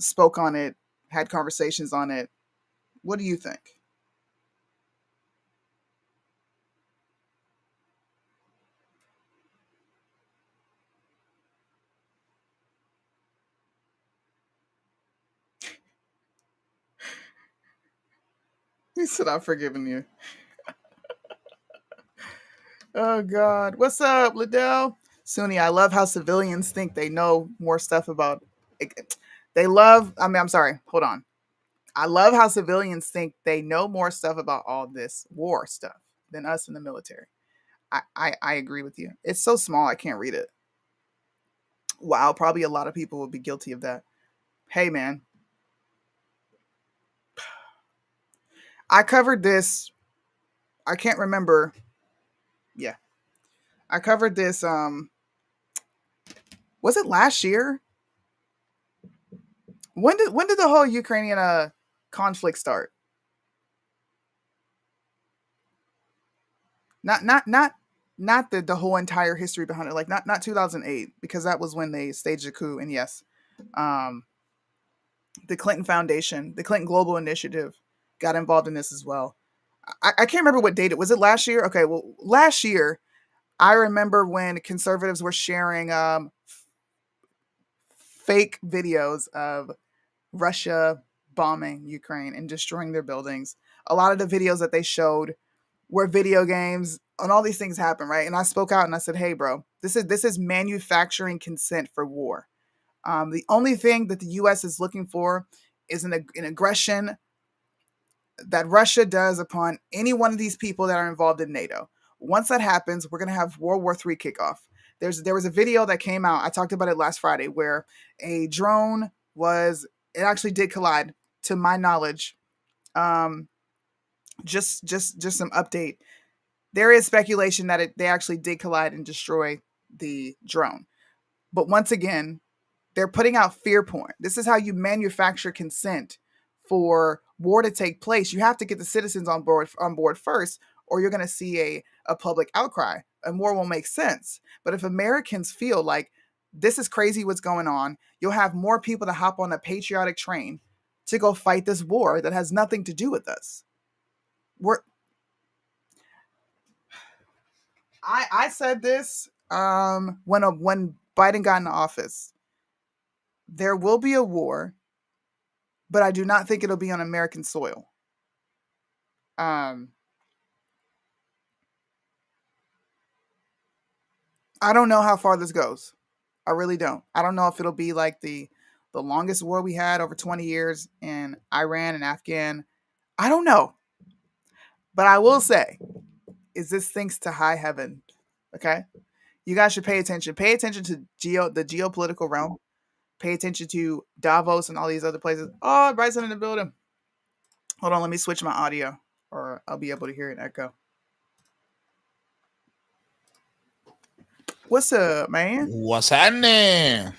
Speaker 4: spoke on it, had conversations on it. What do you think? He said, I've forgiven you. Oh, God. What's up, Liddell? Sunni, I love how civilians think they know more stuff about... I'm sorry. Hold on. I love how civilians think they know more stuff about all this war stuff than us in the military. I agree with you. It's so small, I can't read it. Wow, probably a lot of people will be guilty of that. Hey, man. I covered this. I can't remember. Yeah. I covered this. Was it last year? When did the whole Ukrainian conflict start? Not the whole entire history behind it. Like not 2008, because that was when they staged a coup. And yes, the Clinton Foundation, the Clinton Global Initiative, got involved in this as well. I can't remember what date it was. It last year? Okay, well, last year, I remember when conservatives were sharing fake videos of Russia bombing Ukraine and destroying their buildings. A lot of the videos that they showed were video games and all these things happen, right? And I spoke out and I said, hey, bro, this is manufacturing consent for war. The only thing that the U.S. is looking for is an aggression that Russia does upon any one of these people that are involved in NATO. Once that happens, we're going to have World War III kickoff. There was a video that came out. I talked about it last Friday where a drone it actually did collide, to my knowledge. Just some update. There is speculation that they actually did collide and destroy the drone. But once again, they're putting out fear porn. This is how you manufacture consent for war to take place. You have to get the citizens on board first, or you're going to see a public outcry, and war won't make sense. But if Americans feel like this is crazy what's going on, you'll have more people to hop on a patriotic train to go fight this war that has nothing to do with us. I said this when Biden got into office. There will be a war, but I do not think it'll be on American soil. I don't know how far this goes. I really don't. I don't know if it'll be like the longest war we had over 20 years in Iran and Afghan. I don't know. But I will say, is this thanks to high heaven? Okay? You guys should pay attention. Pay attention to the geopolitical realm. Pay attention to Davos and all these other places. Oh, Bryson in the building. Hold on, let me switch my audio. or I'll be able to hear an echo. What's up, man?
Speaker 7: What's happening?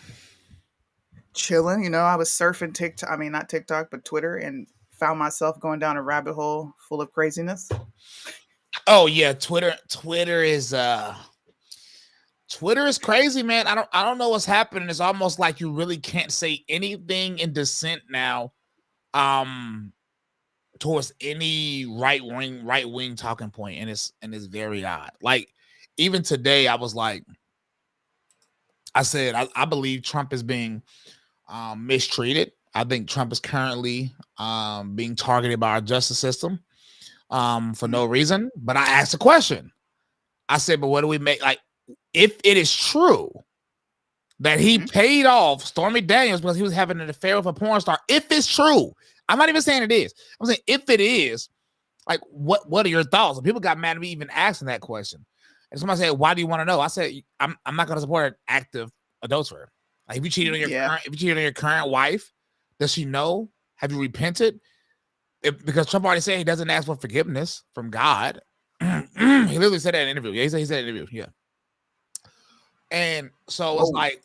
Speaker 4: Chilling. You know, I was surfing TikTok. I mean, not TikTok, but Twitter, and found myself going down a rabbit hole full of craziness.
Speaker 7: Oh yeah, Twitter is crazy, man. I don't know what's happening. It's almost like you really can't say anything in dissent now towards any right wing talking point, and it's very odd. Like even today I was like, I said I believe Trump is being mistreated. I think Trump is currently being targeted by our justice system for no reason. But I asked a question. I said, but what do we make? Like, if it is true that he paid off Stormy Daniels because he was having an affair with a porn star, if it's true, I'm not even saying it is. I'm saying if it is, like, what are your thoughts? And people got mad at me even asking that question. And somebody said, why do you want to know? I said, I'm not going to support an active adulterer. Like, if you cheated on your current wife, does she know? Have you repented? Because Trump already said he doesn't ask for forgiveness from God. He literally said that in an interview. Yeah, he said in an interview. Yeah. And so it's like,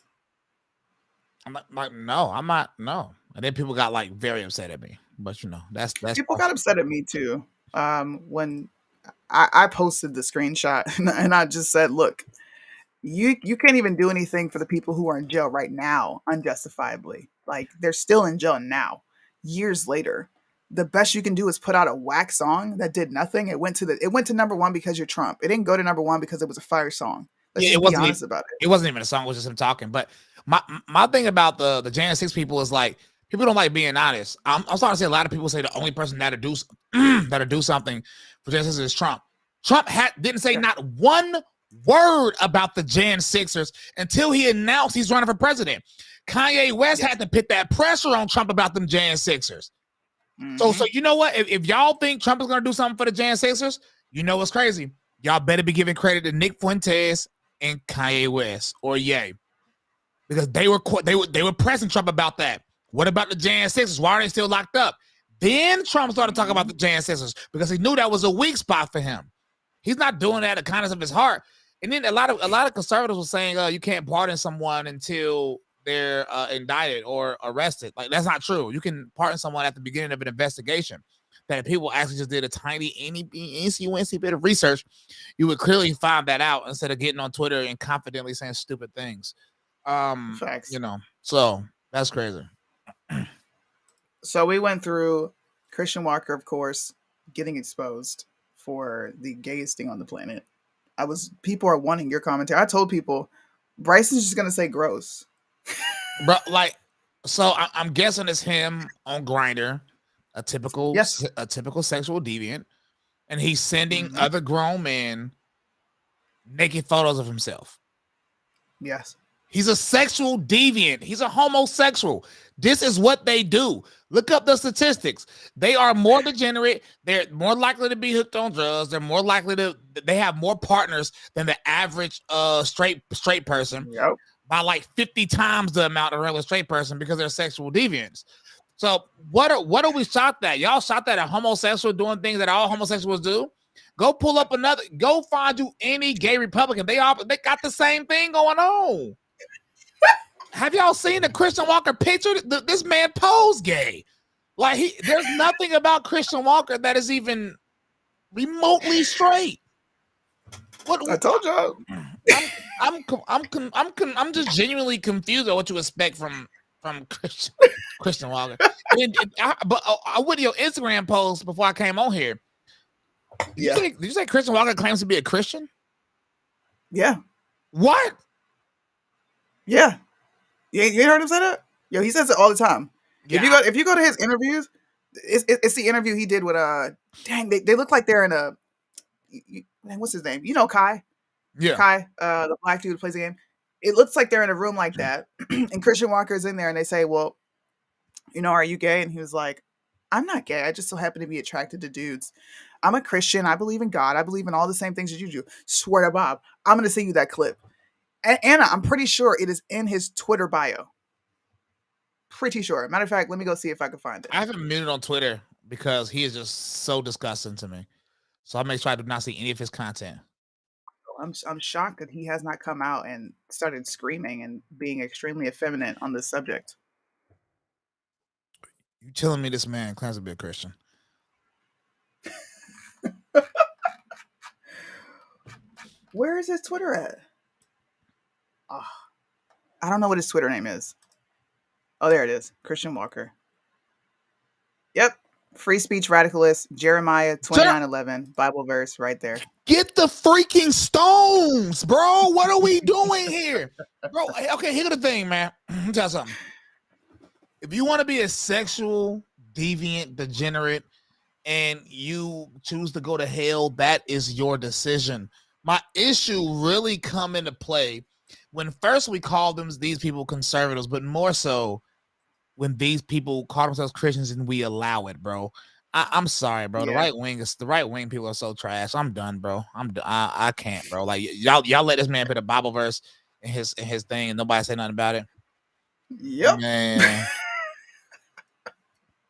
Speaker 7: I'm like, no, I'm not. No. And then people got like very upset at me. But you know, that's
Speaker 4: people got upset at me too. When I posted the screenshot and I just said, look, you can't even do anything for the people who are in jail right now unjustifiably. Like, they're still in jail now, years later. The best you can do is put out a whack song that did nothing. It went to number one because you're Trump. It didn't go to number one because it was a fire song. Let's just be honest about it.
Speaker 7: It wasn't even a song, it was just him talking. But my thing about the Jan 6 people is like, people don't like being honest. I'm starting to see a lot of people say the only person that'll do something for Jan 6 is Trump. Trump didn't say not one word about the Jan 6ers until he announced he's running for president. Kanye West had to put that pressure on Trump about them Jan 6ers. So you know what? If y'all think Trump is going to do something for the Jan 6ers, you know what's crazy? Y'all better be giving credit to Nick Fuentes and Kanye West or Ye, because they were pressing Trump about that. What about the Jan 6ers? Why are they still locked up? Then Trump started talking about the Jan 6ers because he knew that was a weak spot for him. He's not doing that out of the kindness of his heart. And then a lot of conservatives were saying, you can't pardon someone until they're indicted or arrested. Like, that's not true. You can pardon someone at the beginning of an investigation. That if people actually just did a tiny incy bit of research, you would clearly find that out instead of getting on Twitter and confidently saying stupid things.
Speaker 4: Facts.
Speaker 7: You know, so that's crazy.
Speaker 4: So we went through Christian Walker, of course, getting exposed for the gayest thing on the planet. People are wanting your commentary. I told people Bryson's just gonna say gross.
Speaker 7: Bro, like, so I'm guessing it's him on Grindr, a typical sexual deviant, and he's sending other grown men naked photos of himself.
Speaker 4: Yes.
Speaker 7: He's a sexual deviant. He's a homosexual. This is what they do. Look up the statistics. They are more degenerate. They're more likely to be hooked on drugs. They're more likely they have more partners than the average straight person.
Speaker 4: Yep.
Speaker 7: By like 50 times the amount of regular straight person because they're sexual deviants. So what are we shocked at? Y'all shocked at a homosexual doing things that all homosexuals do? Go find you any gay Republican. They got the same thing going on. Have y'all seen the Christian Walker picture? This man posed gay. Like, there's nothing about Christian Walker that is even remotely straight. What
Speaker 4: I told y'all.
Speaker 7: I'm just genuinely confused at what you expect from Christian Walker. But I went to your Instagram post before I came on here. Did you say Christian Walker claims to be a Christian?
Speaker 4: Yeah.
Speaker 7: What?
Speaker 4: Yeah. You ain't heard him say that? Yo, he says it all the time. Yeah. If you go to his interviews, it's the interview he did with they look like they're in a what's his name? You know Kai.
Speaker 7: Yeah.
Speaker 4: Kai, the black dude who plays the game. It looks like they're in a room like that. And Christian Walker's in there and they say, well, are you gay? And he was like, I'm not gay. I just so happen to be attracted to dudes. I'm a Christian. I believe in God. I believe in all the same things that you do. Swear to Bob. I'm going to send you that clip. And Anna, I'm pretty sure it is in his Twitter bio. Pretty sure. Matter of fact, let me go see if I can find it.
Speaker 7: I haven't muted on Twitter, because he is just so disgusting to me. So I make sure I do not see any of his content.
Speaker 4: I'm shocked that he has not come out and started screaming and being extremely effeminate on this subject.
Speaker 7: You telling me this man claims to be a Christian?
Speaker 4: Where is his Twitter at? Oh, I don't know what his Twitter name is. Oh, there it is. Christian Walker. Yep. Free speech radicalist, Jeremiah 29:11, Bible verse right there.
Speaker 7: Get the freaking stones, bro. What are we doing here? Bro, okay, here's the thing, man. Let me tell you something. If you want to be a sexual, deviant, degenerate, and you choose to go to hell, that is your decision. My issue really come into play when first we called these people conservatives, but more so when these people call themselves Christians and we allow it, bro. I'm sorry, bro.
Speaker 4: Yeah.
Speaker 7: The right wing people are so trash. I'm done, bro. I can't, bro. Like y'all let this man put a Bible verse in his thing and nobody say nothing about it.
Speaker 4: Yep.
Speaker 7: Man.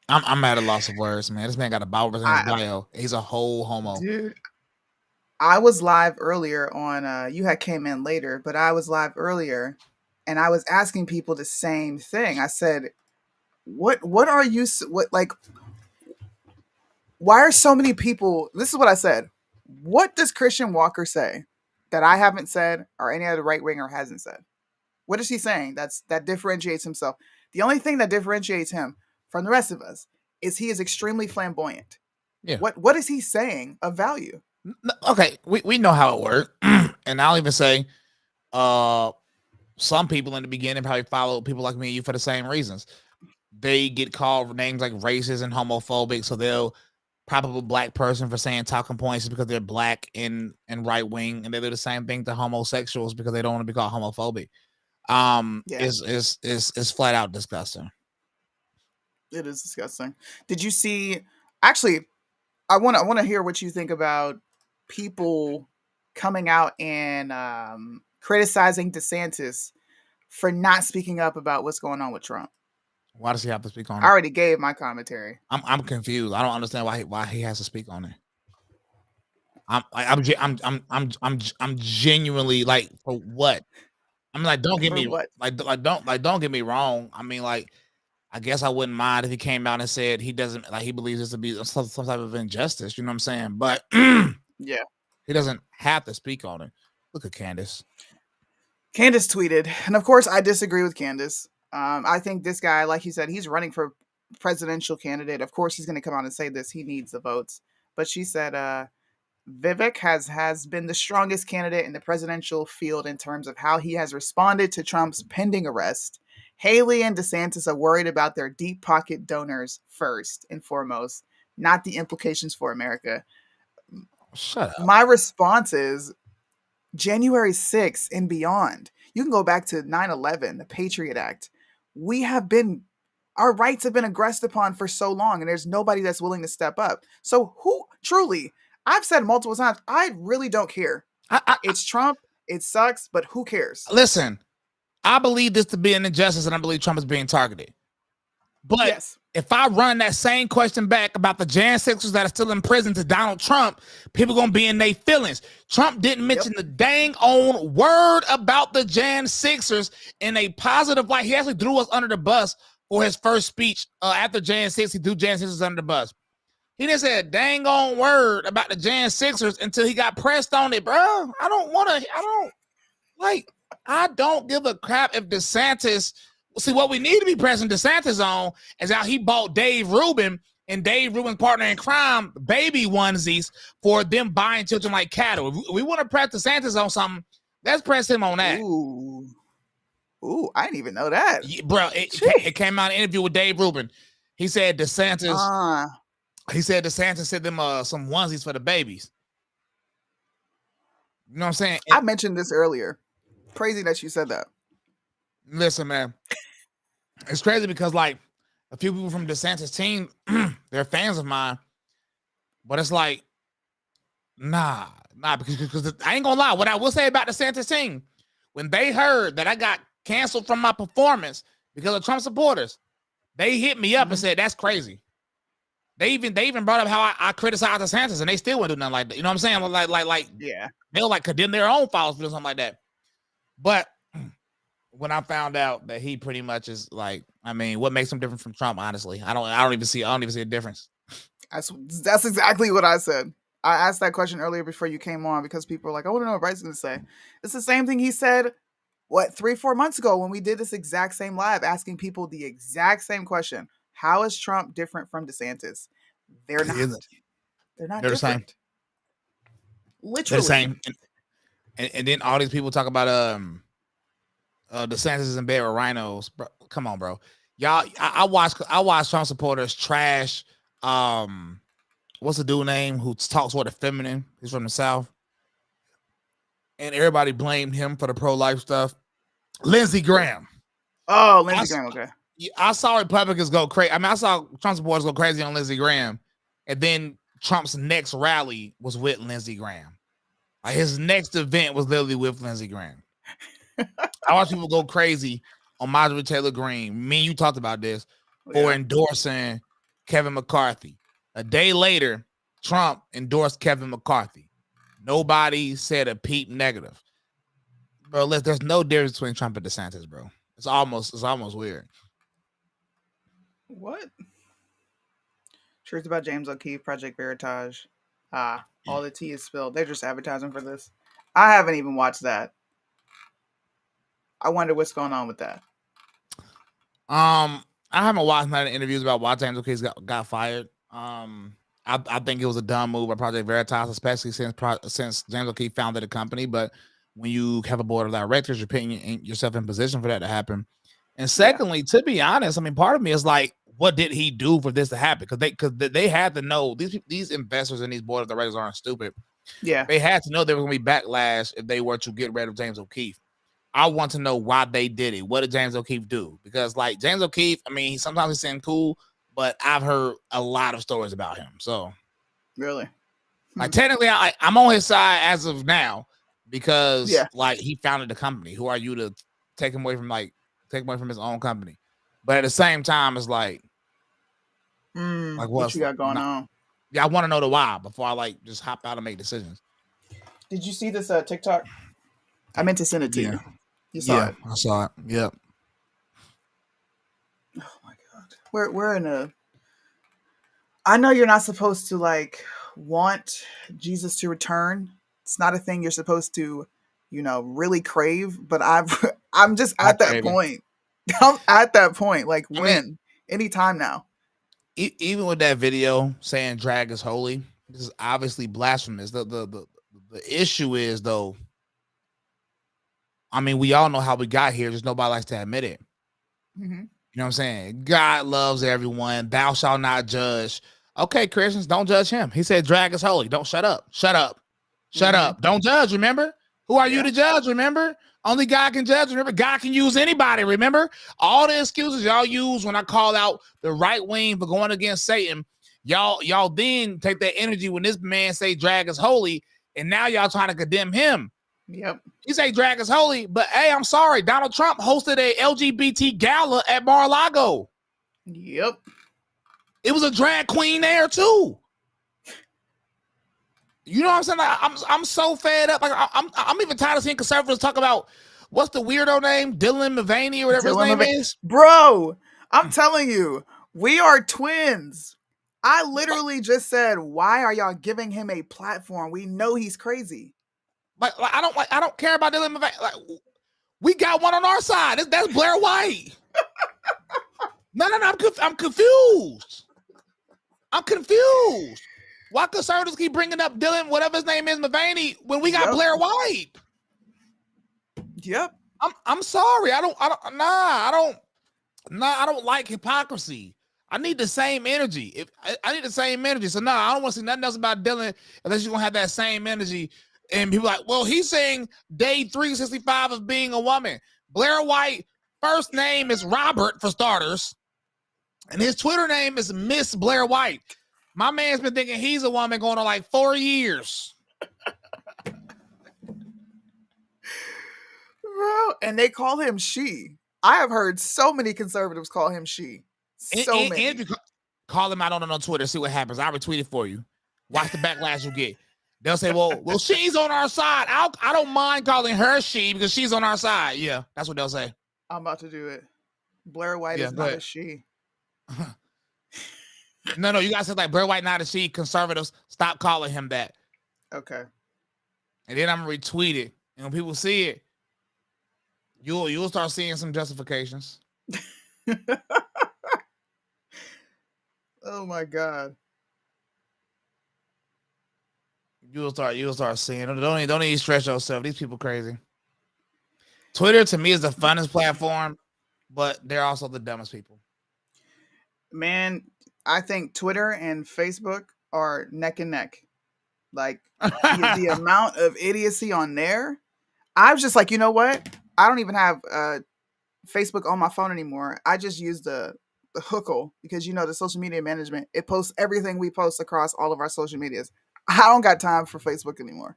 Speaker 7: I'm at a loss of words, man. This man got a Bible verse in his bio. He's a whole homo.
Speaker 4: Dude, I was live earlier on you had came in later, but I was live earlier and I was asking people the same thing. I said, what are you why are so many people, this is what I said. What does Christian Walker say that I haven't said or any other right winger hasn't said? What is he saying that differentiates himself? The only thing that differentiates him from the rest of us is he is extremely flamboyant.
Speaker 7: Yeah.
Speaker 4: What is he saying of value?
Speaker 7: Okay, we know how it works. And I'll even say some people in the beginning probably follow people like me and you for the same reasons. They get called names like racist and homophobic, so they'll prop up a black person for saying talking points because they're black and right wing, and they do the same thing to homosexuals because they don't want to be called homophobic. Is flat out disgusting.
Speaker 4: It is disgusting. Did you see? Actually, I want to hear what you think about people coming out and criticizing DeSantis for not speaking up about what's going on with Trump.
Speaker 7: Why does he have to speak on it?
Speaker 4: I already gave my commentary.
Speaker 7: I'm confused. I don't understand why he has to speak on it. I'm genuinely like, for what? I mean, like, don't get me don't get me wrong. I mean, like, I guess I wouldn't mind if he came out and said he doesn't, like, he believes this to be some type of injustice. You know what I'm saying? But
Speaker 4: yeah,
Speaker 7: he doesn't have to speak on it. Look at Candace.
Speaker 4: Candace tweeted, and of course, I disagree with Candace. I think this guy, like you said, he's running for presidential candidate. Of course, he's going to come out and say this. He needs the votes. But she said, Vivek has been the strongest candidate in the presidential field in terms of how he has responded to Trump's pending arrest. Haley and DeSantis are worried about their deep pocket donors first and foremost, not the implications for America.
Speaker 7: Shut up.
Speaker 4: My response is January 6th and beyond. You can go back to 9/11, the Patriot Act. Our rights have been aggressed upon for so long, and there's nobody that's willing to step up. So I've said multiple times, I really don't care. It's Trump. It sucks, but who cares?
Speaker 7: Listen, I believe this to be an injustice, and I believe Trump is being targeted. But if I run that same question back about the Jan 6ers that are still in prison to Donald Trump, people going to be in their feelings. Trump didn't mention the dang own word about the Jan 6ers in a positive light. He actually threw us under the bus for his first speech after Jan 6. He threw Jan 6ers under the bus. He didn't say a dang on word about the Jan 6ers until he got pressed on it, bro. I don't give a crap if DeSantis. See, what we need to be pressing DeSantis on is how he bought Dave Rubin and Dave Rubin's partner in crime baby onesies for them buying children like cattle. If we want to press DeSantis on something, let's press him on that.
Speaker 4: Ooh, I didn't even know that.
Speaker 7: Yeah, bro, it came out in an interview with Dave Rubin. He said DeSantis said them some onesies for the babies. You know what I'm saying?
Speaker 4: I mentioned this earlier. Crazy that you said that.
Speaker 7: Listen, man, it's crazy because, like, a few people from DeSantis' team, they're fans of mine, but it's like, nah, because I ain't gonna lie. What I will say about DeSantis' team, when they heard that I got canceled from my performance because of Trump supporters, they hit me up and said, that's crazy. They even brought up how I criticized DeSantis, and they still wouldn't do nothing like that. You know what I'm saying? Like
Speaker 4: Yeah.
Speaker 7: They'll like condemn their own followers for something like that. But when I found out that he pretty much is like, I mean, what makes him different from Trump? Honestly, I don't even see a difference.
Speaker 4: That's exactly what I said. I asked that question earlier before you came on because people were like, I want to know what Bryce's going to say. It's the same thing he said, 3-4 months ago when we did this exact same live, asking people the exact same question. How is Trump different from DeSantis? They're not. They're not
Speaker 7: They're the same.
Speaker 4: different. Literally.
Speaker 7: They're the same. And then all these people talk about DeSantis is in bed with rhinos. Bro, come on, bro. Y'all, I watch Trump supporters trash. What's the dude name who talks sort of feminine? He's from the South. And everybody blamed him for the pro-life stuff. Lindsey Graham.
Speaker 4: Oh, Lindsey Graham, okay.
Speaker 7: I saw Republicans go crazy. I mean, I saw Trump supporters go crazy on Lindsey Graham. And then Trump's next rally was with Lindsey Graham. Like his next event was literally with Lindsey Graham. I watch people go crazy on Marjorie Taylor Greene. Me and you talked about this for endorsing Kevin McCarthy. A day later, Trump endorsed Kevin McCarthy. Nobody said a peep negative. Bro, there's no difference between Trump and DeSantis, bro. It's almost weird.
Speaker 4: What? Truth about James O'Keefe, Project Veritas. All the tea is spilled. They're just advertising for this. I haven't even watched that. I wonder what's going on with that.
Speaker 7: I haven't watched none of the interviews about why James O'Keefe got fired. I think it was a dumb move by Project Veritas, especially since James O'Keefe founded the company. But when you have a board of directors, you're putting yourself in position for that to happen. And secondly, to be honest, I mean, part of me is like, what did he do for this to happen? Because they had to know these investors and these board of directors aren't stupid.
Speaker 4: Yeah,
Speaker 7: they had to know there was going to be backlash if they were to get rid of James O'Keefe. I want to know why they did it. What did James O'Keefe do? Because like James O'Keefe, I mean, sometimes he seems cool, but I've heard a lot of stories about him. So
Speaker 4: really,
Speaker 7: like technically, I'm on his side as of now because like he founded the company. Who are you to take him away from his own company? But at the same time, it's like
Speaker 4: what you got going on?
Speaker 7: Yeah, I want to know the why before I like just hop out and make decisions.
Speaker 4: Did you see this TikTok? I meant to send it to you. You saw it.
Speaker 7: I saw it. Yep.
Speaker 4: Oh my god. We're in a. I know you're not supposed to like want Jesus to return. It's not a thing you're supposed to, really crave. But I'm just at that point. I'm at that point. Like when? Anytime now.
Speaker 7: Even with that video saying drag is holy, this is obviously blasphemous. The issue is though. I mean, we all know how we got here. Just nobody likes to admit it.
Speaker 4: Mm-hmm.
Speaker 7: You know what I'm saying? God loves everyone. Thou shalt not judge. Okay, Christians, don't judge him. He said drag is holy. Don't shut up. Shut up. Shut up. Don't judge, remember? Who are you to judge, remember? Only God can judge, remember? God can use anybody, remember? All the excuses y'all use when I call out the right wing for going against Satan, y'all then take that energy when this man say drag is holy, and now y'all trying to condemn him.
Speaker 4: Yep.
Speaker 7: You say drag is holy, but hey, I'm sorry. Donald Trump hosted a LGBT gala at Mar-a-Lago.
Speaker 4: Yep.
Speaker 7: It was a drag queen there too. You know what I'm saying? Like, I'm so fed up. Like I'm even tired of seeing conservatives talk about what's the weirdo name? Dylan Mulvaney or whatever his name is.
Speaker 4: Bro, I'm telling you, we are twins. I literally just said, why are y'all giving him a platform? We know he's crazy.
Speaker 7: I don't care about Dylan Mulvaney. Like, we got one on our side. That's Blair White. No, I'm confused. I'm confused. Why conservatives keep bringing up Dylan, whatever his name is, Mulvaney, when we got Blair White?
Speaker 4: Yep.
Speaker 7: I'm sorry. I don't like hypocrisy. I need the same energy. I need the same energy. So I don't want to see nothing else about Dylan unless you're gonna have that same energy. And people like, well, he's saying day 365 of being a woman. Blair White, first name is Robert for starters, and his Twitter name is Miss Blair White. My man's been thinking he's a woman going on like 4 years.
Speaker 4: Bro, and they call him she. I have heard so many conservatives call him she. So many.
Speaker 7: Call them out on Twitter. See what happens. I'll retweet it for you. Watch the backlash you get. They'll say, well, she's on our side. I don't mind calling her she because she's on our side. Yeah, that's what they'll say.
Speaker 4: I'm about to do it. Blair White is not a she.
Speaker 7: No, you guys said like Blair White not a she. Conservatives, stop calling him that.
Speaker 4: Okay.
Speaker 7: And then I'm gonna retweet it, and when people see it, you'll start seeing some justifications.
Speaker 4: Oh my God.
Speaker 7: You'll start seeing. Don't even stress yourself. These people crazy. Twitter to me is the funnest platform, but they're also the dumbest people.
Speaker 4: Man, I think Twitter and Facebook are neck and neck. Like the amount of idiocy on there. I was just like, you know what? I don't even have Facebook on my phone anymore. I just use the Hookle because the social media management, it posts everything we post across all of our social medias. I don't got time for Facebook anymore.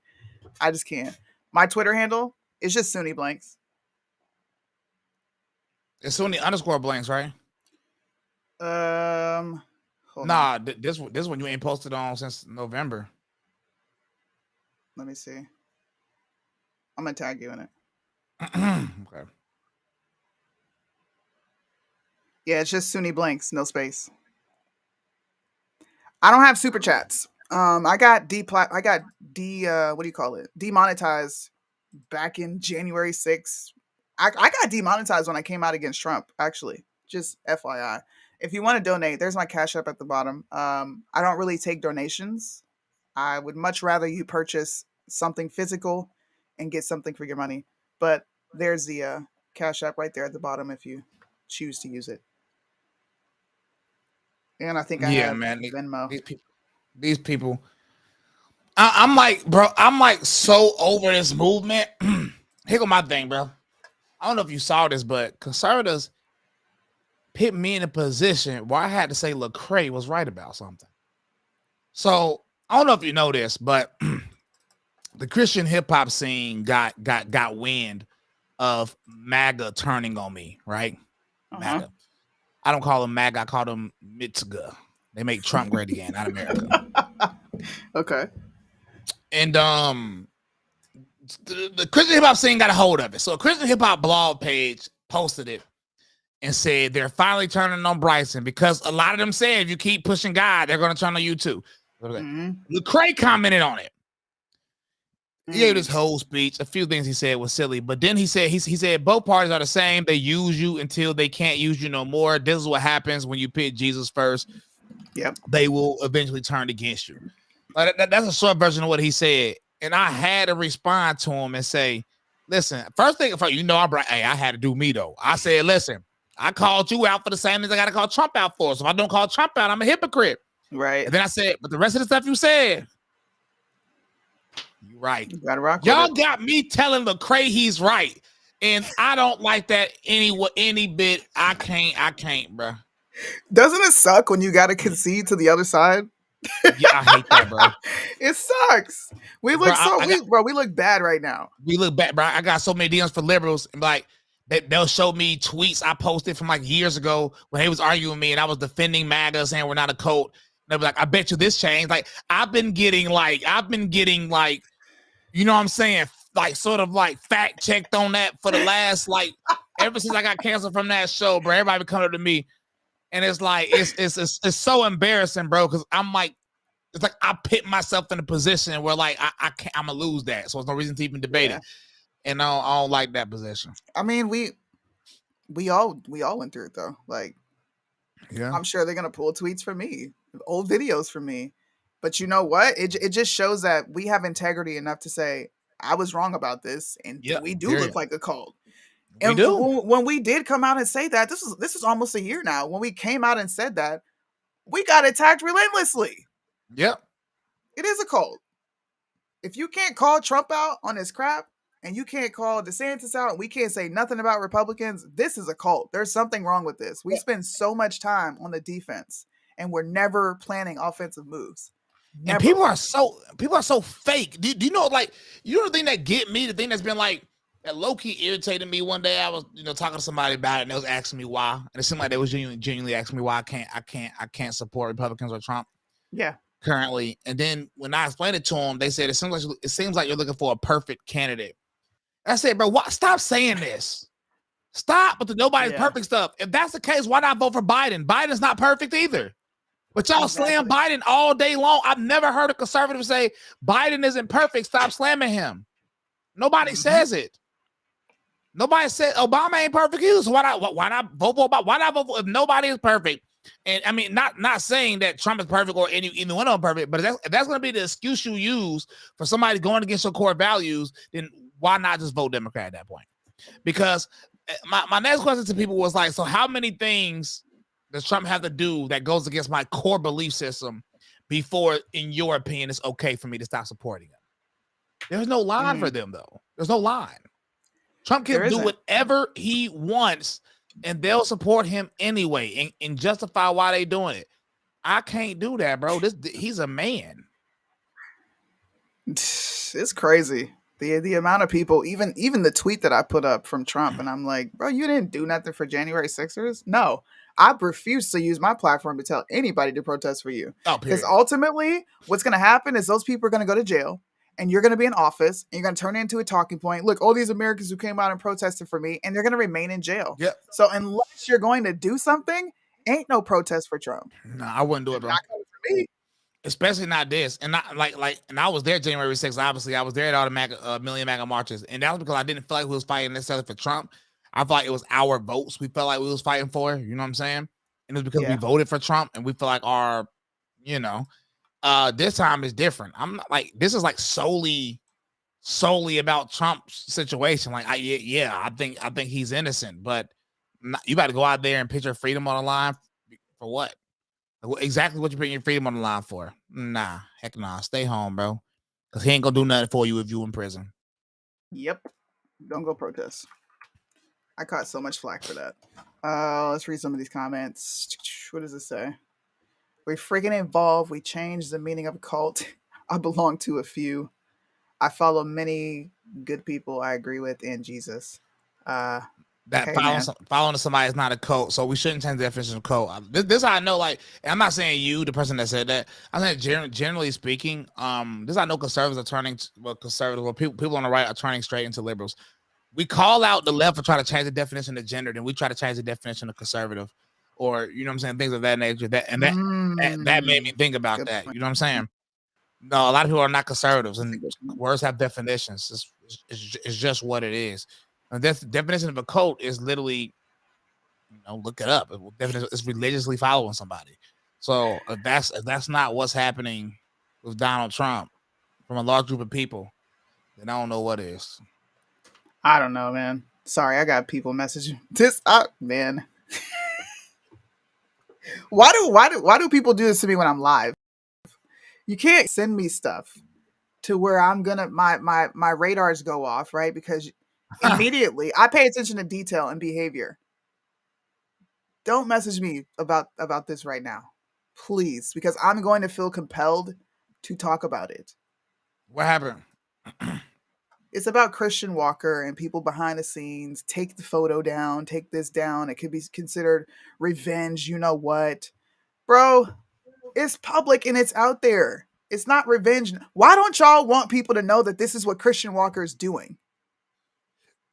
Speaker 4: I just can't. My Twitter handle is just Sunny Blanks.
Speaker 7: It's Sunny _Blanks, right?
Speaker 4: Nah,
Speaker 7: this one you ain't posted on since November.
Speaker 4: Let me see. I'm gonna tag you in it.
Speaker 7: Okay.
Speaker 4: Yeah, it's just Sunny Blanks, no space. I don't have super chats. I got demonetized back in January 6th. I got demonetized when I came out against Trump, actually. Just FYI. If you want to donate, there's my Cash App at the bottom. I don't really take donations. I would much rather you purchase something physical and get something for your money. But there's the Cash App right there at the bottom if you choose to use it. And I think I have Venmo.
Speaker 7: These people. I'm like, bro, I'm like so over this movement. Here go my thing, bro. I don't know if you saw this, but conservatives put me in a position where I had to say Lecrae was right about something. So I don't know if you know this, but the Christian hip hop scene got wind of MAGA turning on me, right? MAGA. I don't call them MAGA, I call them Mitzga. They make Trump great again, not America.
Speaker 4: Okay.
Speaker 7: And the Christian hip hop scene got a hold of it. So a Christian hip hop blog page posted it and said they're finally turning on Bryson because a lot of them said if you keep pushing God, they're going to turn on you too. Lecrae commented on it. He gave this whole speech. A few things he said was silly, but then he said both parties are the same. They use you until they can't use you no more. This is what happens when you put Jesus first.
Speaker 4: Yep.
Speaker 7: They will eventually turn against you. That's a short version of what he said. And I had to respond to him and say, listen, first thing, I had to do me though. I said, listen, I called you out for the same as I got to call Trump out for. So if I don't call Trump out, I'm a hypocrite.
Speaker 4: Right.
Speaker 7: And then I said, but the rest of the stuff you said, you're right.
Speaker 4: You gotta rock
Speaker 7: Y'all
Speaker 4: with it.
Speaker 7: got me telling Lecrae he's right. And I don't like that any bit. I can't, bro.
Speaker 4: Doesn't it suck when you gotta concede to the other side?
Speaker 7: Yeah, I hate that, bro.
Speaker 4: It sucks. We look we look bad right now.
Speaker 7: We look bad, bro. I got so many DMs for liberals, and like they'll show me tweets I posted from like years ago when they was arguing with me, and I was defending MAGA, saying we're not a cult. And they'll be like, I bet you this changed. Like I've been getting like, you know what I'm saying? Like sort of like fact checked on that for the last like ever since I got canceled from that show, bro. Everybody coming up to me. And it's like it's so embarrassing, bro, because I'm like, it's like I put myself in a position where like I can't, I'm gonna lose that. So there's no reason to even debate it. And I don't like that position.
Speaker 4: I mean, we all went through it though. Like,
Speaker 7: yeah,
Speaker 4: I'm sure they're gonna pull tweets from me, old videos from me. But you know what? It just shows that we have integrity enough to say I was wrong about this, and we do look like a cult. And
Speaker 7: we do.
Speaker 4: When we did come out and say that, this is almost a year now. When we came out and said that, we got attacked relentlessly.
Speaker 7: Yep.
Speaker 4: It is a cult. If you can't call Trump out on his crap, and you can't call DeSantis out, and we can't say nothing about Republicans, this is a cult. There's something wrong with this. We spend so much time on the defense, and we're never planning offensive moves. Never.
Speaker 7: And people are so fake. Do you know, like, you know the thing that get me, the thing that's been like That low-key irritated me one day. I was, talking to somebody about it, and they was asking me why. And it seemed like they was genuinely asking me why I can't support Republicans or Trump.
Speaker 4: Yeah.
Speaker 7: Currently. And then when I explained it to them, they said it seems like you're looking for a perfect candidate. I said, bro, stop saying this. Stop with the nobody's perfect stuff. If that's the case, why not vote for Biden? Biden's not perfect either. But y'all slam Biden all day long. I've never heard a conservative say Biden isn't perfect. Stop slamming him. Nobody says it. Nobody said Obama ain't perfect either. So why not vote for Obama? Why not vote for if nobody is perfect? And I mean, not saying that Trump is perfect or either one of them perfect, but if that's going to be the excuse you use for somebody going against your core values, then why not just vote Democrat at that point? Because my next question to people was like, so how many things does Trump have to do that goes against my core belief system before, in your opinion, it's okay for me to stop supporting him? There's no line for them, though. There's no line. Trump can do whatever he wants, and they'll support him anyway and justify why they doing it. I can't do that, bro. He's a man.
Speaker 4: It's crazy. The amount of people, even the tweet that I put up from Trump, and I'm like, bro, you didn't do nothing for January 6ers? No, I refuse to use my platform to tell anybody to protest for you. Because ultimately, what's going to happen is those people are going to go to jail, and you're going to be in office, and you're going to turn it into a talking point. Look, all these Americans who came out and protested for me, and they're going to remain in jail.
Speaker 7: Yep.
Speaker 4: So unless you're going to do something, ain't no protest for Trump.
Speaker 7: No, I wouldn't do it, bro.
Speaker 4: Not coming for me.
Speaker 7: Especially not this, and not and I was there January 6th. Obviously, I was there at all the Million MAGA marches, and that was because I didn't feel like we was fighting necessarily for Trump. I felt like it was our votes we felt like we was fighting for. You know what I'm saying? And it was because we voted for Trump, and we feel like our, this time is different. I'm not like this is like solely about Trump's situation. Like I think he's innocent, but you got to go out there and put your freedom on the line for what? Exactly what you're putting your freedom on the line for. Nah, heck nah. Stay home, bro. Because he ain't gonna do nothing for you if you in prison.
Speaker 4: Yep. Don't go protest. I caught so much flack for that. Let's read some of these comments. What does it say? We freaking evolve. We change the meaning of a cult. I belong to a few. I follow many good people I agree with in Jesus.
Speaker 7: Following somebody is not a cult, so we shouldn't change the definition of cult. This I know, like, I'm not saying you, the person that said that. I'm saying generally speaking, this I know conservatives are turning, people on the right are turning straight into liberals. We call out the left for trying to change the definition of gender, then we try to change the definition of conservative, or you know what I'm saying, things of that nature. That made me think about that. You know what I'm saying? No, a lot of people are not conservatives, and words have definitions. It's just what it is. And the definition of a cult is literally, look it up. It's religiously following somebody. So if that's not what's happening with Donald Trump from a large group of people, then I don't know what is.
Speaker 4: I don't know, man. Sorry, I got people messaging man. Why do people do this to me when I'm live? You can't send me stuff to where I'm gonna my radars go off, right? Because immediately I pay attention to detail and behavior. Don't message me about this right now, please, because I'm going to feel compelled to talk about it.
Speaker 7: What happened?
Speaker 4: It's about Christian Walker and people behind the scenes. Take the photo down, take this down. It could be considered revenge. You know what, bro? It's public and it's out there. It's not revenge. Why don't y'all want people to know that this is what Christian Walker is doing?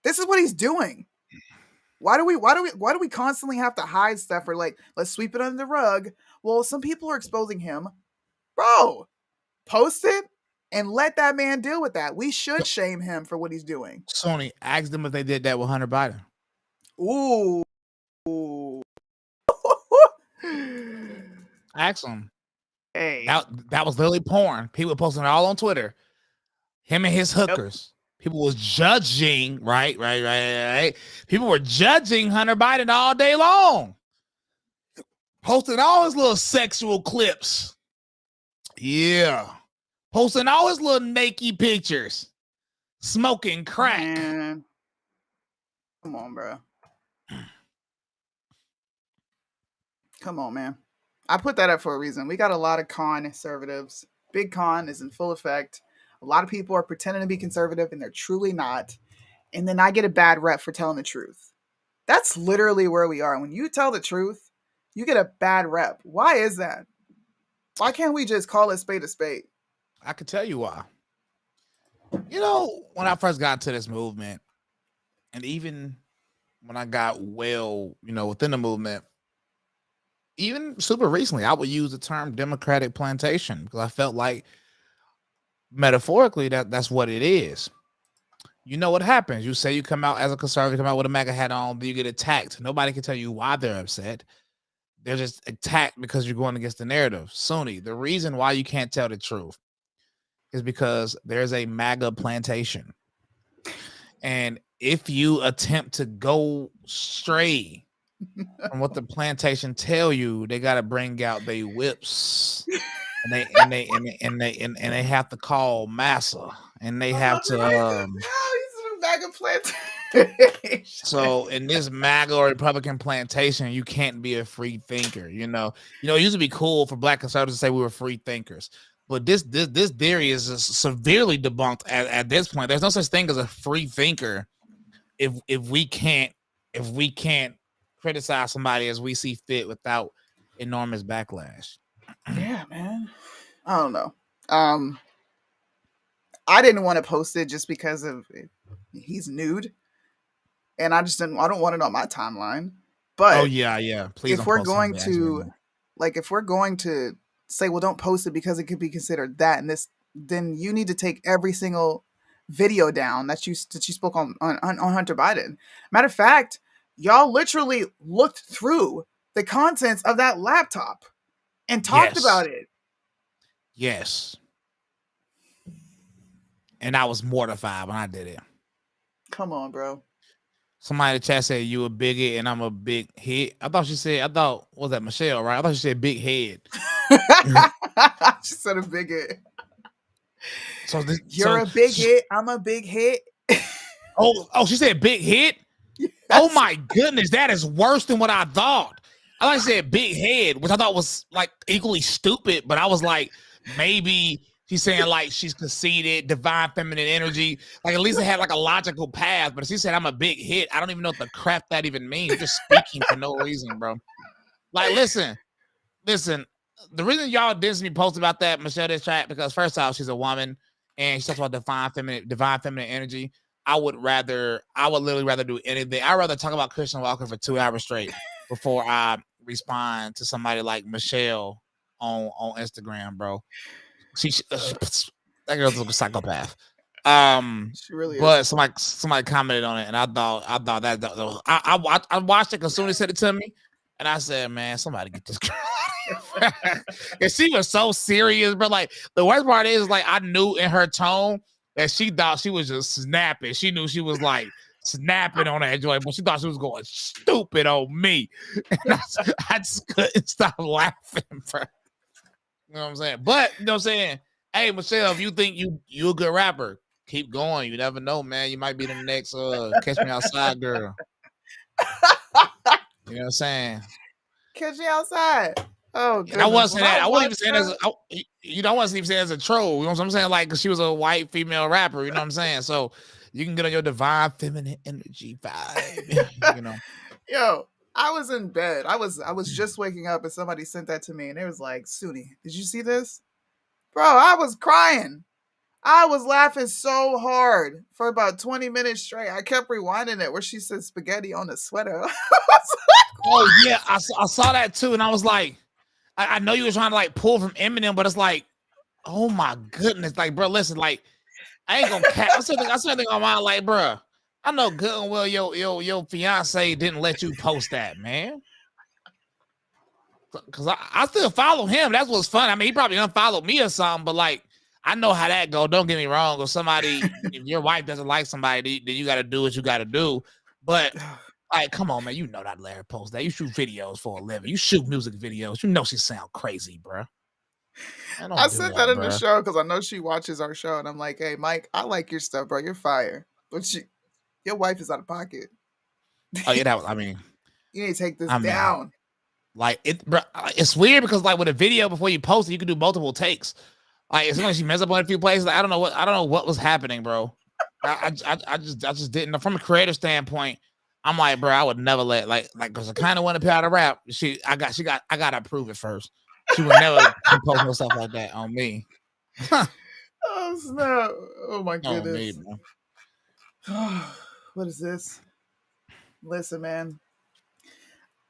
Speaker 4: This is what he's doing. Why do we constantly have to hide stuff or like let's sweep it under the rug? Well, some people are exposing him. Bro, post it and let that man deal with that. We should shame him for what he's doing.
Speaker 7: Sony, ask them if they did that with Hunter Biden.
Speaker 4: Ooh.
Speaker 7: Ask them.
Speaker 4: Hey.
Speaker 7: That was literally porn. People posting it all on Twitter. Him and his hookers. Yep. People was judging, right. People were judging Hunter Biden all day long. Posting all his little sexual clips. Yeah. Posting all his little naked pictures. Smoking crack.
Speaker 4: Man. Come on, bro. Come on, man. I put that up for a reason. We got a lot of conservatives. Big con is in full effect. A lot of people are pretending to be conservative and they're truly not. and then I get a bad rep for telling the truth. That's literally where we are. When you tell the truth, you get a bad rep. Why is that? Why can't we just call a spade a spade?
Speaker 7: I could tell you why. You know, when I first got into this movement, and even when I got within the movement, even super recently, I would use the term Democratic plantation because I felt like metaphorically that's what it is. You know what happens? You say you come out as a conservative, come out with a MAGA hat on, but you get attacked. Nobody can tell you why they're upset. They're just attacked because you're going against the narrative. Sunni, the reason why you can't tell the truth is because there's a MAGA plantation. And if you attempt to go stray from what the plantation tell you, they got to bring out their whips. And they have to call massa, and they have to
Speaker 4: MAGA plantation.
Speaker 7: So in this MAGA or Republican plantation, you can't be a free thinker. You know, it used to be cool for Black conservatives to say we were free thinkers, but this theory is severely debunked at this point. There's no such thing as a free thinker if we can't criticize somebody as we see fit without enormous backlash.
Speaker 4: Yeah, man. I don't know. I didn't want to post it just because of he's nude, and I don't want it on my timeline. But
Speaker 7: oh yeah, please.
Speaker 4: If we're going to say, well, don't post it because it could be considered that and this, then you need to take every single video down that you spoke on Hunter Biden. Matter of fact, y'all literally looked through the contents of that laptop and talked about it.
Speaker 7: Yes. And I was mortified when I did it.
Speaker 4: Come on, bro.
Speaker 7: Somebody in the chat said you a bigot and I'm a big head. Was that Michelle, right? I thought she said big head.
Speaker 4: She said a bigot.
Speaker 7: So
Speaker 4: you're a big hit. I'm a big hit.
Speaker 7: Oh, she said big hit? Yes. Oh my goodness, that is worse than what I thought. I like said big head, which I thought was like equally stupid, but I was like, maybe she's saying like she's conceited, divine feminine energy. Like at least it had like a logical path. But if she said I'm a big hit, I don't even know what the crap that even means. You're just speaking for no reason, bro. Like, listen. The reason y'all didn't see me post about that, Michelle, this chat, because first off, she's a woman and she talks about divine feminine energy. I would literally rather do anything. I'd rather talk about Christian Walker for 2 hours straight before I respond to somebody like Michelle on Instagram, bro. That girl's a psychopath.
Speaker 4: She really
Speaker 7: but
Speaker 4: is.
Speaker 7: somebody commented on it, and I thought that I watched it because somebody said it to me, and I said, man, somebody get this girl out of here. And she was so serious, but like the worst part is like I knew in her tone that she thought she was just snapping. She knew she was like snapping on that joint, but she thought she was going stupid on me. And I just couldn't stop laughing, bro. You know what I'm saying? But you know what I'm saying? Hey, Michelle, if you think you a good rapper, keep going. You never know, man. You might be the next Catch Me Outside girl. You know what I'm saying?
Speaker 4: Catch Me Outside. Oh,
Speaker 7: and I wasn't saying that. I wasn't even saying I wasn't even saying as a troll. You know what I'm saying? Like, cause she was a white female rapper. You know what I'm saying? So you can get on your divine feminine energy vibe. You know.
Speaker 4: Yo, I was in bed. I was just waking up and somebody sent that to me and it was like, Sunni, did you see this? Bro, I was crying. I was laughing so hard for about 20 minutes straight. I kept rewinding it where she said spaghetti on the sweater.
Speaker 7: Oh yeah, I saw that too, and I was like, I know you were trying to like pull from Eminem, but it's like, oh my goodness, like, bro, listen, like, I ain't gonna I still think on my like, bro, I know good and well your fiance didn't let you post that, man. Cause I still follow him. That's what's fun. I mean, he probably unfollowed me or something, but like, I know how that go. Don't get me wrong. If your wife doesn't like somebody, then you got to do what you got to do. But like, come on, man. You know not let her post that. You shoot videos for a living. You shoot music videos. You know she sound crazy, bro.
Speaker 4: I said that in the show because I know she watches our show, and I'm like, hey, Mike, I like your stuff, bro. You're fire, but your wife is out of pocket.
Speaker 7: Oh yeah, that was. I mean,
Speaker 4: you need to take this down.
Speaker 7: Like bro, it's weird because like with a video before you post it, you can do multiple takes. Like as soon as she messed up on a few places, like, I don't know what was happening, bro. I just didn't. From a creative standpoint, I'm like, bro, I would never let because I kind of want to pay out a rap. I gotta approve it first. She would never post no stuff like that on me.
Speaker 4: Oh snap! Oh my
Speaker 7: On me,
Speaker 4: goodness.
Speaker 7: bro.
Speaker 4: What is this? Listen, man.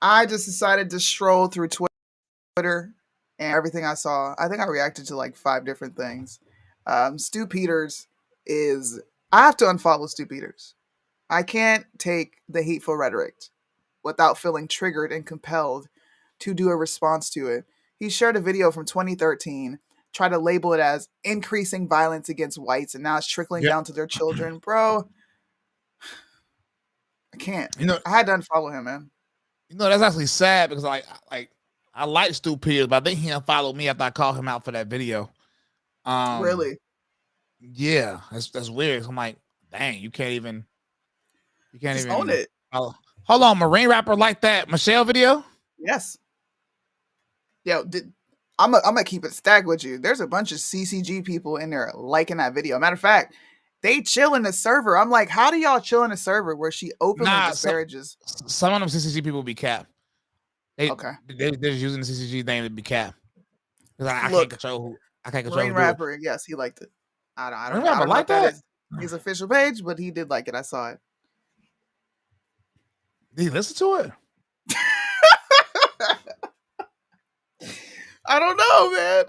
Speaker 4: I just decided to stroll through Twitter and everything I saw. I think I reacted to like 5 different things. Stu Peters is. I have to unfollow Stu Peters. I can't take the hateful rhetoric without feeling triggered and compelled to do a response to it. He shared a video from 2013, tried to label it as increasing violence against whites, and now it's trickling
Speaker 7: Yep.
Speaker 4: down to their children. Bro, I can't.
Speaker 7: You know,
Speaker 4: I had to unfollow him, man.
Speaker 7: You know, that's actually sad because I like Stu Peters, but I think he unfollowed me after I called him out for that video.
Speaker 4: Really?
Speaker 7: Yeah, that's weird. So I'm like, dang, you can't even
Speaker 4: own it.
Speaker 7: Hold on, Marine rapper like that Michelle video?
Speaker 4: Yes. Yo, I'm gonna keep it stacked with you. There's a bunch of CCG people in there liking that video. Matter of fact, they chill in the server. I'm like, how do y'all chill in the server where she openly disparages?
Speaker 7: Some of them CCG people be cap. They're just using the CCG name to be cap. Because I can't control
Speaker 4: Marine
Speaker 7: who
Speaker 4: rapper, yes, he liked it. I don't
Speaker 7: know
Speaker 4: if that is his official page, but he did like it. I saw it.
Speaker 7: Did he listen to it?
Speaker 4: I don't know, man.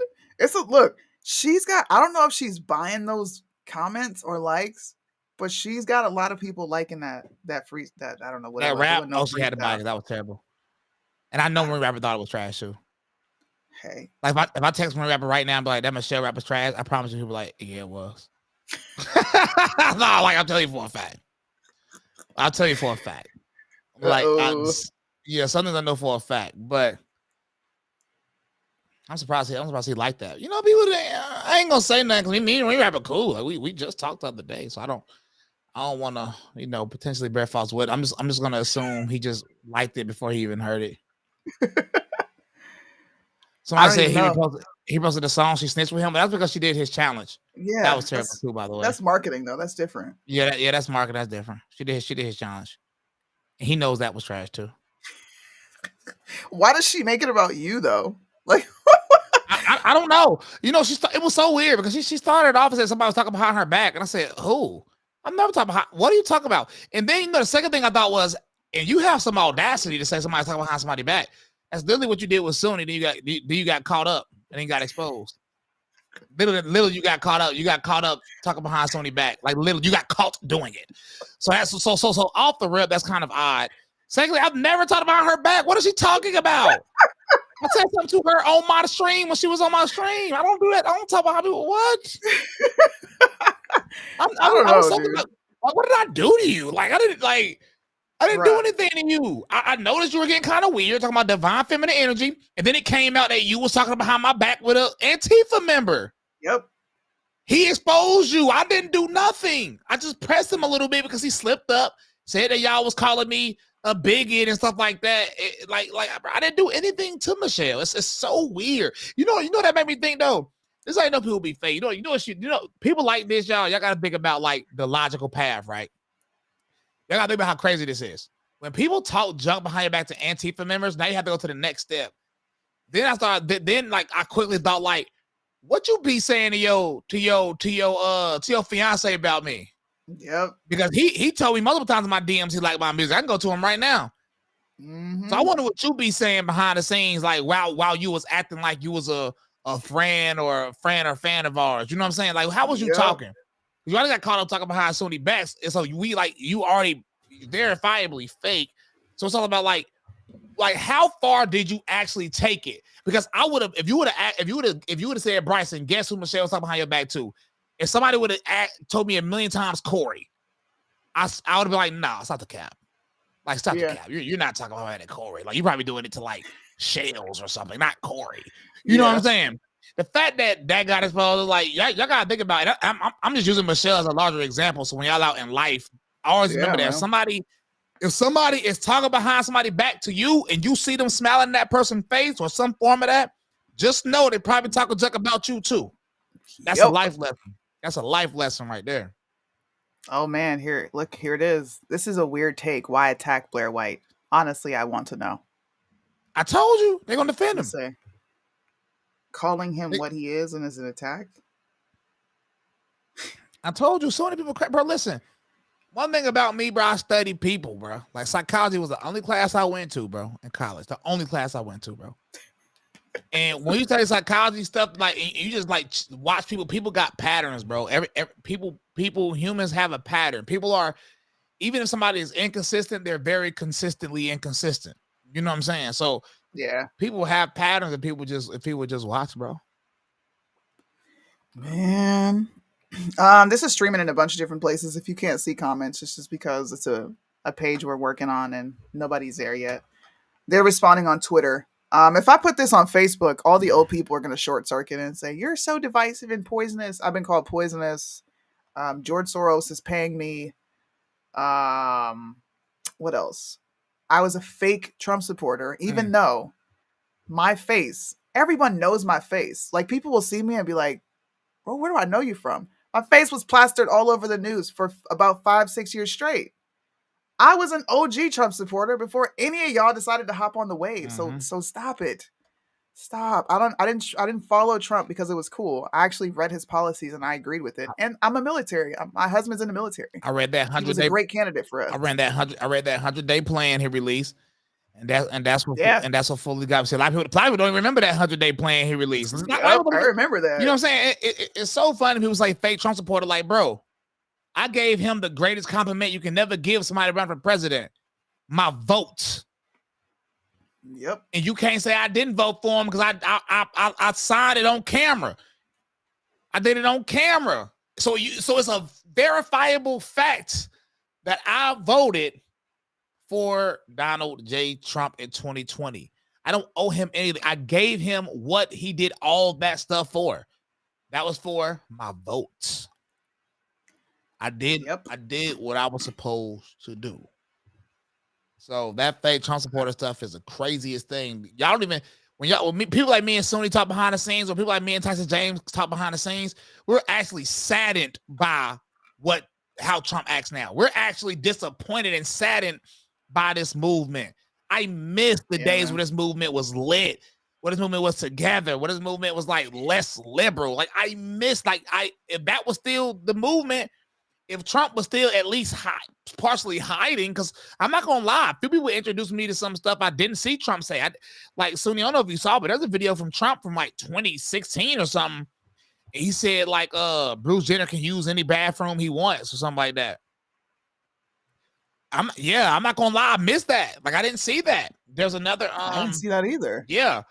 Speaker 4: Look. She's got. I don't know if she's buying those comments or likes, but she's got a lot of people liking that I don't know what
Speaker 7: that
Speaker 4: it
Speaker 7: rap.
Speaker 4: was.
Speaker 7: She had to buy it. That was terrible. And I know Marine rapper thought it was trash too.
Speaker 4: Hey,
Speaker 7: like if I text Marine rapper right now and be like, that Michelle rapper's trash, I promise you he'll be like, yeah, it was. No, like I'll tell you for a fact. Like, something I know for a fact, but I'm surprised he like that. You know, people. I ain't gonna say nothing because me and Marine rapper cool. Like we just talked the other day, so I don't want to potentially bear false witness. I'm just gonna assume he just liked it before he even heard it. Somebody said he posted the song she snitched with him, but that's because she did his challenge.
Speaker 4: Yeah,
Speaker 7: that was terrible too, by the way.
Speaker 4: That's marketing though. That's different.
Speaker 7: Yeah, that's marketing. That's different. She did his challenge. And he knows that was trash too.
Speaker 4: Why does she make it about you though? Like,
Speaker 7: I don't know. You know, it was so weird because she started off and said somebody was talking behind her back, and I said, "Who? I'm never talking about. What are you talking about?" And then the second thing I thought was, and you have some audacity to say somebody's talking behind somebody's back. That's literally what you did with Sony. Then you got caught up and then got exposed. Literally, you got caught up. You got caught up talking behind Sony back. Like literally, you got caught doing it. So that's so off the rip. That's kind of odd. Secondly, I've never talked about her back. What is she talking about? I said something to her on my stream when she was on my stream. I don't do that. I don't talk about people. What? I don't know, dude. What did I do to you? Like I didn't do anything to you. I noticed you were getting kind of weird, talking about divine feminine energy, and then it came out that you was talking behind my back with an Antifa member.
Speaker 4: Yep.
Speaker 7: He exposed you. I didn't do nothing. I just pressed him a little bit because he slipped up, said that y'all was calling me a bigot and stuff like that. Like I didn't do anything to Michelle. It's so weird. You know that made me think though. This ain't no people be fake. You know people like this, y'all gotta think about like the logical path, right? Y'all gotta think about how crazy this is. When people talk junk behind your back to Antifa members, now you have to go to the next step. Then I quickly thought like, what you be saying to your fiance about me?
Speaker 4: Yep.
Speaker 7: Because he told me multiple times in my DMs he liked my music. I can go to him right now.
Speaker 4: Mm-hmm.
Speaker 7: So I wonder what you be saying behind the scenes, like while you was acting like you was a friend or fan of ours. You know what I'm saying? Like, how was you talking? You already got caught up talking behind Sony backs, and so you already verifiably fake. So it's all about like how far did you actually take it? Because I would have, if you would have said, Bryson, guess who Michelle was talking behind your back to? If somebody would have told me a million times Corey, I would have been like, nah, stop the cap. Like, stop the cap. You're not talking about that Corey. Like, you're probably doing it to like Shells or something, not Corey. You know what I'm saying? The fact that got exposed, like, y'all gotta think about it. I'm just using Michelle as a larger example. So when y'all out in life, always remember that if somebody is talking behind somebody back to you and you see them smiling in that person's face or some form of that, just know they probably talking junk about you too. That's a life lesson. That's a life lesson right there.
Speaker 4: Oh man, here it is. This is a weird take. Why attack Blair White? Honestly, I want to know.
Speaker 7: I told you they're gonna defend him.
Speaker 4: Let's say calling him what he is and is an attack.
Speaker 7: I told you, so many people, bro. Listen, one thing about me, bro, I study people, bro. Like psychology was the only class I went to, bro, in college. The only class I went to, bro. And when you study psychology stuff, like you just like watch people. People got patterns, bro. Every humans have a pattern. People are, even if somebody is inconsistent, they're very consistently inconsistent. You know what I'm saying? So
Speaker 4: yeah,
Speaker 7: people have patterns, and people just watch, bro.
Speaker 4: Man, this is streaming in a bunch of different places. If you can't see comments, it's just because it's a page we're working on and nobody's there yet. They're responding on Twitter. If I put this on Facebook, all the old people are going to short circuit and say, "You're so divisive and poisonous." I've been called poisonous. George Soros is paying me. What else? I was a fake Trump supporter, even though my face, everyone knows my face. Like people will see me and be like, "Bro, where do I know you from?" My face was plastered all over the news for about 5-6 years straight. I was an OG Trump supporter before any of y'all decided to hop on the wave. So stop it. Stop. I didn't follow Trump because it was cool. I actually read his policies and I agreed with it. And I'm a military. My husband's in the military.
Speaker 7: I read that 100
Speaker 4: He was a great candidate for us.
Speaker 7: I read that 100-day plan he released. And that's what fully got me. A lot of people don't even remember that 100-day plan he released.
Speaker 4: I remember that.
Speaker 7: You know what I'm saying? It's so funny. People say fake Trump supporter, like, bro, I gave him the greatest compliment you can never give somebody running for president. My votes.
Speaker 4: Yep.
Speaker 7: And you can't say I didn't vote for him because I signed it on camera. I did it on camera. So it's a verifiable fact that I voted for Donald J. Trump in 2020. I don't owe him anything. I gave him what he did all that stuff for. That was for my votes. I did what I was supposed to do. So that fake Trump supporter stuff is the craziest thing. Y'all don't even, when people like me and Sony talk behind the scenes, or people like me and Tyson James talk behind the scenes, we're actually saddened by how Trump acts now. We're actually disappointed and saddened by this movement. I miss the days where this movement was lit, where this movement was together, where this movement was like less liberal. Like I miss, if that was still the movement, if Trump was still at least partially hiding, because I'm not gonna lie, people introduced me to some stuff I didn't see Trump say. Like Suni, I don't know if you saw, but there's a video from Trump from like 2016 or something. He said like Bruce Jenner can use any bathroom he wants or something like that. I'm not gonna lie, I missed that. Like I didn't see that. There's another
Speaker 4: I didn't see that either.
Speaker 7: Yeah.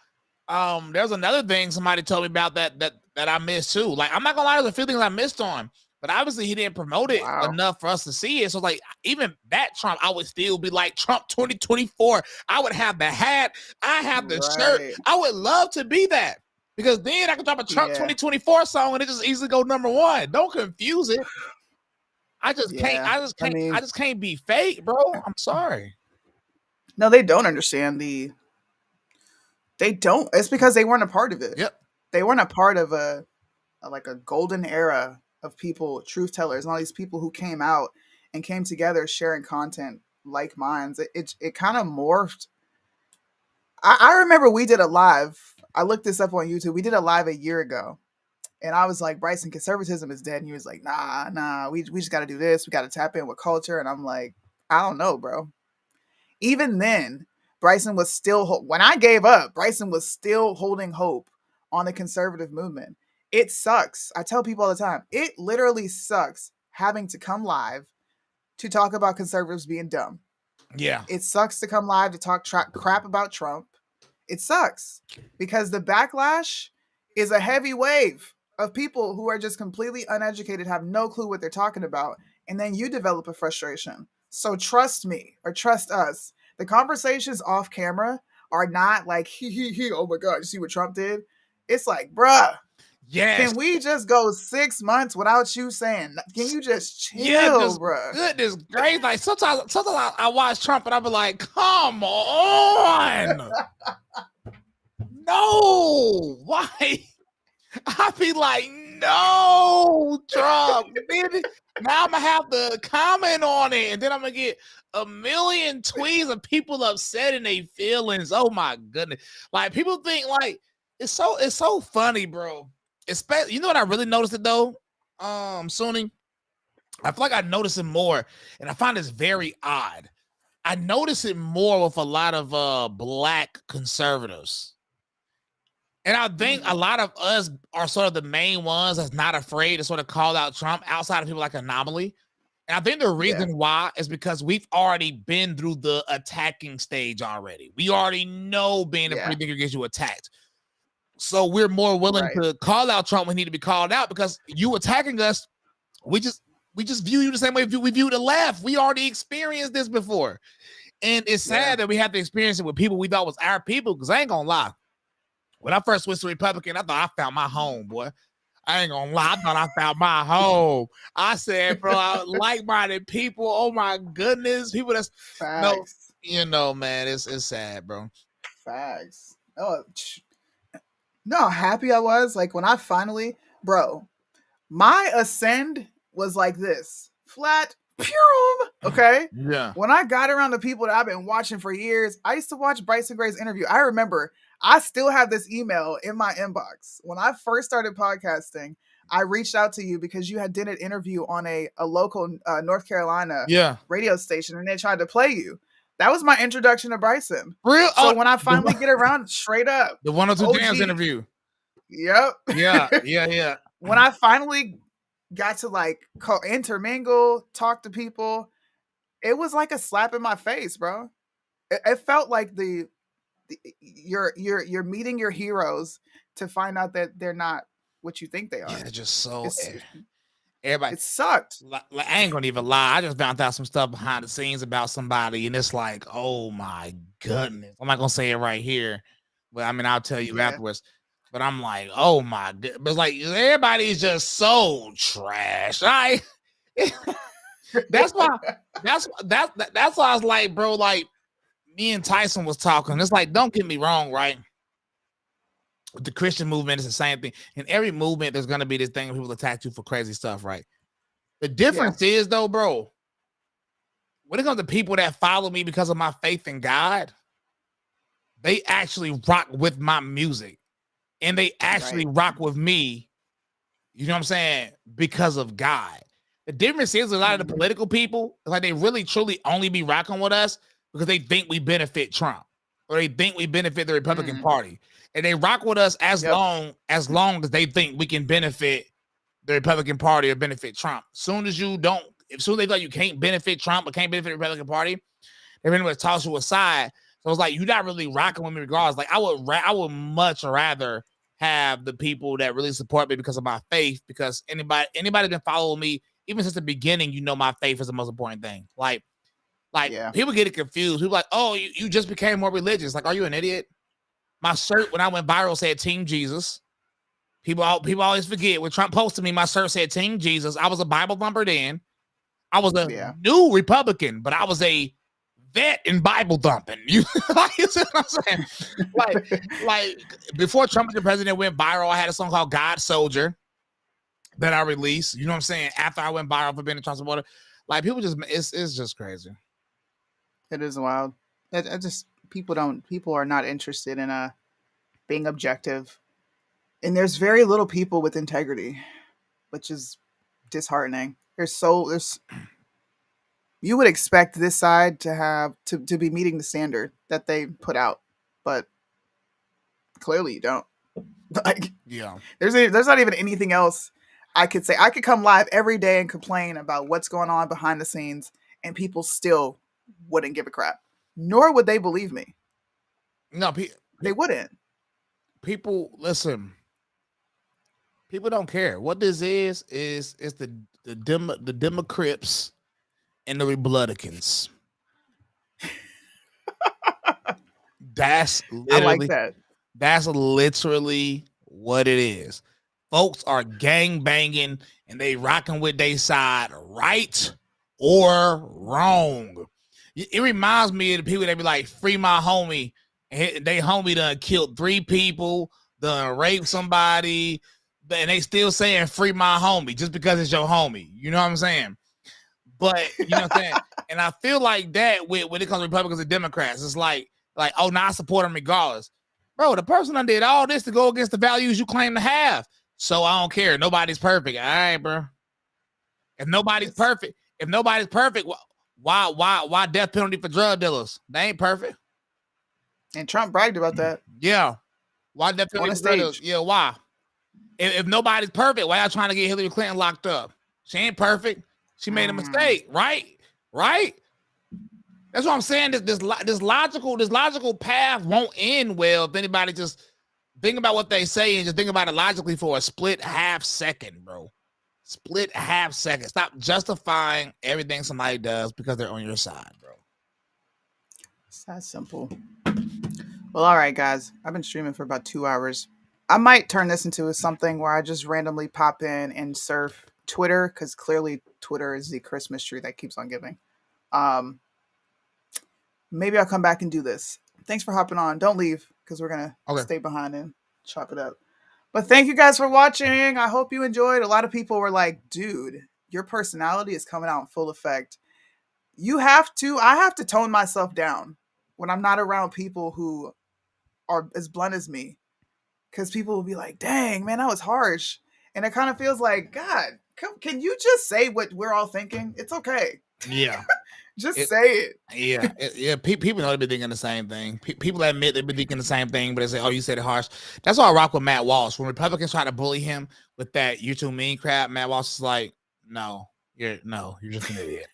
Speaker 7: There's another thing somebody told me about that I missed too. Like I'm not gonna lie, there's a few things I missed on. But obviously he didn't promote it enough for us to see it. So like even that Trump, I would still be like Trump 2024. I would have the hat. I have the shirt. I would love to be that. Because then I could drop a Trump 2024 song and it just easily go #1. Don't confuse it. I just can't be fake, bro. I'm sorry.
Speaker 4: No, they don't understand they don't. It's because they weren't a part of it.
Speaker 7: Yep.
Speaker 4: They weren't a part of a golden era of people, truth tellers, and all these people who came out and came together sharing content like minds. It kind of morphed. I remember we did a live. I looked this up on YouTube. We did a live a year ago. And I was like, Bryson, conservatism is dead. And he was like, nah, we just got to do this. We got to tap in with culture. And I'm like, I don't know, bro. Even then, Bryson was still, when I gave up, Bryson was still holding hope on the conservative movement. It sucks. I tell people all the time, it literally sucks having to come live to talk about conservatives being dumb.
Speaker 7: Yeah.
Speaker 4: It sucks to come live to talk crap about Trump. It sucks because the backlash is a heavy wave of people who are just completely uneducated, have no clue what they're talking about. And then you develop a frustration. So trust me or trust us. The conversations off camera are not like, oh my God, you see what Trump did? It's like, bruh.
Speaker 7: Yes.
Speaker 4: Can we just go 6 months without you saying? Can you just chill, bruh?
Speaker 7: Goodness gracious! Like sometimes I watch Trump and I be like, "Come on, no, why?" I be like, no, Trump. Now I'm gonna have to comment on it, and then I'm gonna get a million tweets of people upset in their feelings. Oh my goodness! Like people think like it's so funny, bro. Especially, you know what I really noticed it though, Suni. I feel like I notice it more, and I find this very odd. I notice it more with a lot of black conservatives. And I think a lot of us are sort of the main ones that's not afraid to sort of call out Trump outside of people like Anomaly. And I think the reason why is because we've already been through the attacking stage already. We already know being a free thinker gets you attacked. So we're more willing to call out Trump when he need to be called out because you attacking us, we just view you the same way we view the left. We already experienced this before. And it's sad that we have to experience it with people we thought was our people, because I ain't gonna lie. When I first switched to Republican, I thought I found my home, boy. I ain't gonna lie. I thought I found my home. I said, bro, I like-minded people. Oh my goodness. People that's
Speaker 4: Facts.
Speaker 7: No, you know, man, it's sad, bro.
Speaker 4: Facts. Oh, no, how happy I was. Like when I finally, bro, my ascend was like this. Flat. Okay.
Speaker 7: Yeah.
Speaker 4: When I got around the people that I've been watching for years, I used to watch Bryson Gray's interview. I remember I still have this email in my inbox. When I first started podcasting, I reached out to you because you had did an interview on a local North Carolina radio station, and they tried to play you. That was my introduction to Bryson.
Speaker 7: Real?
Speaker 4: So when I finally get around, straight up.
Speaker 7: The 102 Jams interview.
Speaker 4: Yep.
Speaker 7: Yeah.
Speaker 4: When I finally got to like intermingle, talk to people, it was like a slap in my face, bro. It felt like you're meeting your heroes to find out that they're not what you think they are.
Speaker 7: Yeah, just so
Speaker 4: everybody. It sucked.
Speaker 7: Like, I ain't gonna even lie. I just found out some stuff behind the scenes about somebody, and it's like, oh my goodness. I'm not gonna say it right here, but I mean I'll tell you afterwards. But I'm like, oh my god. But it's like everybody's just so trash. That's why I was like, bro, like me and Tyson was talking. It's like, don't get me wrong, right? With the Christian movement, it's the same thing. In every movement, there's gonna be this thing where people attack you for crazy stuff, right? The difference is though, bro, when it comes to people that follow me because of my faith in God, they actually rock with my music. And they actually rock with me, you know what I'm saying, because of God. The difference is a lot of the political people, like they really truly only be rocking with us because they think we benefit Trump or they think we benefit the Republican Party. And they rock with us as long as they think we can benefit the Republican Party or benefit Trump. Soon as they thought you can't benefit Trump or can't benefit the Republican Party, they're going to toss you aside. So it's like you're not really rocking with me regardless. Like I would much rather have the people that really support me because of my faith. Because anybody been following me even since the beginning, you know my faith is the most important thing. Like people get it confused. People like, oh, you just became more religious. Like, are you an idiot? My shirt when I went viral said Team Jesus. People always forget when Trump posted me. My shirt said Team Jesus. I was a Bible thumper then. I was a new Republican, but I was a vet in Bible thumping. You know what I'm saying? Like before Trump as the president went viral, I had a song called God Soldier that I released. You know what I'm saying? After I went viral for being a Trump supporter, like people just it's just crazy.
Speaker 4: It is wild. I just people are not interested in being objective, and there's very little people with integrity, which is disheartening. You would expect this side to have to be meeting the standard that they put out, but clearly you don't. Like, there's not even anything else I could say. I could come live every day and complain about what's going on behind the scenes, and people still wouldn't give a crap. Nor would they believe me.
Speaker 7: No,
Speaker 4: they wouldn't.
Speaker 7: People listen. People don't care. What this is the Democrats and the Republicans. That's literally,
Speaker 4: I like that.
Speaker 7: That's literally what it is. Folks are gang banging and they rocking with their side, right or wrong. It reminds me of the people that be like, free my homie. And they homie done killed 3 people, done raped somebody, and they still saying free my homie just because it's your homie. You know what I'm saying? But you know what I'm saying? And I feel like that when it comes to Republicans and Democrats, it's like, oh, now I support them regardless. Bro, the person that did all this to go against the values you claim to have. So I don't care. Nobody's perfect. All right, bro. If nobody's perfect, why death penalty for drug dealers? They ain't perfect.
Speaker 4: And Trump bragged about that.
Speaker 7: Yeah. Why death penalty
Speaker 4: on a
Speaker 7: for drug dealers?
Speaker 4: stage.
Speaker 7: Yeah, why? If nobody's perfect, why y'all trying to get Hillary Clinton locked up? She ain't perfect. She made a mistake, right? Right? That's what I'm saying. This logical path won't end well if anybody just think about what they say and just think about it logically for a split half second, bro. Split half second. Stop justifying everything somebody does because they're on your side, bro.
Speaker 4: It's that simple. Well, all right, guys. I've been streaming for about 2 hours. I might turn this into something where I just randomly pop in and surf Twitter, because clearly Twitter is the Christmas tree that keeps on giving. Maybe I'll come back and do this. Thanks for hopping on. Don't leave, because we're going to stay behind and chop it up. But thank you guys for watching. I hope you enjoyed. A lot of people were like, dude, your personality is coming out in full effect. I have to tone myself down when I'm not around people who are as blunt as me. Because people will be like, dang, man, that was harsh. And it kind of feels like, God, can you just say what we're all thinking? It's okay.
Speaker 7: Yeah.
Speaker 4: Just say it.
Speaker 7: Yeah. People know they've been thinking the same thing. People admit they've been thinking the same thing, but they say, oh, you said it harsh. That's why I rock with Matt Walsh. When Republicans try to bully him with that "you too mean" crap, Matt Walsh is like, no, you're just an idiot.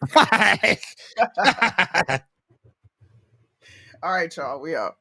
Speaker 4: All right, y'all, we out.